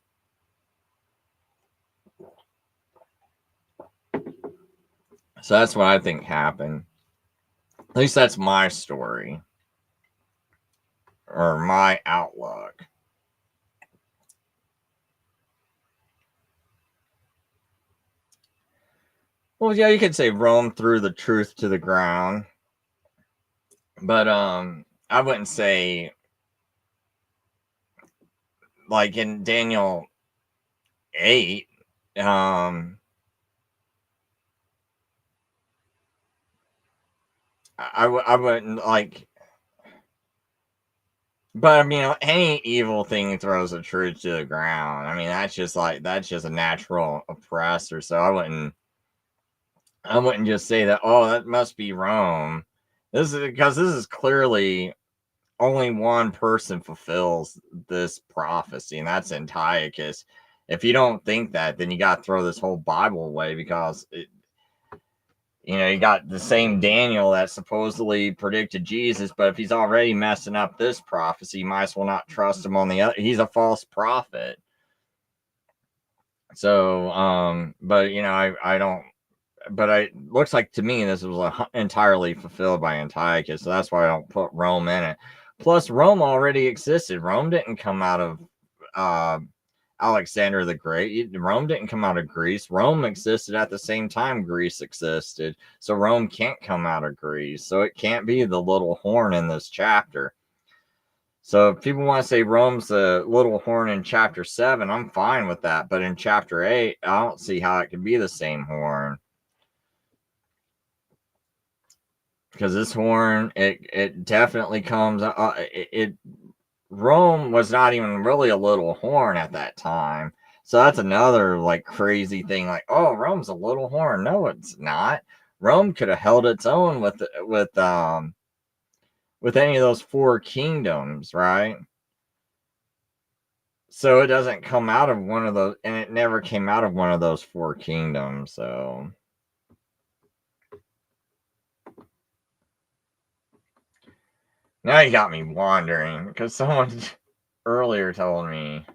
So that's what I think happened. At least that's my story, or my outlook. Well, yeah, you could say Rome threw the truth to the ground, but I wouldn't say, like in Daniel 8, I wouldn't like, but I mean, any evil thing throws the truth to the ground. I mean, that's just a natural oppressor. So I wouldn't just say that, oh, that must be Rome. This is clearly only one person fulfills this prophecy, and that's Antiochus. If you don't think that, then you got to throw this whole Bible away, because you know, you got the same Daniel that supposedly predicted Jesus, but if he's already messing up this prophecy, you might as well not trust him on the other. He's a false prophet. So, but you know, I don't. But it looks like to me this was entirely fulfilled by Antiochus, so that's why I don't put Rome in it. Plus, Rome already existed. Rome didn't come out of Alexander the Great. Rome didn't come out of Greece. Rome existed at the same time Greece existed. So Rome can't come out of Greece. So it can't be the little horn in this chapter. So if people want to say Rome's the little horn in chapter 7, I'm fine with that. But in chapter 8, I don't see how it could be the same horn. Because this horn, it definitely comes, Rome was not even really a little horn at that time. So that's another like crazy thing. Like, oh, Rome's a little horn. No, it's not. Rome could have held its own with any of those 4 kingdoms, right? So it doesn't come out of one of those, and it never came out of one of those 4 kingdoms. So now you got me wondering, because someone earlier told me.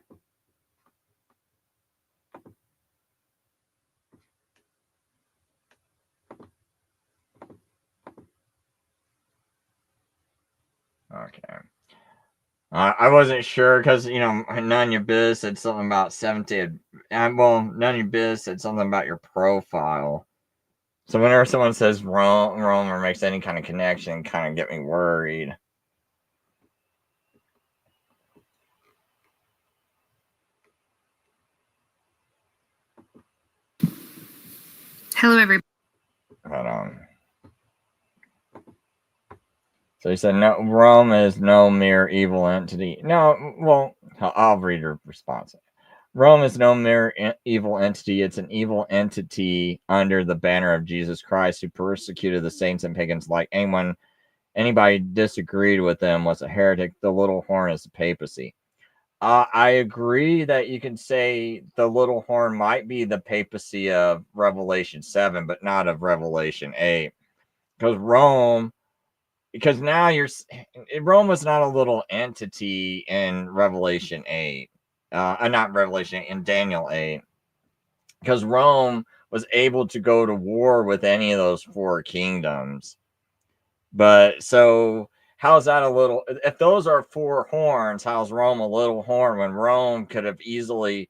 Okay. I wasn't sure because, you know, None Your Biz said something about 70. Well, None Your Biz said something about your profile. So whenever someone says Rome or makes any kind of connection, kind of get me worried. Hello, everybody. Hold on. So he said, no, Rome is no mere evil entity. No, well, I'll read your response. Rome is no mere evil entity. It's an evil entity under the banner of Jesus Christ, who persecuted the saints and pagans. Like anybody disagreed with them was a heretic. The little horn is the papacy. I agree that you can say the little horn might be the papacy of Revelation 7, but not of Revelation 8. Because Rome was not a little entity in Revelation 8. Not Revelation 8, in Daniel 8. Because Rome was able to go to war with any of those 4 kingdoms. But so how's that a little, if those are 4 horns, how's Rome a little horn when Rome could have easily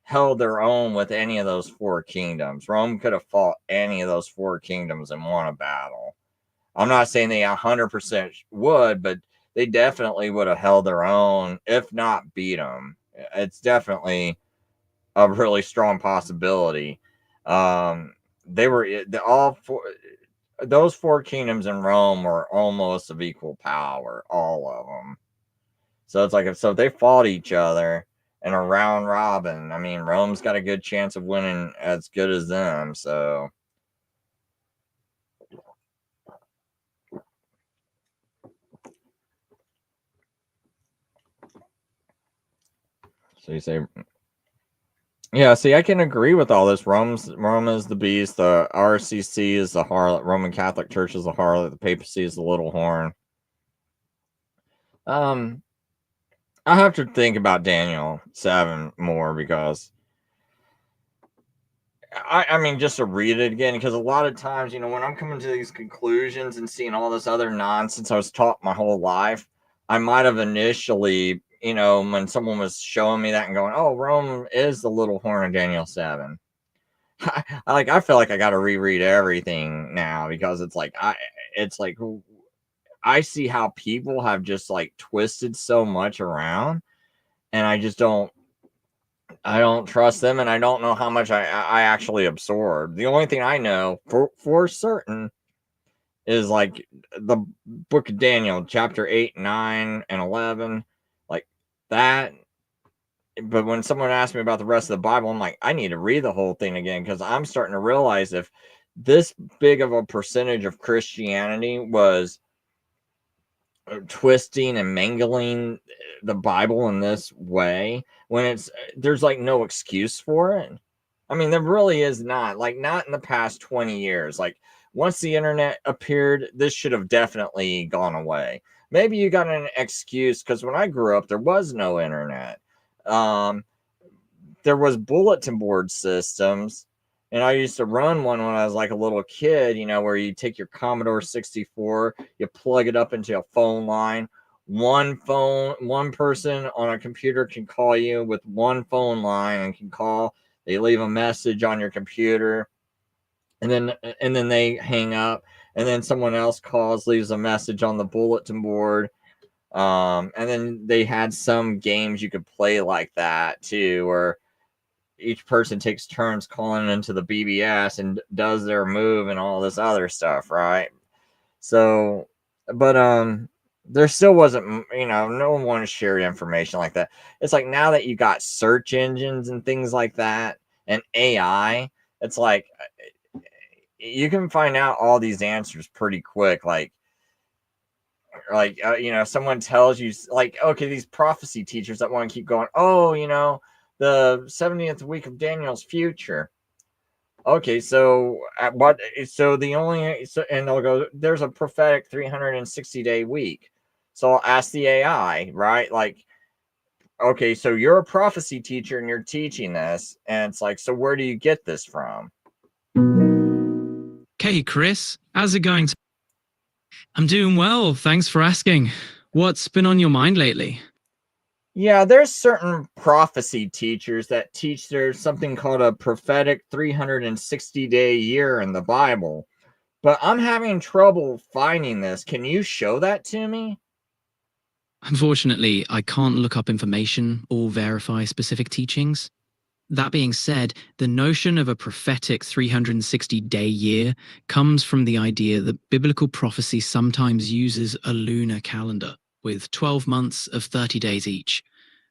held their own with any of those four kingdoms. Rome could have fought any of those four kingdoms and won a battle. I'm not saying they 100% would, but they definitely would have held their own, if not beat them. It's definitely a really strong possibility. They were all four. Those four kingdoms in Rome were almost of equal power, all of them. So it's like if they fought each other in a round robin, I mean, Rome's got a good chance of winning as good as them. So you say, yeah. See, I can agree with all this. Rome is the beast. The RCC is the harlot. Roman Catholic Church is the harlot. The papacy is the little horn. I have to think about Daniel 7 more because I mean, just to read it again, because a lot of times, when I'm coming to these conclusions and seeing all this other nonsense I was taught my whole life, I might have initially, when someone was showing me that and going, oh, Rome is the little horn of Daniel 7. I feel like I got to reread everything now because it's like I see how people have just like twisted so much around, and I don't trust them, and I don't know how much I actually absorb. The only thing I know for certain is like the book of Daniel, chapter 8, 9, and 11, like that. But when someone asks me about the rest of the Bible, I'm like, I need to read the whole thing again because I'm starting to realize if this big of a percentage of Christianity was twisting and mangling the Bible in this way, when there's like no excuse for it. I mean, there really is not in the past 20 years. Like once the internet appeared, this should have definitely gone away. Maybe you got an excuse because when I grew up, there was no internet. There was bulletin board systems, and I used to run one when I was like a little kid, where you take your Commodore 64, you plug it up into a phone line. One person on a computer can call you with one phone line and can call. They leave a message on your computer, and then they hang up, and then someone else calls, leaves a message on the bulletin board. And then they had some games you could play like that too, where each person takes turns calling into the BBS and does their move and all this other stuff, right? So, but there still wasn't, no one wanted to share information like that. It's like now that you got search engines and things like that and AI, it's like you can find out all these answers pretty quick. Like someone tells you, like, okay, these prophecy teachers that want to keep going, oh, the 70th week of Daniel's future. Okay, so and they'll go, there's a prophetic 360-day week. So I'll ask the AI, right? Like, okay, so you're a prophecy teacher and you're teaching this, and it's like, so where do you get this from? Hey, Chris, how's it going? I'm doing well, thanks for asking. What's been on your mind lately? Yeah, there's certain prophecy teachers that teach there's something called a prophetic 360-day year in the Bible. But I'm having trouble finding this. Can you show that to me? Unfortunately, I can't look up information or verify specific teachings. That being said, the notion of a prophetic 360-day year comes from the idea that biblical prophecy sometimes uses a lunar calendar, with 12 months of 30 days each.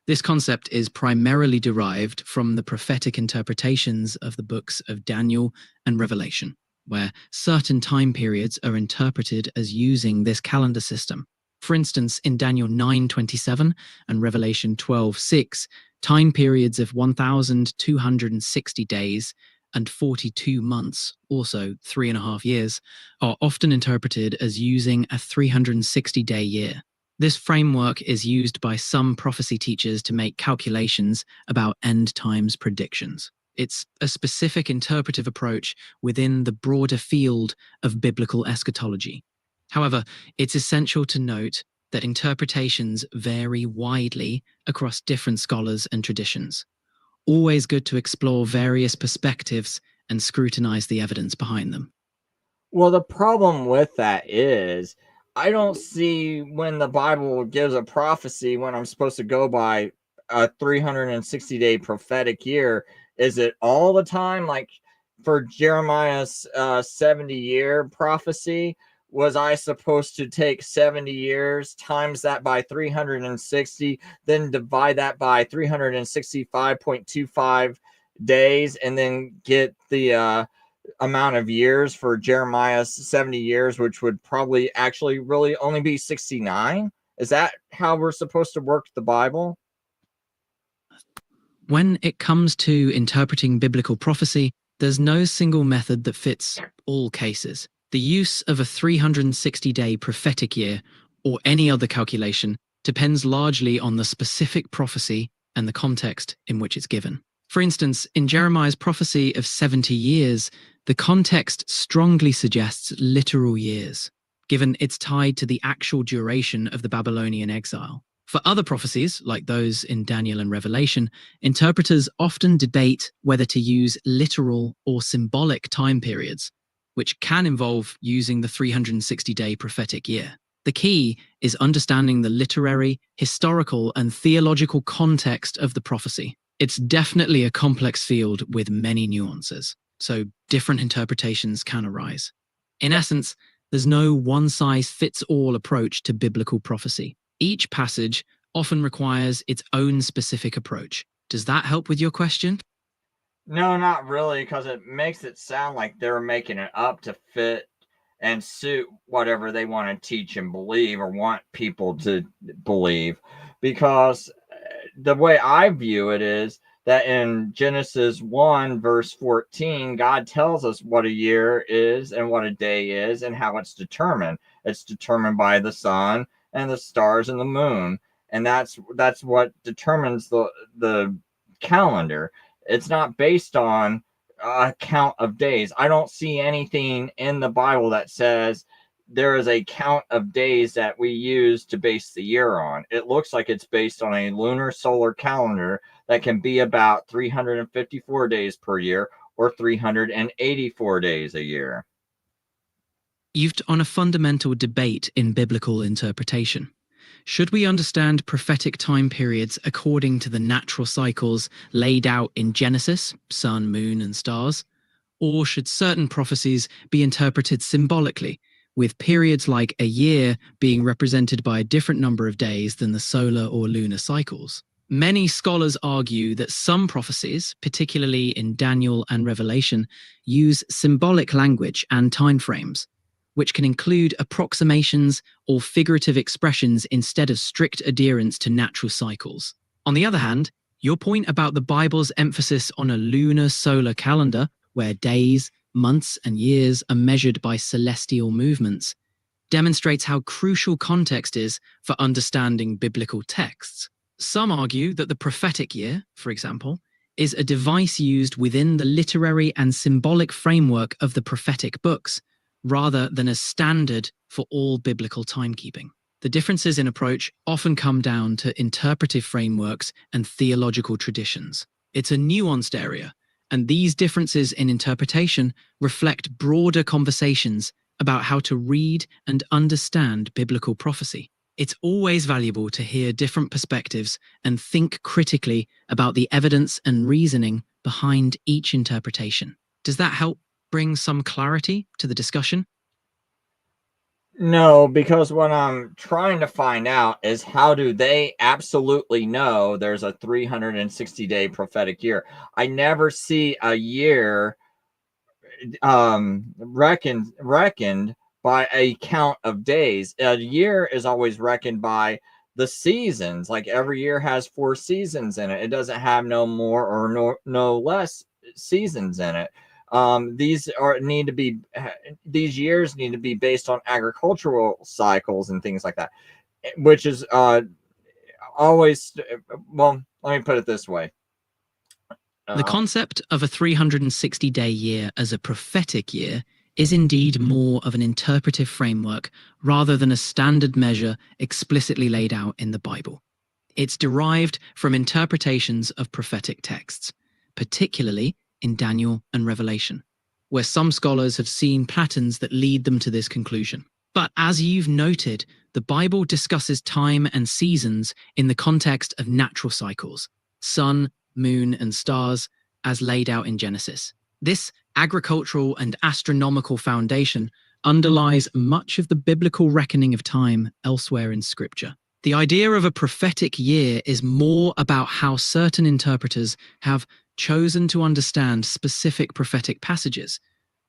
This concept is primarily derived from the prophetic interpretations of the books of Daniel and Revelation, where certain time periods are interpreted as using this calendar system. For instance, in Daniel 9:27 and Revelation 12:6, time periods of 1,260 days and 42 months, also 3.5 years, are often interpreted as using a 360-day year. This framework is used by some prophecy teachers to make calculations about end times predictions. It's a specific interpretive approach within the broader field of biblical eschatology. However, it's essential to note that interpretations vary widely across different scholars and traditions. always good to explore various perspectives and scrutinize the evidence behind them. Well, the problem with that is I don't see when the Bible gives a prophecy when I'm supposed to go by a 360-day prophetic year. Is it all the time? Like for Jeremiah's 70-year prophecy, was I supposed to take 70 years, times that by 360, then divide that by 365.25 days, and then get the amount of years for Jeremiah's 70 years, which would probably actually really only be 69? Is that how we're supposed to work the Bible? When it comes to interpreting biblical prophecy, there's no single method that fits all cases. The use of a 360-day prophetic year or any other calculation depends largely on the specific prophecy and the context in which it's given. For instance, in Jeremiah's prophecy of 70 years, the context strongly suggests literal years, given it's tied to the actual duration of the Babylonian exile. For other prophecies, like those in Daniel and Revelation, interpreters often debate whether to use literal or symbolic time periods, which can involve using the 360-day prophetic year. The key is understanding the literary, historical, and theological context of the prophecy. It's definitely a complex field with many nuances, so different interpretations can arise. In essence, there's no one-size-fits-all approach to biblical prophecy. Each passage often requires its own specific approach. Does that help with your question? No, not really, because it makes it sound like they're making it up to fit and suit whatever they want to teach and believe or want people to believe. Because the way I view it is that in Genesis 1, verse 14, God tells us what a year is and what a day is and how it's determined. It's determined by the sun and the stars and the moon. And that's what determines the calendar. It's not based on a count of days. I don't see anything in the Bible that says there is a count of days that we use to base the year on. It looks like it's based on a lunar solar calendar that can be about 354 days per year or 384 days a year. You've on a fundamental debate in biblical interpretation. Should we understand prophetic time periods according to the natural cycles laid out in Genesis, sun, moon, and stars? Or should certain prophecies be interpreted symbolically, with periods like a year being represented by a different number of days than the solar or lunar cycles? Many scholars argue that some prophecies, particularly in Daniel and Revelation, use symbolic language and timeframes, which can include approximations or figurative expressions instead of strict adherence to natural cycles. On the other hand, your point about the Bible's emphasis on a lunar solar calendar, where days, months, and years are measured by celestial movements, demonstrates how crucial context is for understanding biblical texts. Some argue that the prophetic year, for example, is a device used within the literary and symbolic framework of the prophetic books, rather than a standard for all biblical timekeeping. The differences in approach often come down to interpretive frameworks and theological traditions. It's a nuanced area, and these differences in interpretation reflect broader conversations about how to read and understand biblical prophecy. It's always valuable to hear different perspectives and think critically about the evidence and reasoning behind each interpretation. Does that help bring some clarity to the discussion? No, because what I'm trying to find out is how do they absolutely know there's a 360-day prophetic year? I never see a year reckoned by a count of days. A year is always reckoned by the seasons. Like every year has 4 seasons in it. It doesn't have no more or no less seasons in it. These years need to be based on agricultural cycles and things like that, which is always, well, let me put it this way. The concept of a 360-day year as a prophetic year is indeed more of an interpretive framework rather than a standard measure explicitly laid out in the Bible. It's derived from interpretations of prophetic texts, particularly in Daniel and Revelation, where some scholars have seen patterns that lead them to this conclusion. But as you've noted, the Bible discusses time and seasons in the context of natural cycles, sun, moon, and stars, as laid out in Genesis. This agricultural and astronomical foundation underlies much of the biblical reckoning of time elsewhere in Scripture. The idea of a prophetic year is more about how certain interpreters have chosen to understand specific prophetic passages,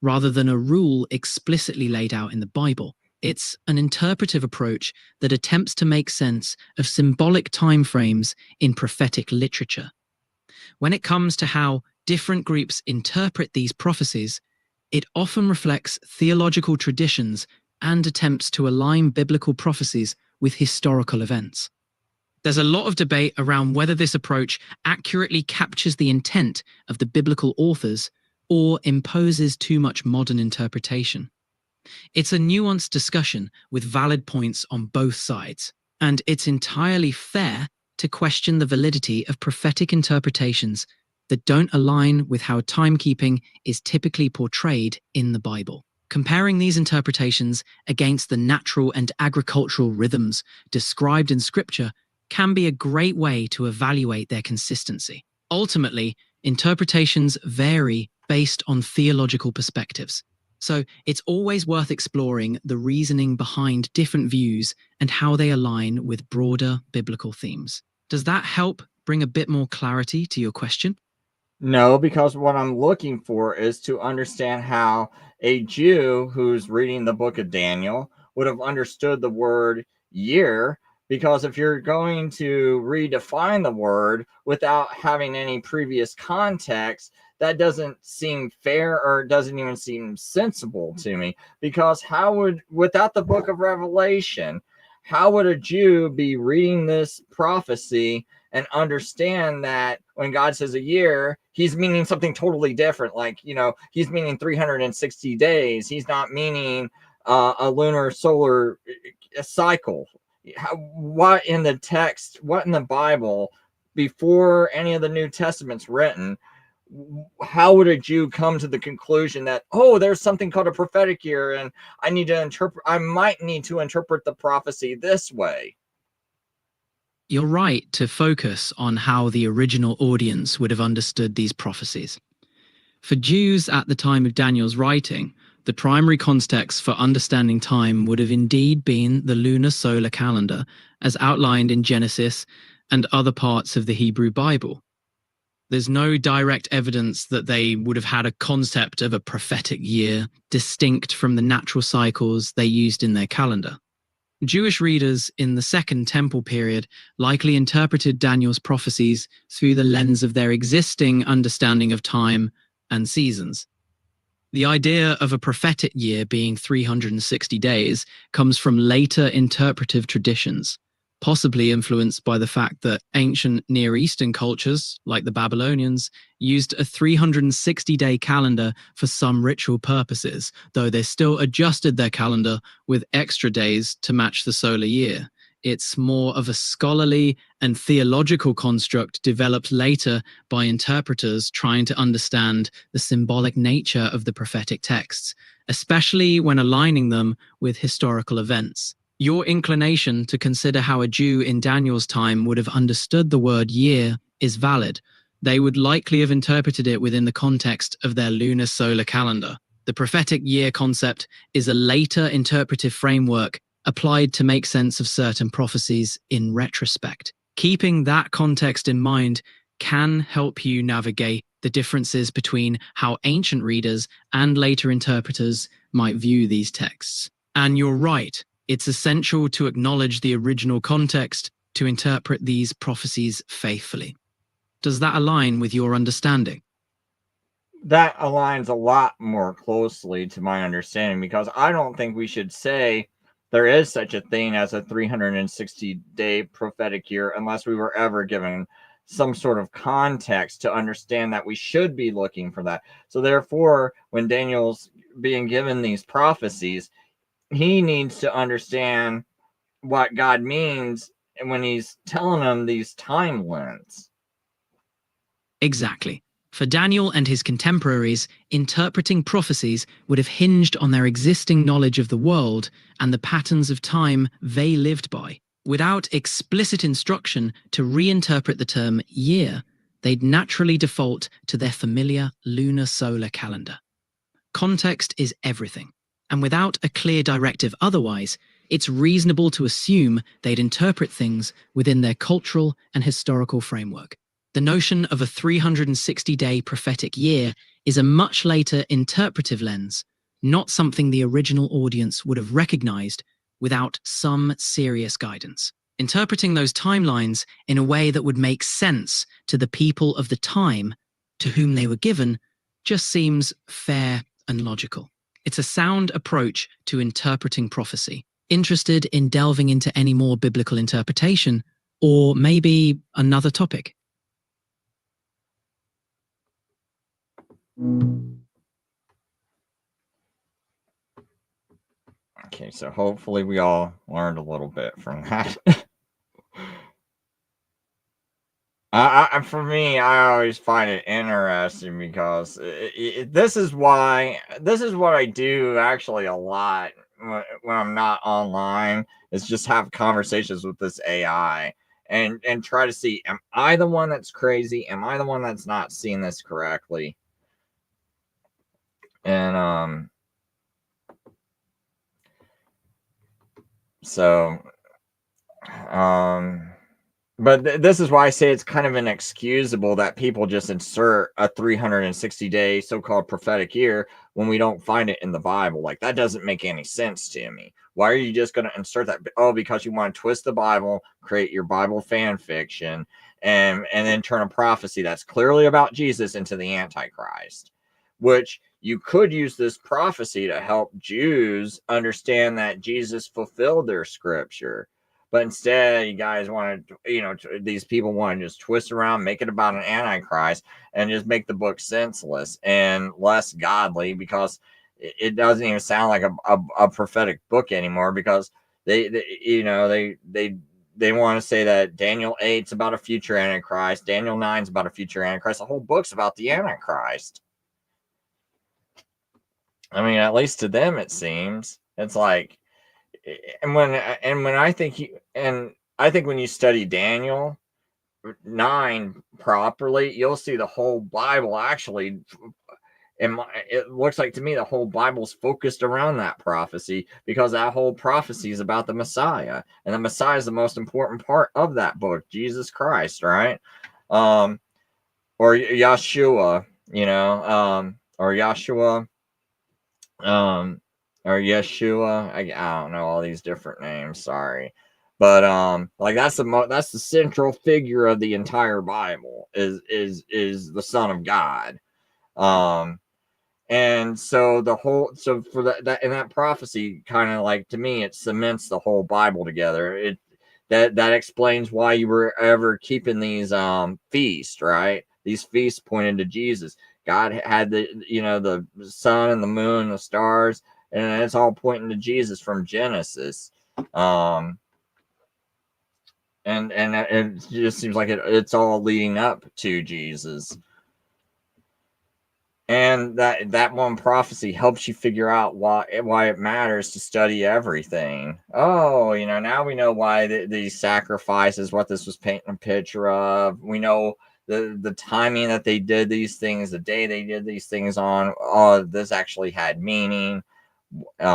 rather than a rule explicitly laid out in the Bible. It's an interpretive approach that attempts to make sense of symbolic timeframes in prophetic literature. When it comes to how different groups interpret these prophecies, it often reflects theological traditions and attempts to align biblical prophecies with historical events. There's a lot of debate around whether this approach accurately captures the intent of the biblical authors or imposes too much modern interpretation. It's a nuanced discussion with valid points on both sides, and it's entirely fair to question the validity of prophetic interpretations that don't align with how timekeeping is typically portrayed in the Bible. Comparing these interpretations against the natural and agricultural rhythms described in Scripture can be a great way to evaluate their consistency. Ultimately, interpretations vary based on theological perspectives, so it's always worth exploring the reasoning behind different views and how they align with broader biblical themes. Does that help bring a bit more clarity to your question? No, because what I'm looking for is to understand how a Jew who's reading the book of Daniel would have understood the word year. Because if you're going to redefine the word without having any previous context, that doesn't seem fair, or it doesn't even seem sensible to me. Because without the book of Revelation, how would a Jew be reading this prophecy and understand that when God says a year, he's meaning something totally different? Like, he's meaning 360 days. He's not meaning a lunar solar cycle. What in the text, what in the Bible, before any of the New Testament's written, how would a Jew come to the conclusion that, oh, there's something called a prophetic year, and I might need to interpret the prophecy this way? You're right to focus on how the original audience would have understood these prophecies. For Jews at the time of Daniel's writing, the primary context for understanding time would have indeed been the lunar solar calendar, as outlined in Genesis and other parts of the Hebrew Bible. There's no direct evidence that they would have had a concept of a prophetic year distinct from the natural cycles they used in their calendar. Jewish readers in the Second Temple period likely interpreted Daniel's prophecies through the lens of their existing understanding of time and seasons. The idea of a prophetic year being 360 days comes from later interpretive traditions, possibly influenced by the fact that ancient Near Eastern cultures, like the Babylonians, used a 360-day calendar for some ritual purposes, though they still adjusted their calendar with extra days to match the solar year. It's more of a scholarly and theological construct developed later by interpreters trying to understand the symbolic nature of the prophetic texts, especially when aligning them with historical events. Your inclination to consider how a Jew in Daniel's time would have understood the word year is valid. They would likely have interpreted it within the context of their lunar solar calendar. The prophetic year concept is a later interpretive framework applied to make sense of certain prophecies in retrospect. Keeping that context in mind can help you navigate the differences between how ancient readers and later interpreters might view these texts. And you're right, it's essential to acknowledge the original context to interpret these prophecies faithfully. Does that align with your understanding? That aligns a lot more closely to my understanding, because I don't think we should say there is such a thing as a 360-day prophetic year unless we were ever given some sort of context to understand that we should be looking for that. So therefore, when Daniel's being given these prophecies, he needs to understand what God means when he's telling them these time lengths. Exactly. For Daniel and his contemporaries, interpreting prophecies would have hinged on their existing knowledge of the world and the patterns of time they lived by. Without explicit instruction to reinterpret the term year, they'd naturally default to their familiar lunar solar calendar. Context is everything, and without a clear directive otherwise, it's reasonable to assume they'd interpret things within their cultural and historical framework. The notion of a 360-day prophetic year is a much later interpretive lens, not something the original audience would have recognized without some serious guidance. Interpreting those timelines in a way that would make sense to the people of the time to whom they were given just seems fair and logical. It's a sound approach to interpreting prophecy. Interested in delving into any more biblical interpretation, or maybe another topic? Okay, so hopefully we all learned a little bit from that. For me, I always find it interesting because this is what I do actually a lot when I'm not online, is just have conversations with this AI and try to see, am I the one that's crazy? Am I the one that's not seeing this correctly? And so but this is why I say it's kind of inexcusable that people just insert a 360-day so-called prophetic year when we don't find it in the Bible. Like, that doesn't make any sense to me. Why are you just going to insert that? Oh, because you want to twist the Bible, create your Bible fan fiction, and then turn a prophecy that's clearly about Jesus into the Antichrist, which you could use this prophecy to help Jews understand that Jesus fulfilled their scripture. But instead, you guys want to, these people want to just twist around, make it about an antichrist, and just make the book senseless and less godly, because it doesn't even sound like a prophetic book anymore, because they want to say that Daniel 8's about a future antichrist, Daniel 9's about a future antichrist. The whole book's about the antichrist. I mean, at least to them, it seems. It's like, and when I think when you study Daniel 9 properly, you'll see the whole Bible actually. And it looks like to me the whole Bible's focused around that prophecy, because that whole prophecy is about the Messiah, and the Messiah is the most important part of that book, Jesus Christ, right? Or Yeshua, or Yeshua. Or Yeshua. I don't know all these different names. Sorry, but like that's the central figure of the entire Bible, is the Son of God. And so for that and that prophecy, kind of like, to me, it cements the whole Bible together. That explains why you were ever keeping these feasts, right? These feasts pointed to Jesus. God had the sun and the moon and the stars, and it's all pointing to Jesus from Genesis. And it just seems like it's all leading up to Jesus. And that one prophecy helps you figure out why it matters to study everything. Oh, now we know why these sacrifices, what this was painting a picture of. We know the timing that they did these things, the day they did these things on. Oh, this actually had meaning. So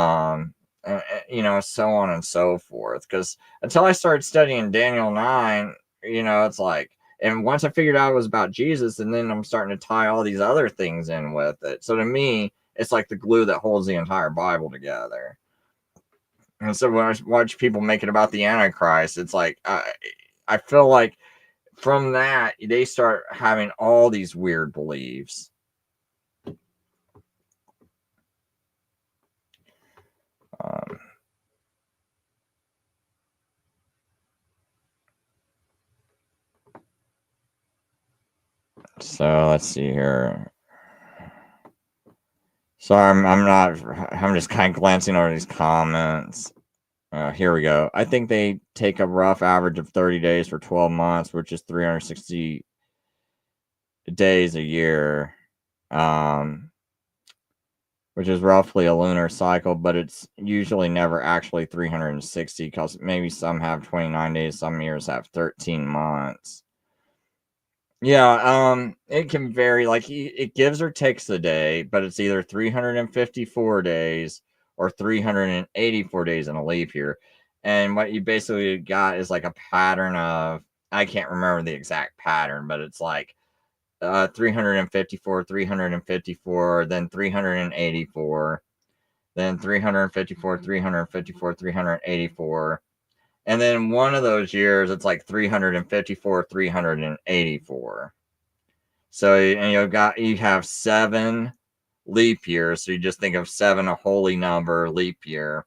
on and so forth. Because until I started studying Daniel 9, it's like, and once I figured out it was about Jesus, and then I'm starting to tie all these other things in with it. So to me, it's like the glue that holds the entire Bible together. And so when I watch people make it about the Antichrist, it's like, I feel like from that, they start having all these weird beliefs. So let's see here. So I'm just kind of glancing over these comments. Here we go. I think they take a rough average of 30 days for 12 months, which is 360 days a year, which is roughly a lunar cycle, but it's usually never actually 360 because maybe some have 29 days, some years have 13 months. Yeah, it can vary. Like it gives or takes a day, but it's either 354 days or 384 days in a leap year. And what you basically got is like a pattern of, I can't remember the exact pattern, but it's like 354, 354, then 384, then 354, 354, 384. And then one of those years, it's like 354, 384. So, and you have 7 leap years. So you just think of 7, a holy number, leap year.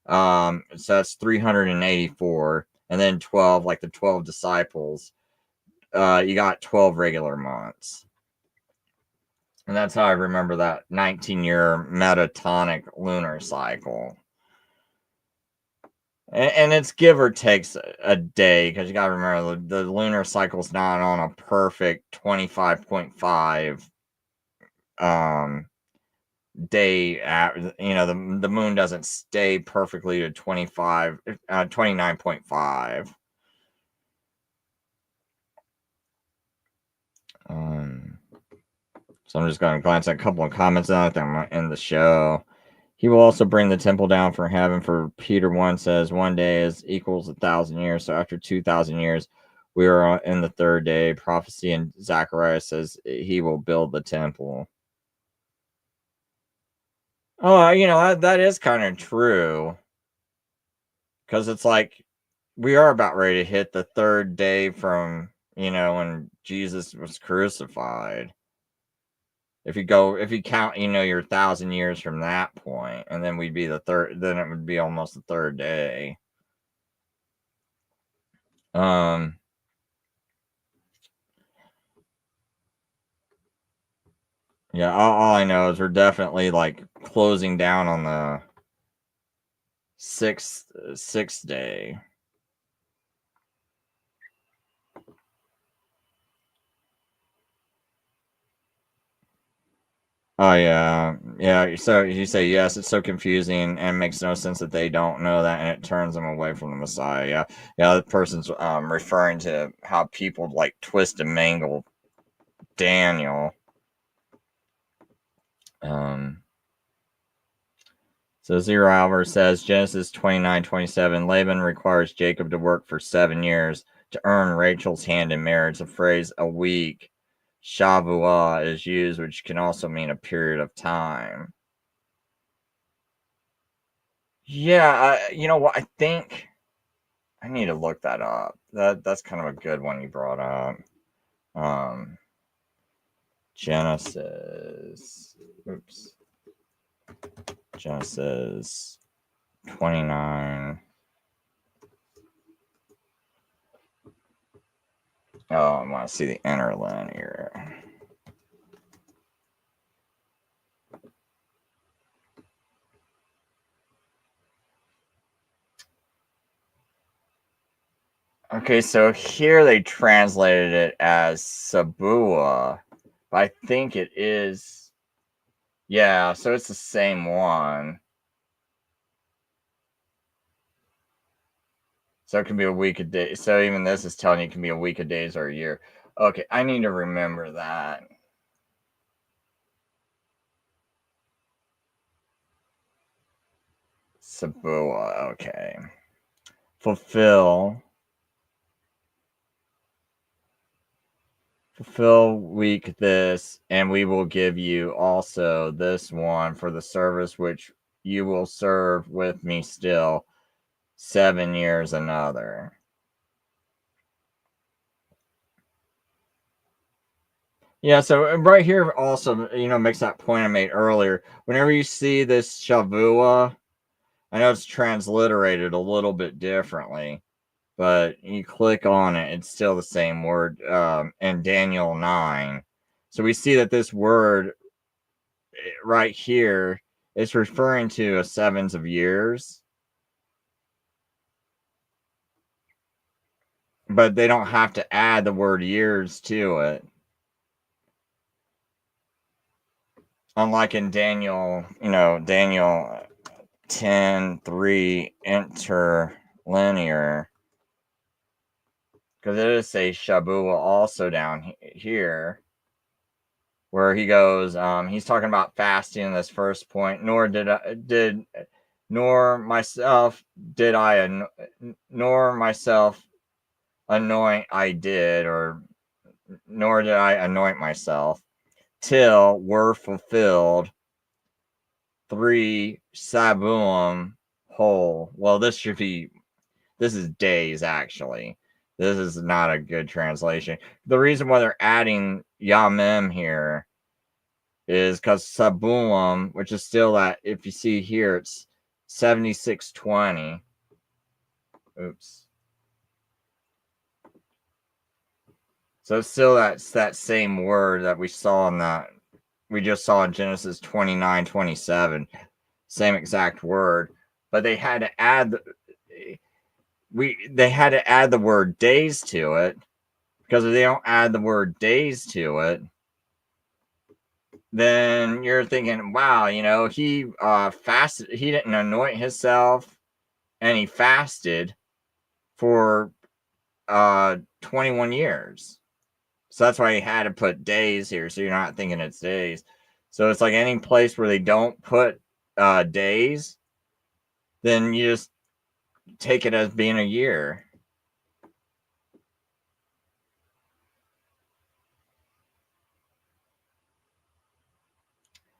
So that's 384. And then 12, like the 12 disciples, you got 12 regular months. And that's how I remember that 19-year metatonic lunar cycle. And it's give or takes a day, because you got to remember the lunar cycle's not on a perfect 25.5 day. The moon doesn't stay perfectly to 29.5. So I'm just going to glance at a couple of comments out there in the show. He will also bring the temple down from heaven. For Peter 1 says, 1 day is equals 1,000 years. So after 2,000 years, we are in the 3rd day. Prophecy in Zechariah says he will build the temple. Oh, that is kind of true. Because it's like, we are about ready to hit the 3rd day from, when Jesus was crucified. If you count, your 1,000 years from that point, and then we'd be then it would be almost the 3rd day. Yeah, all I know is we're definitely like closing down on the sixth day. Oh yeah. So you say yes. It's so confusing and makes no sense that they don't know that, and it turns them away from the Messiah. Yeah. The person's referring to how people like twist and mangle Daniel. So Zero Hour says Genesis 29:27. Laban requires Jacob to work for 7 years to earn Rachel's hand in marriage. The phrase "a week," Shavuah, is used, which can also mean a period of time. Yeah, you know what? I think I need to look that up. That's kind of a good one you brought up. Genesis 29. Oh, I want to see the interlinear. Okay, so here they translated it as Sabua, but I think it is. Yeah, so it's the same one. So it can be a week of days. So even this is telling you it can be a week of days or a year. Okay, I need to remember that. Sabua, okay. Fulfill week this, and we will give you also this one for the service which you will serve with me still 7 years another. Yeah, so right here also, makes that point I made earlier. Whenever you see this Shavua, I know it's transliterated a little bit differently, but you click on it, it's still the same word in Daniel 9. So we see that this word right here is referring to a 7s of years. but they don't have to add the word years to it. Unlike in Daniel, Daniel 10:3 interlinear, because it is say Shabua also down here, where he goes, he's talking about fasting in this first point. Nor myself anoint I did, or nor did I anoint myself, till were fulfilled 3 Sabuim whole. Well, this is days, actually. This is not a good translation. The reason why they're adding Yamim here is because Sabuim, which is still that, if you see here, it's 7620. Oops. So it's still that same word that we just saw in Genesis 29:27. Same exact word. But they had to add the word days to it, because if they don't add the word days to it, then you're thinking, wow, he fasted, he didn't anoint himself, and he fasted for 21 years. So that's why he had to put days here, so you're not thinking it's days. So it's like any place where they don't put days, then you just take it as being a year.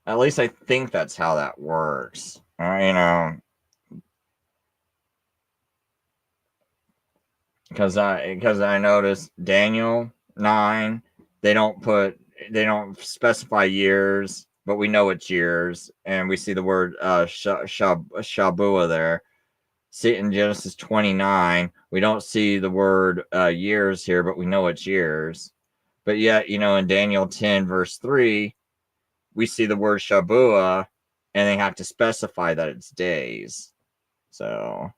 At least I think that's how that works. Because I noticed Daniel 9, they don't specify years, but we know it's years, and we see the word Shabua there. See, in Genesis 29, we don't see the word years here, but we know it's years. But yet, in Daniel 10 verse 3, we see the word Shabua, and they have to specify that it's days. So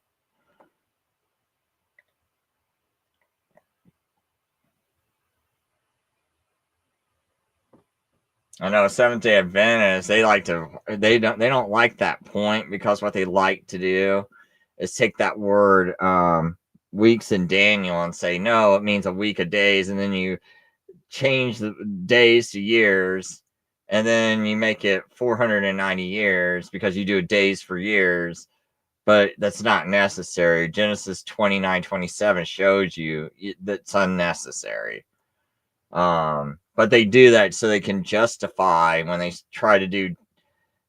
I know Seventh-day Adventists, they don't like that point, because what they like to do is take that word weeks in Daniel and say, no, it means a week of days, and then you change the days to years, and then you make it 490 years because you do days for years. But that's not necessary. Genesis 29:27 shows you that's unnecessary. But they do that so they can justify when they try to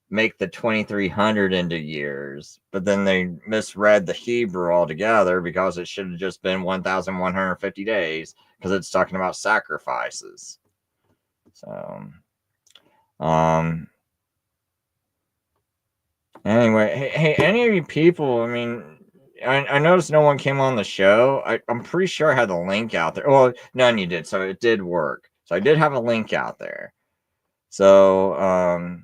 make the 2300 into years, but then they misread the Hebrew altogether, because it should have just been 1150 days, because it's talking about sacrifices. So anyway, hey, any of you people, I noticed no one came on the show. I'm pretty sure I had the link out there. Well, none of you did, so it did work. So I did have a link out there. So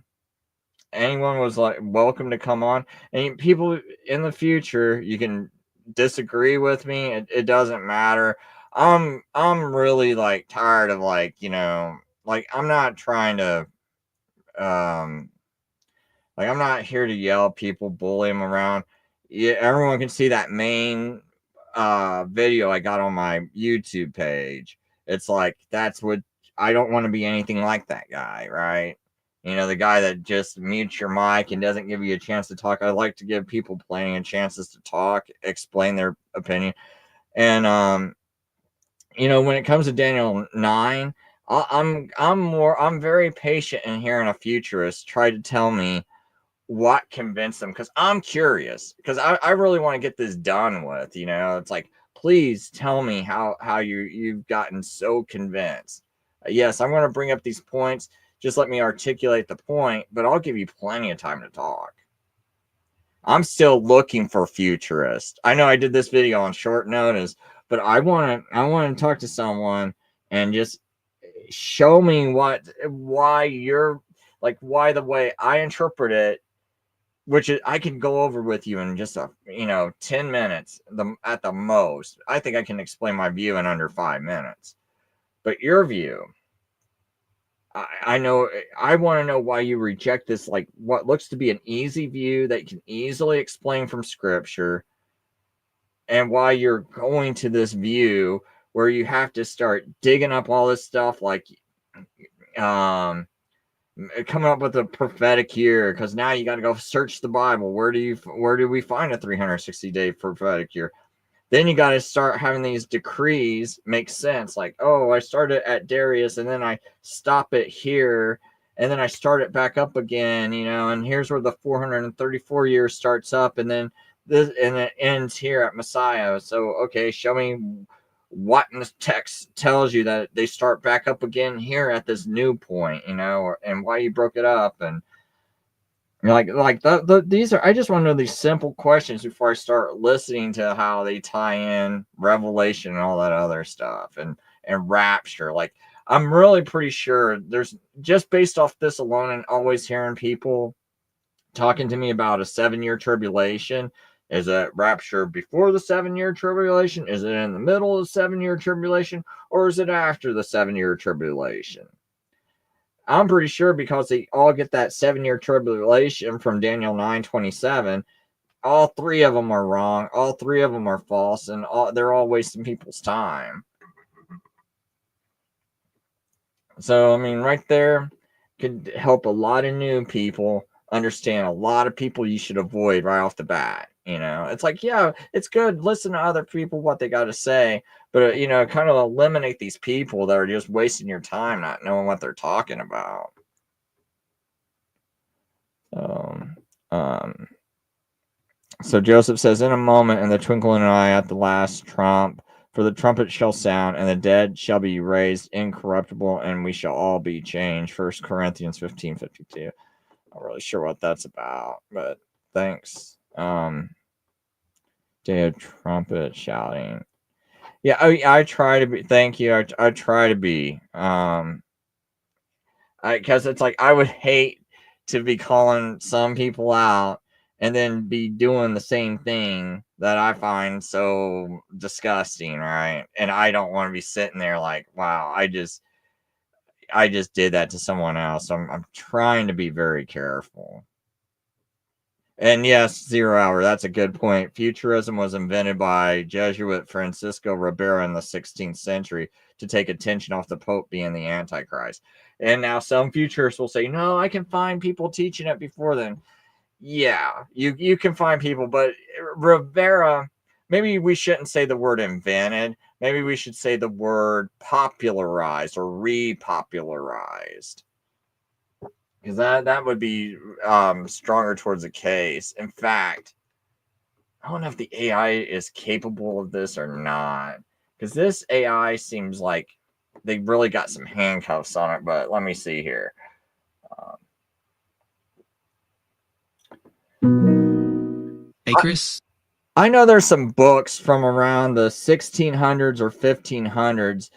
anyone was like welcome to come on. And people in the future, you can disagree with me. It doesn't matter. I'm really like tired of I'm not trying to I'm not here to yell at people, bully them around. Yeah, everyone can see that main video I got on my YouTube page. It's like, that's what I don't want to be anything like that guy, right? The guy that just mutes your mic and doesn't give you a chance to talk. I like to give people plenty of chances to talk, explain their opinion. And when it comes to Daniel 9, I'm very patient in hearing a futurist try to tell me what convinced them, because I'm curious, because I really want to get this done with. It's like, please tell me how you've gotten so convinced. Yes, I'm going to bring up these points. Just let me articulate the point, but I'll give you plenty of time to talk. I'm still looking for futurists. I know I did this video on short notice, but I want to talk to someone and just show me why the way I interpret it which I can go over with you in just 10 minutes at the most. I think I can explain my view in under 5 minutes. But your view, I know, I want to know why you reject this, like what looks to be an easy view that you can easily explain from scripture, and why you're going to this view where you have to start digging up all this stuff, like coming up with a prophetic year, because now you got to go search the Bible. Where do we find a 360-day prophetic year? Then you got to start having these decrees make sense. Like, oh, I started at Darius and then I stop it here and then I start it back up again, and here's where the 434 years starts up, and then it ends here at Messiah. So, okay, show me what in the text tells you that they start back up again here at this new point, and why you broke it up. And these are, I just want to know these simple questions before I start listening to how they tie in Revelation and all that other stuff, and rapture. Like, I'm really pretty sure there's, just based off this alone and always hearing people talking to me about a 7-year tribulation. Is it rapture before the 7-year tribulation? Is it in the middle of the 7-year tribulation? Or is it after the 7-year tribulation? I'm pretty sure, because they all get that 7-year tribulation from Daniel 9:27. All 3 of them are wrong. All 3 of them are false, and they're all wasting people's time. So, I mean, right there could help a lot of new people understand a lot of people you should avoid right off the bat. It's like, yeah, it's good. Listen to other people, what they got to say, but, kind of eliminate these people that are just wasting your time, not knowing what they're talking about. So Joseph says, in a moment, in the twinkling of an eye, at the last trump, for the trumpet shall sound, and the dead shall be raised incorruptible, and we shall all be changed. 1 Corinthians 15:52. Not really sure what that's about, but thanks. Day of trumpet shouting. Yeah, I try to be. Thank you. I try to be. Because it's like, I would hate to be calling some people out and then be doing the same thing that I find so disgusting, right? And I don't want to be sitting there like, wow, I just did that to someone else. I'm trying to be very careful. And yes, 0 hour, that's a good point. Futurism was invented by Jesuit Francisco Ribera in the 16th century to take attention off the Pope being the Antichrist. And now some futurists will say, no, I can find people teaching it before then. Yeah, you can find people, but Rivera, maybe we shouldn't say the word invented. Maybe we should say the word popularized or repopularized. Because that would be stronger towards the case. In fact, I don't know if the AI is capable of this or not. Because this AI seems like they really got some handcuffs on it. But let me see here. Hey, Chris. I know there's some books from around the 1600s or 1500s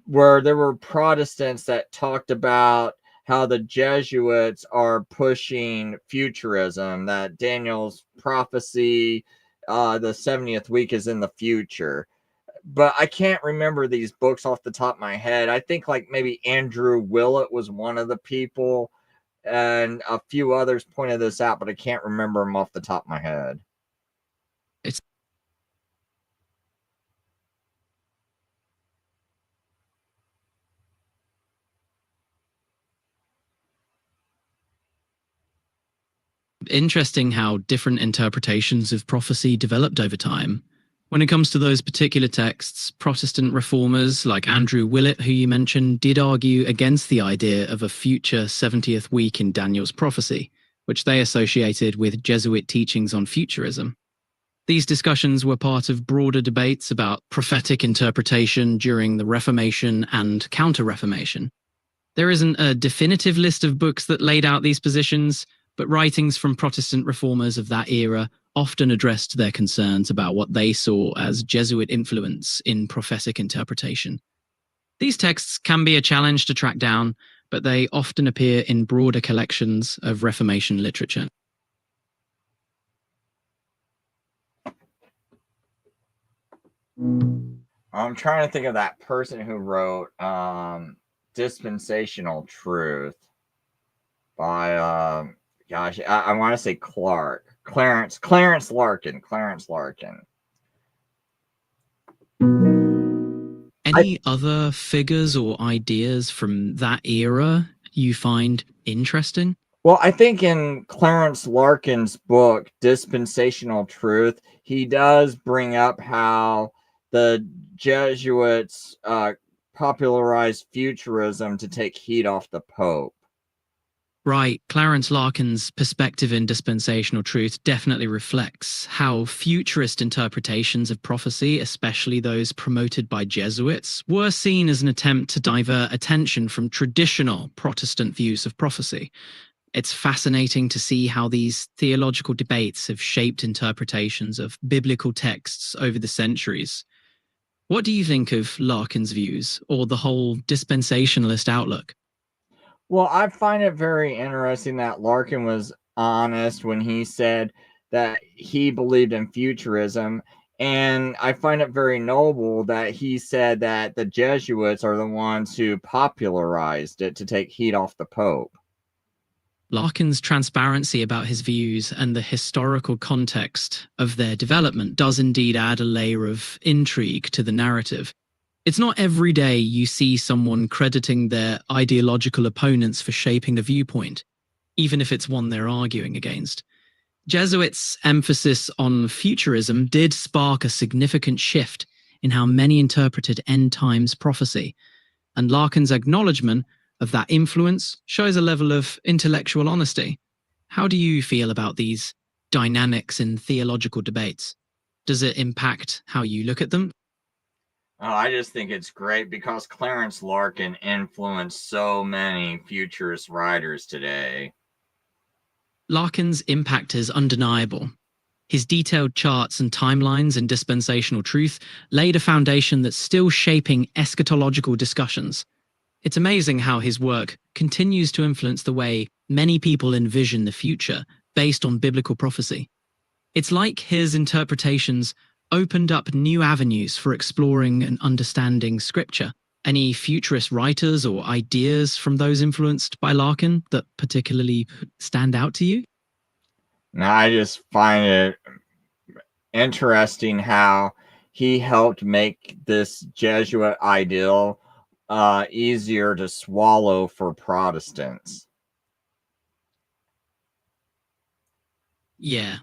where there were Protestants that talked about how the Jesuits are pushing futurism, that Daniel's prophecy, the 70th week is in the future. But I can't remember these books off the top of my head. I think like maybe Andrew Willett was one of the people, and a few others pointed this out, but I can't remember them off the top of my head. It's interesting how different interpretations of prophecy developed over time. When it comes to those particular texts, Protestant reformers like Andrew Willett, who you mentioned, did argue against the idea of a future 70th week in Daniel's prophecy, which they associated with Jesuit teachings on futurism. These discussions were part of broader debates about prophetic interpretation during the Reformation and Counter-Reformation. There isn't a definitive list of books that laid out these positions, but writings from Protestant reformers of that era often addressed their concerns about what they saw as Jesuit influence in prophetic interpretation. These texts can be a challenge to track down, but they often appear in broader collections of Reformation literature. I'm trying to think of that person who wrote Dispensational Truth by gosh, I want to say Clarence Larkin. Any other figures or ideas from that era you find interesting? Well, I think in Clarence Larkin's book, Dispensational Truth, he does bring up how the Jesuits popularized futurism to take heat off the Pope. Right, Clarence Larkin's perspective in dispensational truth definitely reflects how futurist interpretations of prophecy, especially those promoted by Jesuits, were seen as an attempt to divert attention from traditional Protestant views of prophecy. It's fascinating to see how these theological debates have shaped interpretations of biblical texts over the centuries. What do you think of Larkin's views, or the whole dispensationalist outlook? Well, I find it very interesting that Larkin was honest when he said that he believed in futurism. And I find it very noble that he said that the Jesuits are the ones who popularized it to take heat off the Pope. Larkin's transparency about his views and the historical context of their development does indeed add a layer of intrigue to the narrative. It's not every day you see someone crediting their ideological opponents for shaping a viewpoint, even if it's one they're arguing against. Jesuits' emphasis on futurism did spark a significant shift in how many interpreted end times prophecy, and Larkin's acknowledgement of that influence shows a level of intellectual honesty. How do you feel about these dynamics in theological debates? Does it impact how you look at them? Oh, I just think it's great because Clarence Larkin influenced so many futurist writers today. Larkin's impact is undeniable. His detailed charts and timelines in dispensational truth laid a foundation that's still shaping eschatological discussions. It's amazing how his work continues to influence the way many people envision the future based on biblical prophecy. It's like his interpretations opened up new avenues for exploring and understanding scripture. Any futurist writers or ideas from those influenced by Larkin that particularly stand out to you? Now, I just find it interesting how he helped make this Jesuit ideal easier to swallow for Protestants. Yeah.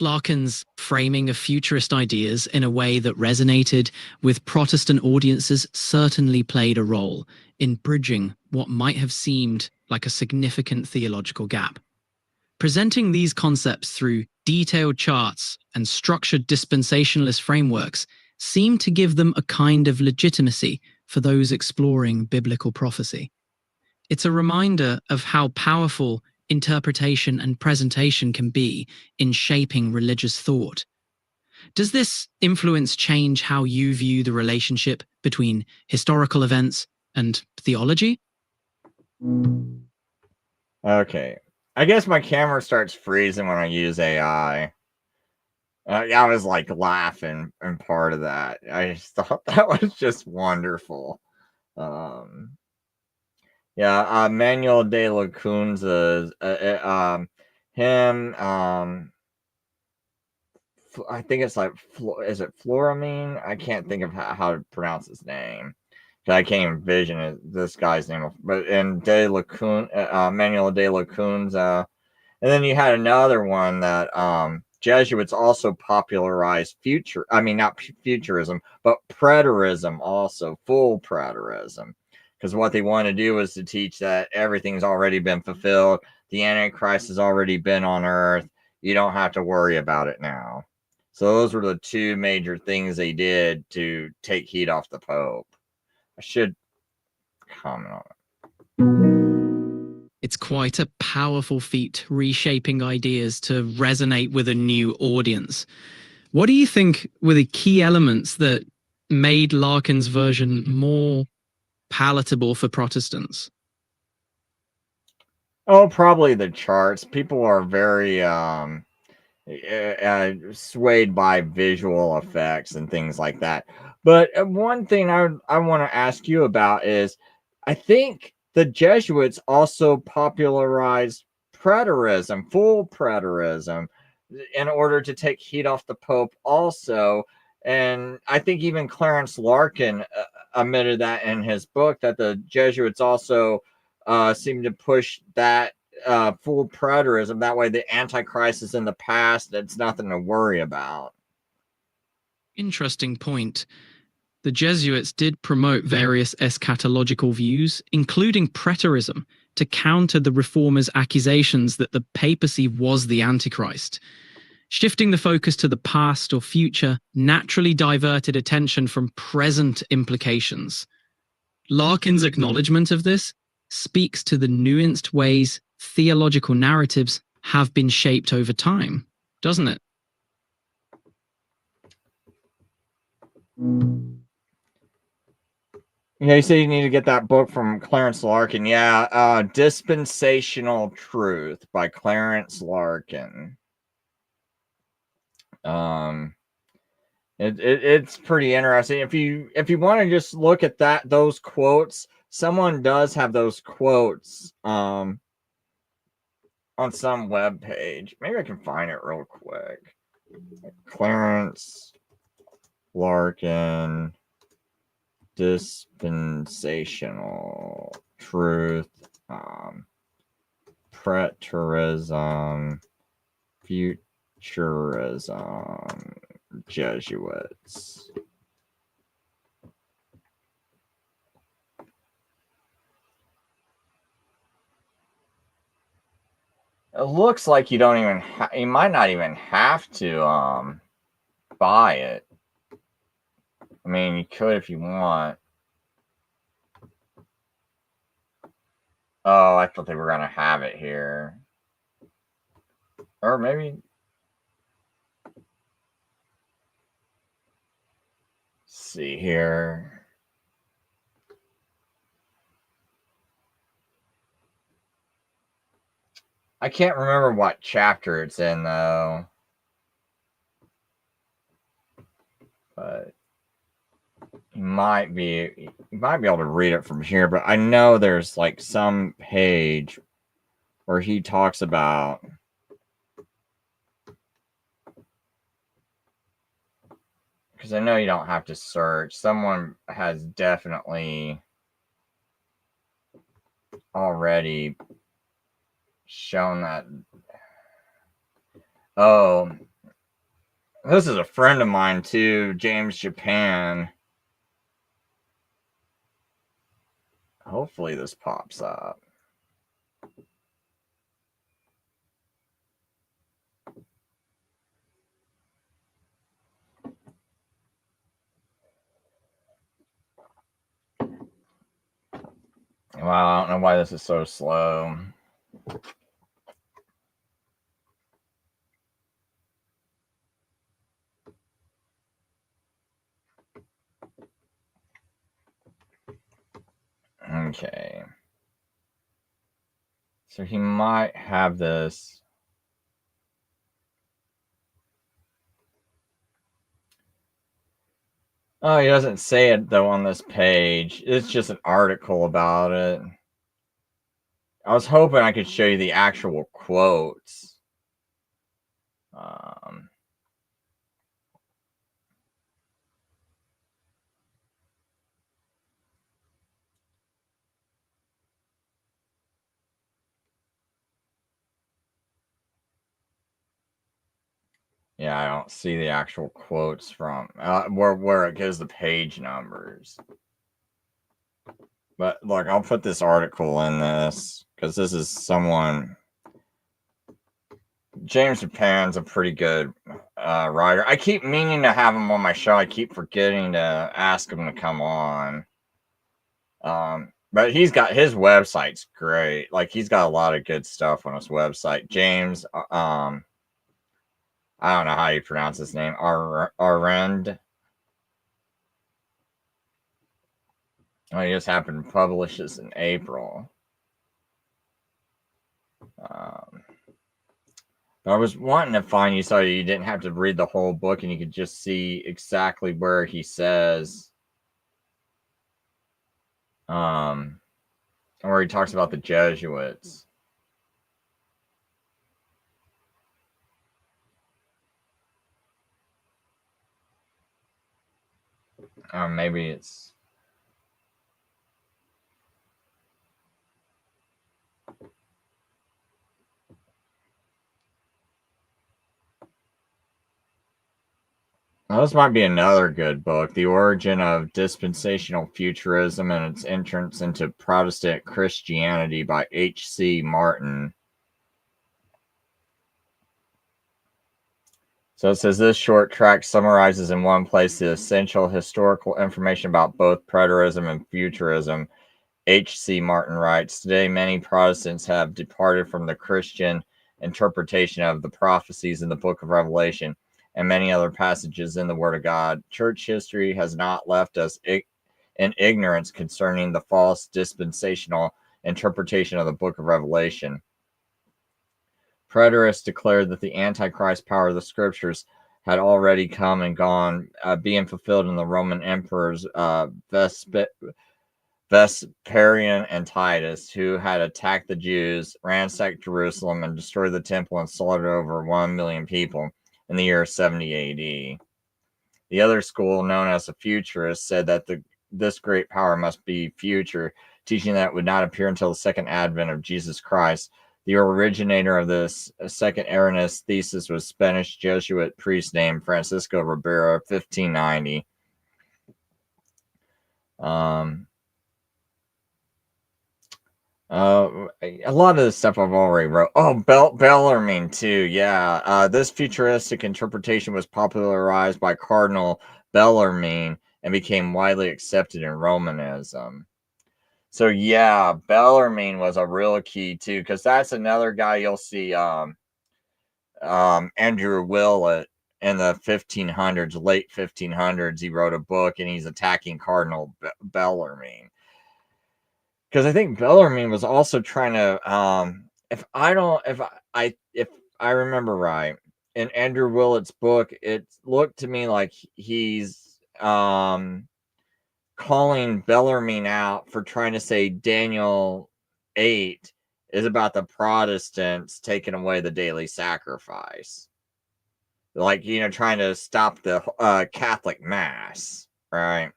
Larkin's framing of futurist ideas in a way that resonated with Protestant audiences certainly played a role in bridging what might have seemed like a significant theological gap. Presenting these concepts through detailed charts and structured dispensationalist frameworks seemed to give them a kind of legitimacy for those exploring biblical prophecy. It's a reminder of how powerful interpretation and presentation can be in shaping religious thought. Does this influence change how you view the relationship between historical events and theology? Okay. I guess my camera starts freezing when I use AI. I was like laughing and part of that. I just thought that was just wonderful. Um, yeah, Manuel de la Cunza, him, I think it's like, is it Floramine? I can't think of how to pronounce his name. I can't even vision this guy's name. But in De La Cun, Manuel de la Cunza, and then you had another one that Jesuits also popularized not futurism, but preterism also, full preterism. Because what they want to do is to teach that everything's already been fulfilled. The antichrist has already been on earth. You don't have to worry about it now. So those were the two major things they did to take heat off the Pope. I should comment on it. It's quite a powerful feat reshaping ideas to resonate with a new audience. What do you think were the key elements that made Larkin's version more palatable for Protestants? Oh, probably the charts. People are very swayed by visual effects and things like that. But one thing I want to ask you about is, I think the Jesuits also popularized preterism, full preterism, in order to take heat off the Pope also. And I think even Clarence Larkin admitted that in his book, that the Jesuits also seem to push that full preterism. That way the antichrist is in the past. It's nothing to worry about. Interesting point. The Jesuits did promote various eschatological views, including preterism, to counter the reformers' accusations that the papacy was the Antichrist. Shifting the focus to the past or future naturally diverted attention from present implications. Larkin's acknowledgement of this speaks to the nuanced ways theological narratives have been shaped over time, doesn't it? Yeah, you say you need to get that book from Clarence Larkin. Yeah, Dispensational Truth by Clarence Larkin. It's pretty interesting. If you want to just look at those quotes, someone does have those quotes on some web page. Maybe I can find it real quick. Clarence Larkin, Dispensational Truth, Preterism, Futurism, Jesuits. It looks like you don't even you might not even have to buy it. I mean, you could if you want. Oh, I thought they were gonna have it here. Or maybe. Let's see here. I can't remember what chapter it's in though. But you might be able to read it from here, but I know there's like some page where he talks about because I know you don't have to search. Someone has definitely already shown that. Oh, this is a friend of mine too, James Japan. Hopefully this pops up. Well, I don't know why this is so slow. Okay. So he might have this. Oh, he doesn't say it though on this page. It's just an article about it. I was hoping I could show you the actual quotes. Yeah, I don't see the actual quotes from where it gives the page numbers. But look, I'll put this article in this because this is someone. James Japan's a pretty good writer. I keep meaning to have him on my show. I keep forgetting to ask him to come on. But he's got his website's great. Like he's got a lot of good stuff on his website. James, I don't know how you pronounce his name. Arend. Oh, he just happened to publish this in April. But I was wanting to find you so you didn't have to read the whole book and you could just see exactly where he says, where he talks about the Jesuits. Or maybe it's... Well, this might be another good book. The Origin of Dispensational Futurism and Its Entrance into Protestant Christianity by H.C. Martin. So it says this short tract summarizes in one place the essential historical information about both preterism and futurism. H.C. Martin writes, today many Protestants have departed from the Christian interpretation of the prophecies in the book of Revelation and many other passages in the Word of God. Church history has not left us in ignorance concerning the false dispensational interpretation of the book of Revelation. Preterists declared that the antichrist power of the scriptures had already come and gone, being fulfilled in the Roman emperors Vespasian and Titus, who had attacked the Jews, ransacked Jerusalem, and destroyed the temple and slaughtered over 1 million people in the year 70 AD. The other school, known as the Futurists, said that this great power must be future, teaching that it would not appear until the second advent of Jesus Christ. The originator of this second Arianist thesis was Spanish Jesuit priest named Francisco Ribera, 1590. A lot of the stuff I've already wrote. Oh, Bellarmine too. Yeah. This futuristic interpretation was popularized by Cardinal Bellarmine and became widely accepted in Romanism. So yeah, Bellarmine was a real key too, because that's another guy you'll see. Andrew Willett in the 1500s, late 1500s, he wrote a book and he's attacking Cardinal Bellarmine. Because I think Bellarmine was also trying to, if I remember right, in Andrew Willett's book, it looked to me like he's calling Bellarmine out for trying to say Daniel 8 is about the Protestants taking away the daily sacrifice, like trying to stop the Catholic Mass, right?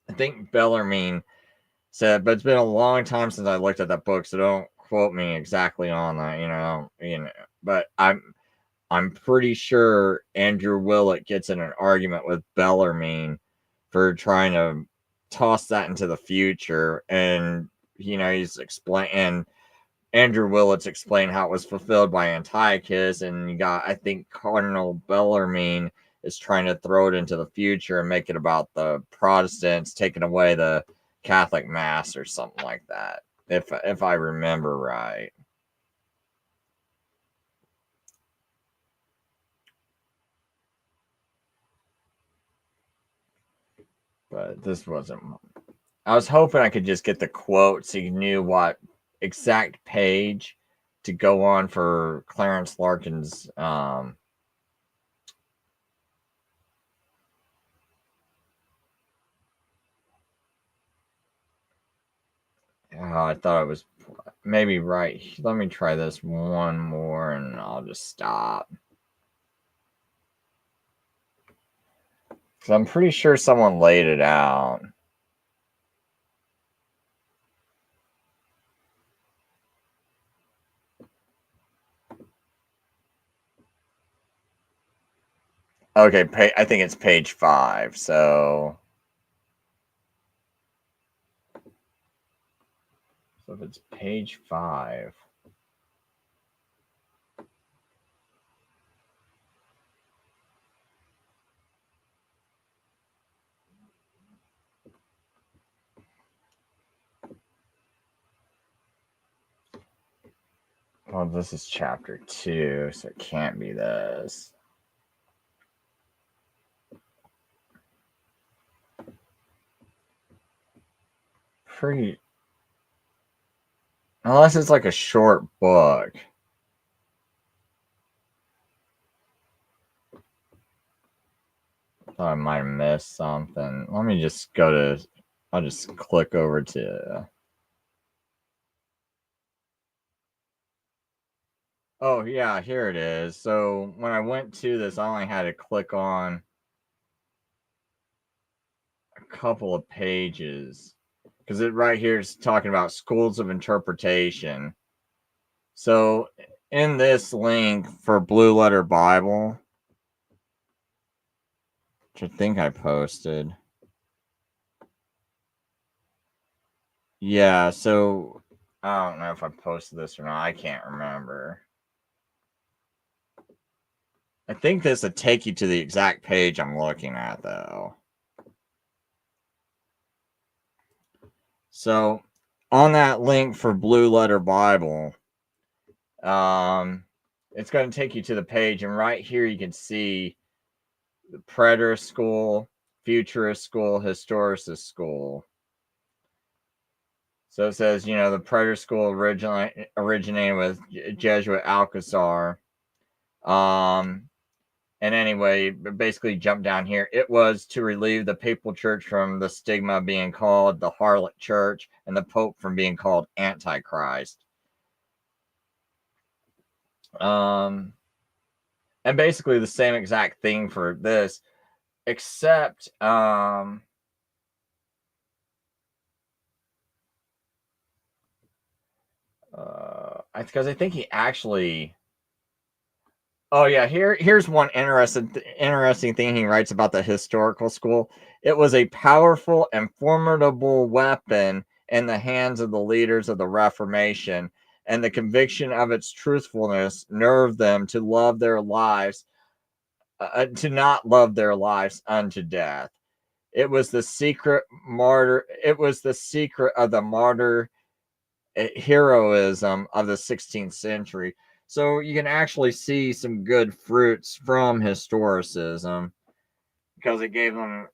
I think Bellarmine said, but it's been a long time since I looked at that book, so don't quote me exactly on that, but I'm pretty sure Andrew Willett gets in an argument with Bellarmine for trying to toss that into the future, and he's explaining. Andrew Willett's explained how it was fulfilled by Antiochus, and you got, I think, Cardinal Bellarmine is trying to throw it into the future and make it about the Protestants taking away the Catholic Mass or something like that, if I remember right. But this wasn't. I was hoping I could just get the quote so you knew what exact page to go on for Clarence Larkin's I thought it was maybe right. Let me try this one more and I'll just stop. Because I'm pretty sure someone laid it out. Okay, I think it's page 5. So if it's page 5. Well, this is chapter 2, so it can't be this. Pretty. Unless it's like a short book. thought I might have missed something. Let me just go to, I'll just click over to, oh yeah, here it is. So when I went to this, I only had to click on a couple of pages because it right here is talking about schools of interpretation. So in this link for Blue Letter Bible, which I think I posted. Yeah, so I don't know if I posted this or not. I can't remember. I think this would take you to the exact page I'm looking at, though. So on that link for Blue Letter Bible, it's going to take you to the page, and right here you can see the Preterist School, Futurist School, Historicist School. So it says, you know, the Preterist School originated with Jesuit Alcazar. And anyway, basically jump down here. It was to relieve the papal church from the stigma of being called the harlot church and the Pope from being called antichrist. And basically the same exact thing for this, except because I think he actually. Oh yeah, here's one interesting thing he writes about the historical school. It was a powerful and formidable weapon in the hands of the leaders of the Reformation, and the conviction of its truthfulness nerved them to love their lives, to not love their lives unto death. It was the secret martyr. It was the secret of the martyr heroism of the 16th century. So you can actually see some good fruits from historicism because it gave them.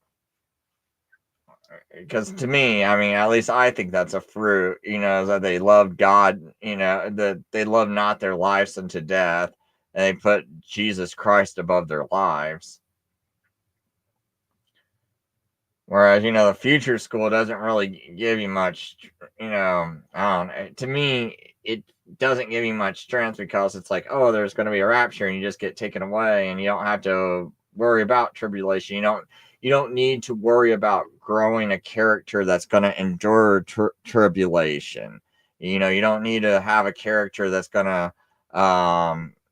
Because to me, I mean, at least I think that's a fruit, you know, that they loved God, you know, that they loved not their lives unto death, and they put Jesus Christ above their lives. Whereas, you know, the future school doesn't really give you much, you know, I don't know. To me, it doesn't give you much strength because it's like, oh, there's going to be a rapture and you just get taken away and you don't have to worry about tribulation. You don't need to worry about growing a character that's going to endure tribulation. You know, you don't need to have a character that's going to,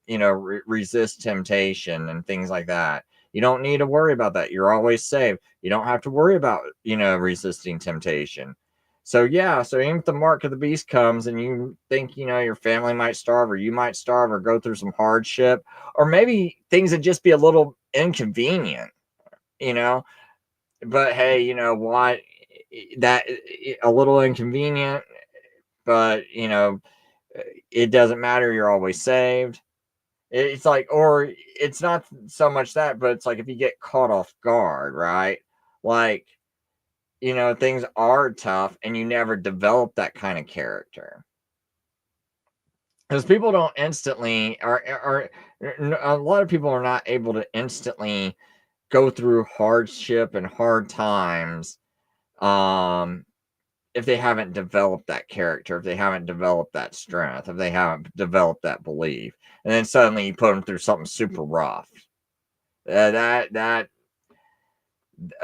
you know, resist temptation and things like that. You don't need to worry about that. You're always saved. You don't have to worry about, you know, resisting temptation. So yeah, so even if the mark of the beast comes and you think, you know, your family might starve or you might starve or go through some hardship, or maybe things would just be a little inconvenient, you know, but hey, you know what, that a little inconvenient, but you know, it doesn't matter. You're always saved. It's like, or it's not so much that, but it's like if you get caught off guard, right? Like, you know, things are tough and you never develop that kind of character. Because people don't instantly, or a lot of people are not able to instantly go through hardship and hard times if they haven't developed that character, if they haven't developed that strength, if they haven't developed that belief. And then suddenly you put them through something super rough. That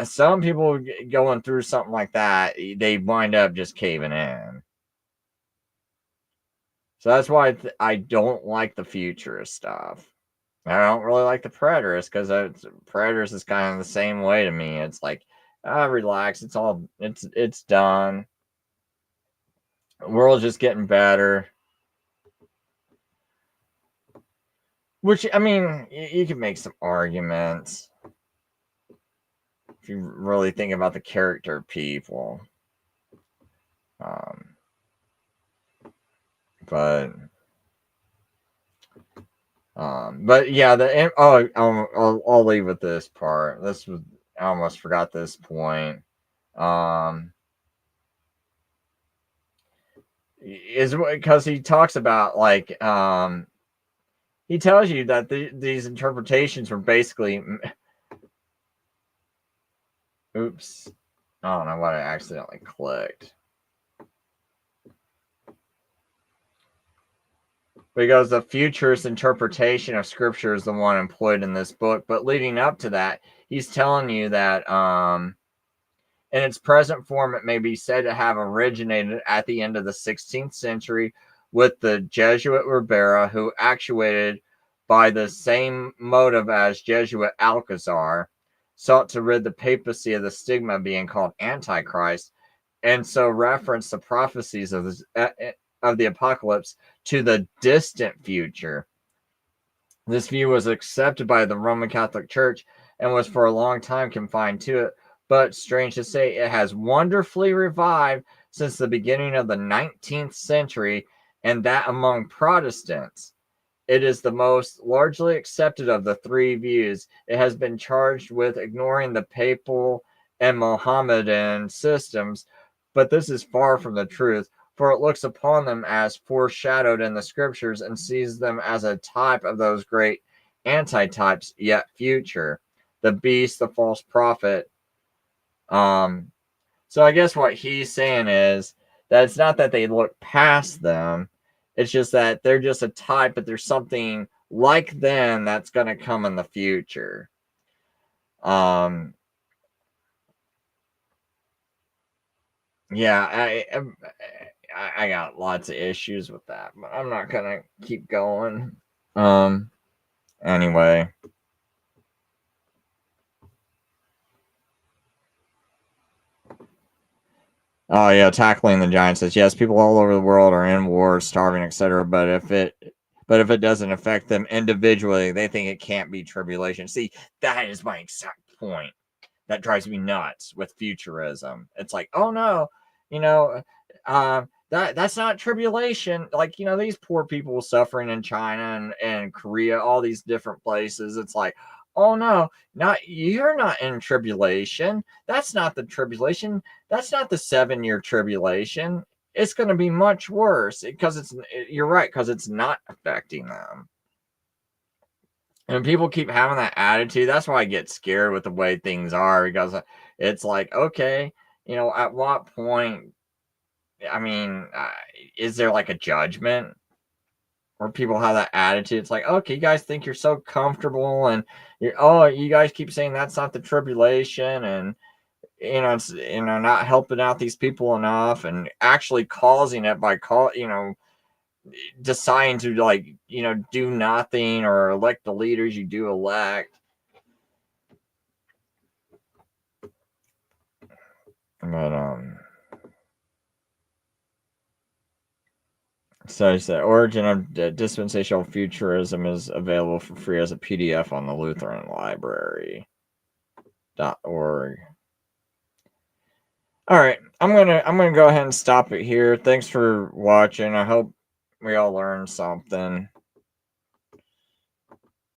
some people going through something like that, they wind up just caving in. So that's why I don't like the futurist stuff. I don't really like the preterist because preterist is kind of the same way to me. It's like, relax. It's done. The world's just getting better. Which, I mean, you can make some arguments if you really think about the character of people. But yeah, I'll leave with this part. I almost forgot this point. Is because he talks about like he tells you that these interpretations were basically Oops. I don't know what I accidentally clicked. Because the futurist interpretation of scripture is the one employed in this book. But leading up to that, he's telling you that in its present form, it may be said to have originated at the end of the 16th century with the Jesuit Ribera, who, actuated by the same motive as Jesuit Alcazar, sought to rid the papacy of the stigma of being called antichrist, and so referenced the prophecies of the apocalypse to the distant future. This view was accepted by the Roman Catholic Church and was for a long time confined to it, but strange to say, it has wonderfully revived since the beginning of the 19th century, and that among Protestants. It is the most largely accepted of the three views. It has been charged with ignoring the papal and Mohammedan systems, but this is far from the truth, for it looks upon them as foreshadowed in the scriptures and sees them as a type of those great antitypes, yet future, the beast, the false prophet. So I guess what he's saying is that it's not that they look past them, it's just that they're just a type, but there's something like them that's going to come in the future. Yeah, I got lots of issues with that, but I'm not going to keep going. Anyway. Oh yeah, tackling the giant says yes. People all over the world are in war, starving, etc. But if it doesn't affect them individually, they think it can't be tribulation. See, that is my exact point. That drives me nuts with futurism. It's like, oh no, that's not tribulation. Like, these poor people suffering in China and Korea, all these different places. It's like, oh no, you're not in tribulation. That's not the tribulation. That's not the 7-year tribulation. It's going to be much worse because you're right, because it's not affecting them. And people keep having that attitude. That's why I get scared with the way things are, because it's like, okay, at what point, I mean, is there like a judgment where people have that attitude? It's like, okay, you guys think you're so comfortable, and you guys keep saying that's not the tribulation, and it's not helping out these people enough, and actually causing it by deciding to do nothing or elect the leaders you do elect. But so the origin of dispensational futurism is available for free as a PDF on the Lutheran Library.org. All right, I'm gonna go ahead and stop it here. Thanks for watching. I hope we all learned something.